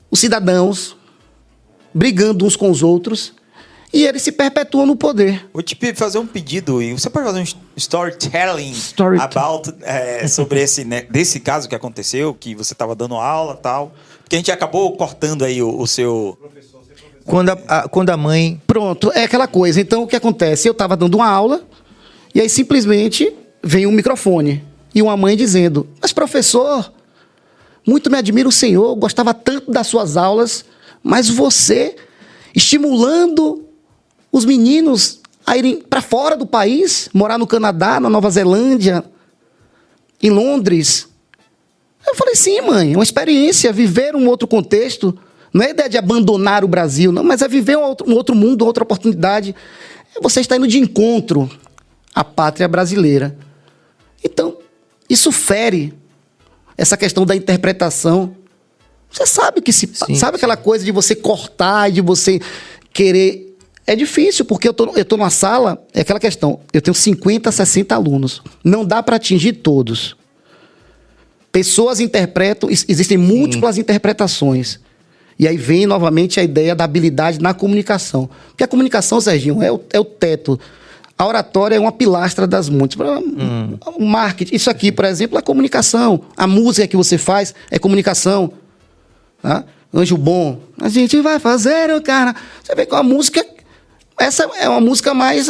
os cidadãos brigando uns com os outros e eles se perpetuam no poder. Vou te fazer um pedido, e você pode fazer um storytelling sobre desse caso que aconteceu, que você estava dando aula e tal, porque a gente acabou cortando aí o seu... Quando a mãe... Pronto, é aquela coisa. Então, o que acontece? Eu estava dando uma aula, e aí simplesmente vem um microfone, e uma mãe dizendo: mas professor, muito me admira o senhor, gostava tanto das suas aulas, mas você estimulando os meninos a irem para fora do país, morar no Canadá, na Nova Zelândia, em Londres. Eu falei: sim, mãe, é uma experiência, viver um outro contexto. Não é ideia de abandonar o Brasil, não, mas é viver um outro mundo, outra oportunidade. Você está indo de encontro à pátria brasileira. Então, isso fere essa questão da interpretação. Você sabe que sabe aquela coisa de você cortar, de você querer... É difícil, porque eu tô numa sala, é aquela questão, eu tenho 50, 60 alunos. Não dá para atingir todos. Pessoas interpretam, existem múltiplas interpretações. E aí vem novamente a ideia da habilidade na comunicação. Porque a comunicação, Serginho, é o teto. A oratória é uma pilastra das muitas. O marketing, isso aqui, por exemplo, é comunicação. A música que você faz é comunicação. Tá? Anjo Bom, a gente vai fazer o cara. Você vê que a música, essa é uma música mais...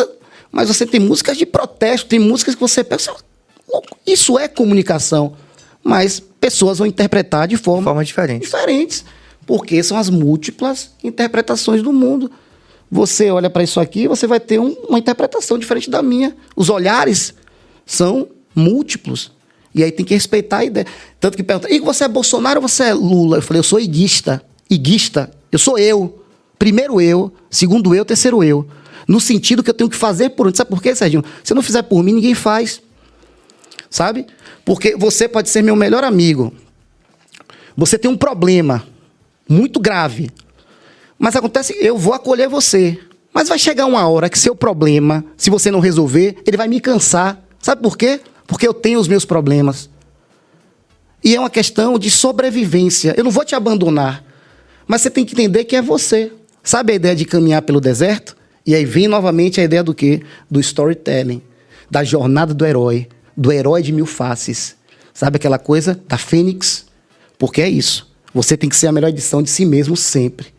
Mas você tem músicas de protesto, tem músicas que você pensa... Isso é comunicação. Mas pessoas vão interpretar de formas diferentes. Porque são as múltiplas interpretações do mundo. Você olha para isso aqui, você vai ter uma interpretação diferente da minha. Os olhares são múltiplos. E aí tem que respeitar a ideia. Tanto que pergunta, e você é Bolsonaro ou você é Lula? Eu falei, eu sou iguista. Iguista, eu sou eu. Primeiro eu, segundo eu, terceiro eu. No sentido que eu tenho que fazer por onde. Sabe por quê, Serginho? Se eu não fizer por mim, ninguém faz. Sabe? Porque você pode ser meu melhor amigo. Você tem um problema muito grave. Mas acontece, eu vou acolher você. Mas vai chegar uma hora que seu problema, se você não resolver, ele vai me cansar. Sabe por quê? Porque eu tenho os meus problemas. E é uma questão de sobrevivência. Eu não vou te abandonar. Mas você tem que entender que é você. Sabe a ideia de caminhar pelo deserto? E aí vem novamente a ideia do quê? Do storytelling. Da jornada do herói de mil faces. Sabe aquela coisa da fênix? Porque é isso. Você tem que ser a melhor edição de si mesmo sempre.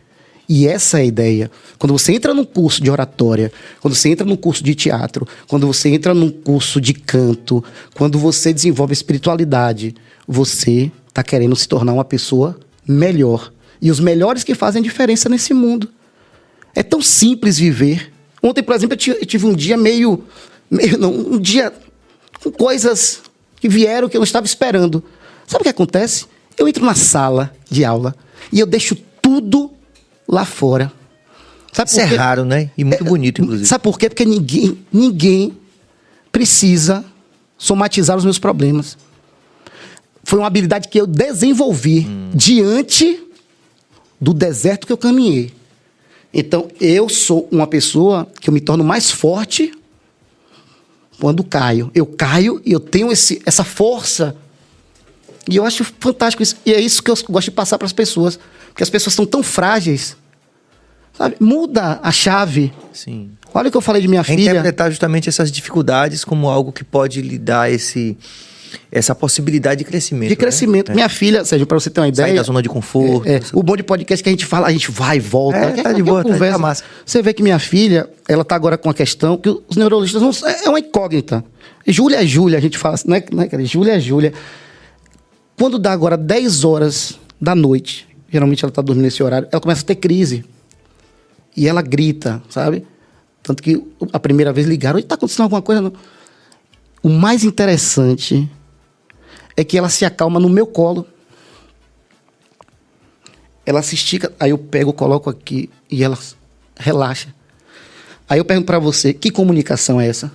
E essa é a ideia. Quando você entra num curso de oratória, quando você entra num curso de teatro, quando você entra num curso de canto, quando você desenvolve espiritualidade, você está querendo se tornar uma pessoa melhor. E os melhores que fazem diferença nesse mundo. É tão simples viver. Ontem, por exemplo, eu tive um dia um dia com coisas que vieram que eu não estava esperando. Sabe o que acontece? Eu entro na sala de aula e eu deixo tudo lá fora. Sabe Isso é raro, né? E muito bonito, inclusive. Sabe por quê? Porque ninguém precisa somatizar os meus problemas. Foi uma habilidade que eu desenvolvi diante do deserto que eu caminhei. Então, eu sou uma pessoa que eu me torno mais forte quando caio. Eu caio e eu tenho essa força. E eu acho fantástico isso. E é isso que eu gosto de passar para as pessoas. Porque as pessoas são tão frágeis. Sabe? Muda a chave. Sim. Olha o que eu falei de minha filha. Interpretar justamente essas dificuldades como algo que pode lhe dar essa possibilidade de crescimento. De crescimento. Né? Minha filha, Sérgio, para você ter uma ideia... Sair da zona de conforto. O bom de podcast que a gente fala, a gente vai e volta. Tá de boa, tá massa. Você vê que minha filha, ela tá agora com uma questão que os neurologistas não... É uma incógnita. Júlia é Júlia, a gente fala assim, né, Júlia é Júlia. Quando dá agora 10 horas da noite, geralmente ela tá dormindo nesse horário, ela começa a ter crise. E ela grita, sabe? Tanto que a primeira vez ligaram, e tá acontecendo alguma coisa? Não. O mais interessante é que ela se acalma no meu colo. Ela se estica, aí eu pego, coloco aqui e ela relaxa. Aí eu pergunto para você, que comunicação é essa?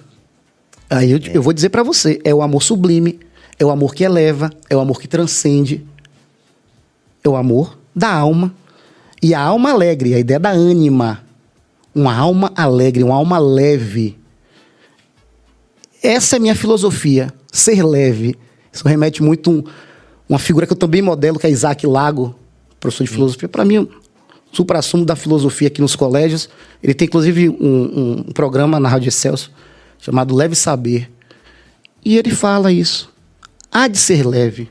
Aí eu vou dizer para você, é o amor sublime, é o amor que eleva, é o amor que transcende, é o amor da alma. E a alma alegre, a ideia da ânima. Uma alma alegre, uma alma leve. Essa é a minha filosofia, ser leve. Isso remete muito uma figura que eu também modelo, que é Isaac Lago, professor de filosofia. Para mim, o suprassumo da filosofia aqui nos colégios. Ele tem, inclusive, um programa na Rádio Excelsior chamado Leve Saber. E ele fala isso. Há de ser leve.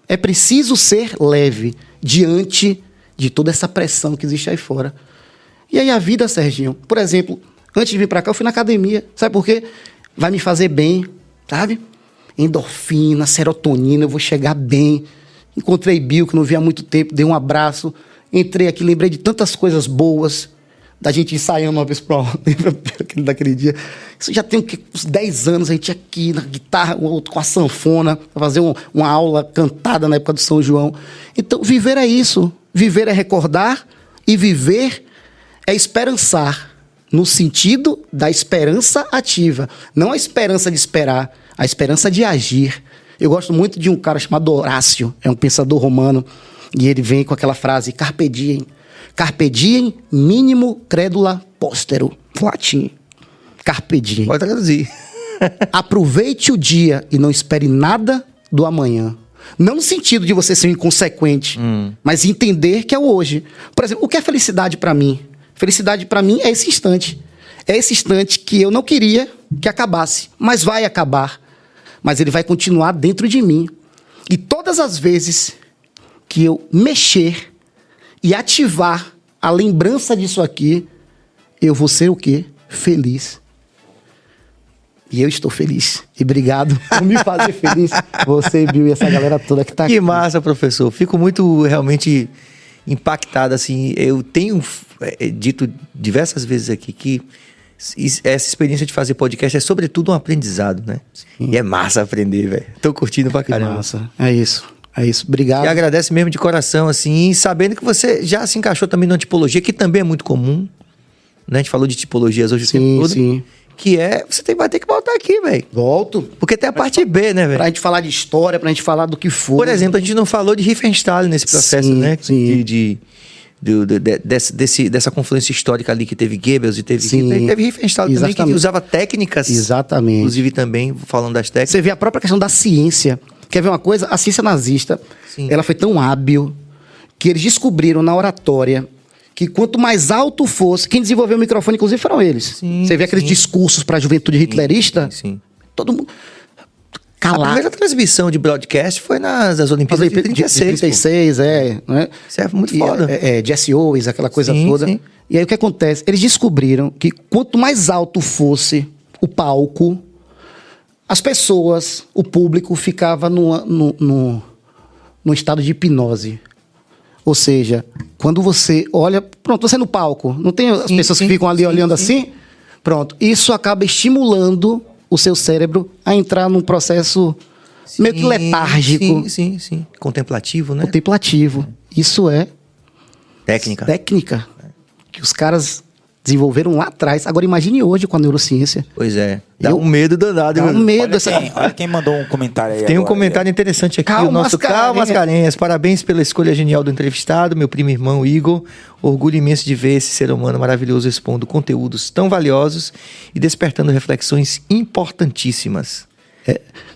É preciso ser leve diante de toda essa pressão que existe aí fora. E aí a vida, Serginho, por exemplo, antes de vir para cá, eu fui na academia. Sabe por quê? Vai me fazer bem, sabe? Endorfina, serotonina, eu vou chegar bem. Encontrei Bill, que não via há muito tempo, dei um abraço. Entrei aqui, lembrei de tantas coisas boas, da gente ensaiando uma vez para lembra daquele dia. Isso já tem uns 10 anos, a gente aqui na guitarra, o outro com a sanfona, para fazer uma aula cantada na época do São João. Então, viver é isso. Viver é recordar e viver é esperançar, no sentido da esperança ativa. Não a esperança de esperar, a esperança de agir. Eu gosto muito de um cara chamado Horácio, é um pensador romano, e ele vem com aquela frase, carpe diem, minimo credula postero. Latim. Carpe diem. Pode traduzir. Aproveite o dia e não espere nada do amanhã. Não no sentido de você ser um inconsequente, mas entender que é o hoje. Por exemplo, o que é felicidade pra mim? Felicidade pra mim é esse instante. É esse instante que eu não queria que acabasse, mas vai acabar. Mas ele vai continuar dentro de mim. E todas as vezes que eu mexer e ativar a lembrança disso aqui, eu vou ser o quê? Feliz. E eu estou feliz. E obrigado por me fazer feliz. Você, Bill, e essa galera toda que tá aqui. Que massa, professor. Fico muito realmente impactado, assim. Eu tenho dito diversas vezes aqui que essa experiência de fazer podcast é sobretudo um aprendizado, né? Sim. E é massa aprender, velho. Tô curtindo pra caramba. Que massa. É isso. Obrigado. E agradece mesmo de coração, assim, sabendo que você já se encaixou também na tipologia, que também é muito comum. Né? A gente falou de tipologias hoje o tempo todo. Sim. Que você vai ter que voltar aqui, velho. Volto. Porque tem a parte B, né, velho? Pra gente falar de história, pra gente falar do que for. Por exemplo, a gente não falou de Riefenstahl nesse processo, né? Sim. Dessa confluência histórica ali que teve Goebbels e teve Riefenstahl também, que usava técnicas. Exatamente. Inclusive também, falando das técnicas. Você vê a própria questão da ciência. Quer ver uma coisa? A ciência nazista, ela foi tão hábil que eles descobriram na oratória que quanto mais alto fosse... Quem desenvolveu o microfone, inclusive, foram eles. Você vê aqueles discursos para a juventude hitlerista? Sim. Todo mundo... A primeira transmissão de broadcast foi nas Olimpíadas de 36. 36, né? Isso é muito foda. Jesse Owens, aquela coisa toda. Sim. E aí o que acontece? Eles descobriram que quanto mais alto fosse o palco, as pessoas, o público, ficava no estado de hipnose. Ou seja, quando você olha... Pronto, você no palco. Não tem as pessoas que ficam ali olhando assim? Pronto. Isso acaba estimulando o seu cérebro a entrar num processo meio que letárgico. Sim. Contemplativo, né? Contemplativo. Isso é... Técnica. Que os caras desenvolveram lá atrás. Agora imagine hoje com a neurociência. Pois é. Dá um medo danado. Dá um medo. Olha quem mandou um comentário aí. Tem agora, um comentário interessante aqui. Calma, o nosso Calma Mascarenhas. Parabéns pela escolha genial do entrevistado, meu primo irmão Igor. Orgulho imenso de ver esse ser humano maravilhoso expondo conteúdos tão valiosos e despertando reflexões importantíssimas.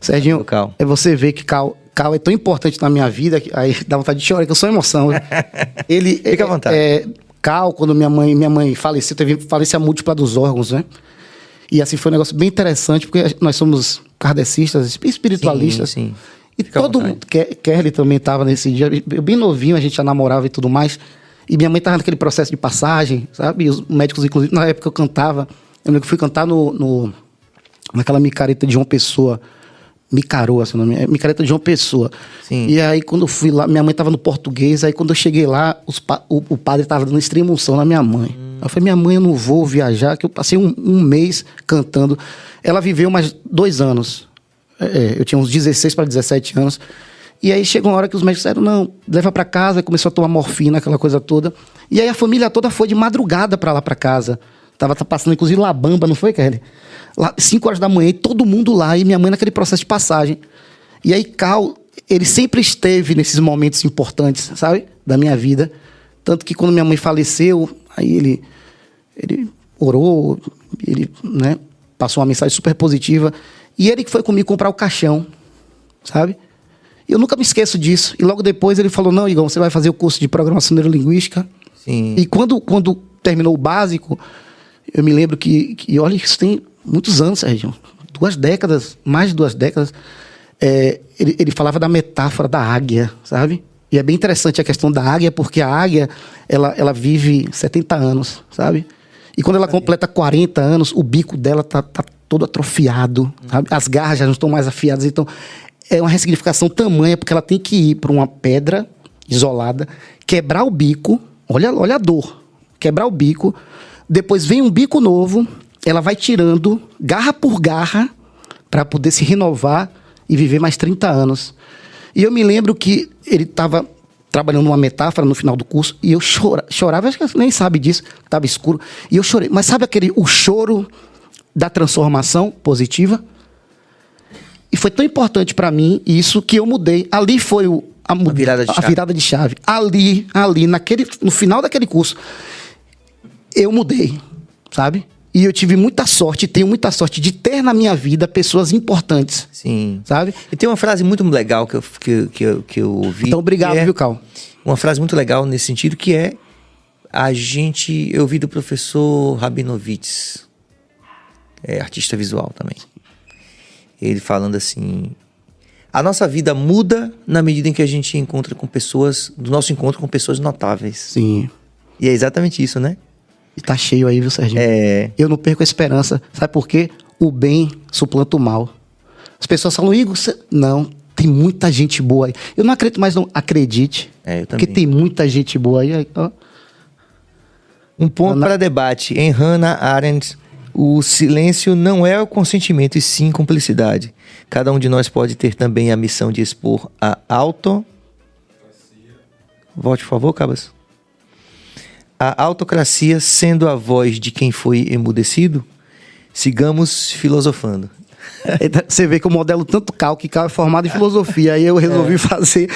Serginho, você vê que Cal é tão importante na minha vida, que aí dá vontade de chorar, que eu sou emoção. Fica à vontade. Cal, quando minha mãe faleceu, teve falência múltipla dos órgãos, né? E assim, foi um negócio bem interessante, porque nós somos kardecistas, espiritualistas. Sim. E todo mundo, Kelly também estava nesse dia, eu bem novinho, a gente já namorava e tudo mais. E minha mãe estava naquele processo de passagem, sabe? E os médicos, inclusive, na época eu cantava, eu lembro que fui cantar naquela micareta de João Pessoa. Micaroa, seu nome é micareta de João Pessoa. Sim. E aí, quando eu fui lá, minha mãe estava no português, aí quando eu cheguei lá, o padre estava dando extrema unção na minha mãe. Aí eu falei, minha mãe, eu não vou viajar, que eu passei um mês cantando. Ela viveu mais 2 anos. Eu tinha uns 16 para 17 anos. E aí chegou uma hora que os médicos disseram, não, leva para casa, começou a tomar morfina, aquela coisa toda. E aí a família toda foi de madrugada para lá para casa. Tava passando, inclusive, La Bamba, não foi, Kelly? Lá, 5 horas da manhã, e todo mundo lá, e minha mãe naquele processo de passagem. E aí, Cal, ele sempre esteve nesses momentos importantes, sabe? Da minha vida. Tanto que quando minha mãe faleceu, aí ele orou, ele, né, passou uma mensagem super positiva. E ele que foi comigo comprar o caixão, sabe? E eu nunca me esqueço disso. E logo depois ele falou, não, Igor, você vai fazer o curso de programação neurolinguística. Sim. E quando terminou o básico, eu me lembro que olha, isso tem muitos anos, Sérgio. 2 décadas, mais de 2 décadas. Ele falava da metáfora da águia, sabe? E é bem interessante a questão da águia, porque a águia, ela vive 70 anos, sabe? E quando ela completa 40 anos, o bico dela tá todo atrofiado, sabe? As garras já não estão mais afiadas. Então, é uma ressignificação tamanha, porque ela tem que ir para uma pedra isolada, quebrar o bico, olha a dor, quebrar o bico, depois vem um bico novo, ela vai tirando garra por garra para poder se renovar e viver mais 30 anos. E eu me lembro que ele estava trabalhando uma metáfora no final do curso e eu chorava, acho que você nem sabe disso, estava escuro, e eu chorei. Mas sabe o choro da transformação positiva? E foi tão importante para mim isso que eu mudei. Ali foi a virada de chave. Ali no final daquele curso, eu mudei, sabe? E eu tive muita sorte, tenho muita sorte de ter na minha vida pessoas importantes. Sim. Sabe? E tem uma frase muito legal que eu ouvi. Então, obrigado, viu, Cal? Uma frase muito legal nesse sentido que é eu ouvi do professor Rabinovitz, artista visual também. Ele falando assim: a nossa vida muda na medida em que a gente encontra com pessoas, do nosso encontro com pessoas notáveis. Sim. E é exatamente isso, né? E tá cheio aí, viu, Serginho? Eu não perco a esperança. Sabe por quê? O bem suplanta o mal. As pessoas falam, Igor, não, tem muita gente boa aí. Eu não acredito, mas não acredite. Eu também. Porque tem muita gente boa aí. Ó. Um ponto para debate. Em Hannah Arendt, o silêncio não é o consentimento, e sim cumplicidade. Cada um de nós pode ter também a missão de expor a Volte, por favor, Cabas. A autocracia sendo a voz de quem foi emudecido, sigamos filosofando. Você vê que eu modelo tanto Cal, que Cal é formado em filosofia. Aí eu resolvi fazer.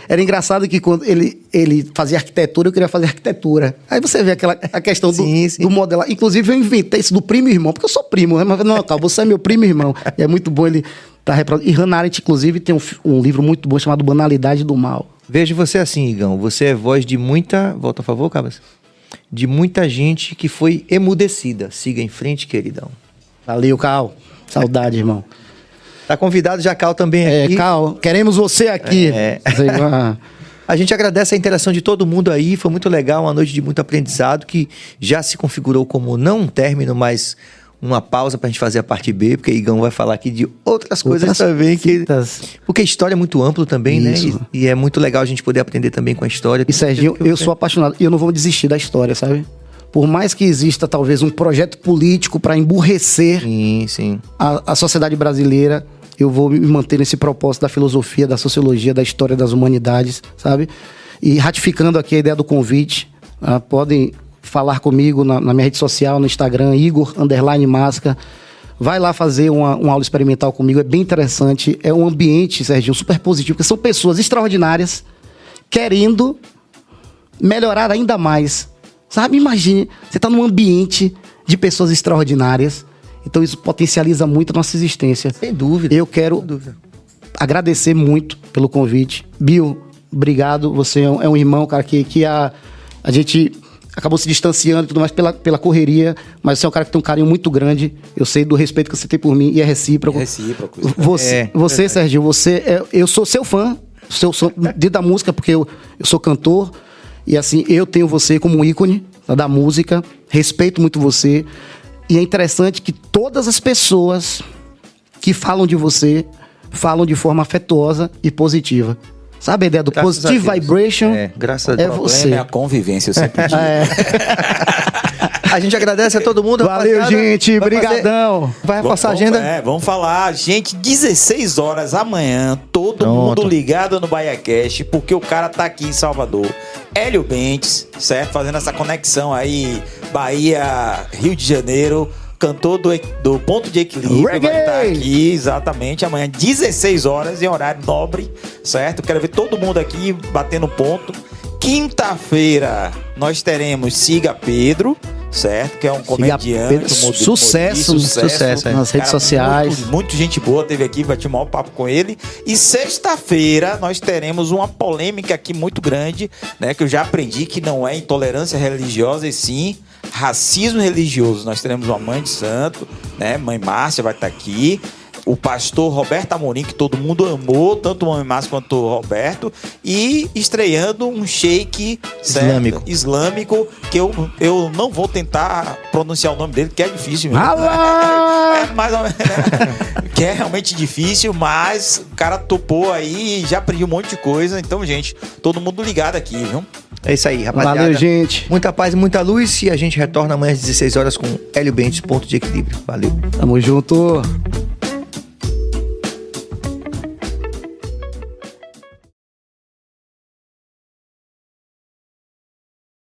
Era engraçado que quando ele fazia arquitetura, eu queria fazer arquitetura. Aí você vê a questão do modelar. Inclusive, eu inventei isso do primo e irmão, porque eu sou primo, né? Mas não, Cal, você é meu primo e irmão. E é muito bom ele estar reproduzindo. E Hannah Arendt, inclusive, tem um livro muito bom chamado Banalidade do Mal. Vejo você assim, Igão. Você é voz de muita. Volta a favor, Cabas. De muita gente que foi emudecida. Siga em frente, queridão. Valeu, Cal. Saudade, irmão. Tá convidado já, Cal, também aqui. Cal, queremos você aqui. A gente agradece a interação de todo mundo aí. Foi muito legal, uma noite de muito aprendizado que já se configurou como não um término, mas uma pausa pra gente fazer a parte B, porque Igão vai falar aqui de outras coisas também. Porque a história é muito ampla também, isso, né? E é muito legal a gente poder aprender também com a história. E Serginho, eu sou apaixonado e eu não vou desistir da história, sabe? Por mais que exista talvez um projeto político para emburrecer a sociedade brasileira, eu vou me manter nesse propósito da filosofia, da sociologia, da história das humanidades, sabe? E ratificando aqui a ideia do convite, podem falar comigo na minha rede social, no Instagram, Igor_Masca. Vai lá fazer uma aula experimental comigo, é bem interessante. É um ambiente, Serginho, super positivo, porque são pessoas extraordinárias querendo melhorar ainda mais. Sabe, imagine, você está num ambiente de pessoas extraordinárias, então isso potencializa muito a nossa existência. Sem dúvida. Eu quero agradecer muito pelo convite. Bill, obrigado, você é um irmão, cara, que a gente acabou se distanciando e tudo mais pela correria, mas você é um cara que tem um carinho muito grande, eu sei do respeito que você tem por mim e é recíproco. Você, Serginho, eu sou seu fã, dentro da música, porque eu sou cantor. E assim, eu tenho você como um ícone da música, respeito muito você. E é interessante que todas as pessoas que falam de você, falam de forma afetuosa e positiva. Sabe a ideia do Positive Vibration? Graças a Deus. Você. É a convivência, eu sempre digo. A gente agradece a todo mundo. Valeu, gente. Brigadão. Vai reforçar a agenda? Vamos falar. Gente, 16 horas amanhã, todo mundo ligado no BahiaCast, porque o cara tá aqui em Salvador. Hélio Bentes, certo? Fazendo essa conexão aí, Bahia, Rio de Janeiro. Cantor do Ponto de Equilíbrio vai estar aqui, exatamente, amanhã, 16 horas, em horário nobre, certo? Quero ver todo mundo aqui batendo ponto. Quinta-feira, nós teremos Siga Pedro, certo? Que é um comediante, sucesso nas redes sociais. Muito gente boa, teve aqui, bati um maior papo com ele. E sexta-feira nós teremos uma polêmica aqui muito grande, né? Que eu já aprendi que não é intolerância religiosa, e sim racismo religioso. Nós teremos uma mãe de santo, né? Mãe Márcia vai estar aqui. O pastor Roberto Amorim, que todo mundo amou, tanto o Mãe Márcia quanto o Roberto, e estreando um sheik islâmico, que eu não vou tentar pronunciar o nome dele, que é difícil mesmo. Mais ou menos, que é realmente difícil, mas o cara topou aí e já aprendeu um monte de coisa. Então, gente, todo mundo ligado aqui, viu? É isso aí, rapaziada. Valeu, gente. Muita paz e muita luz, e a gente retorna amanhã às 16 horas com Hélio Bentes, Ponto de Equilíbrio. Valeu. Tamo junto.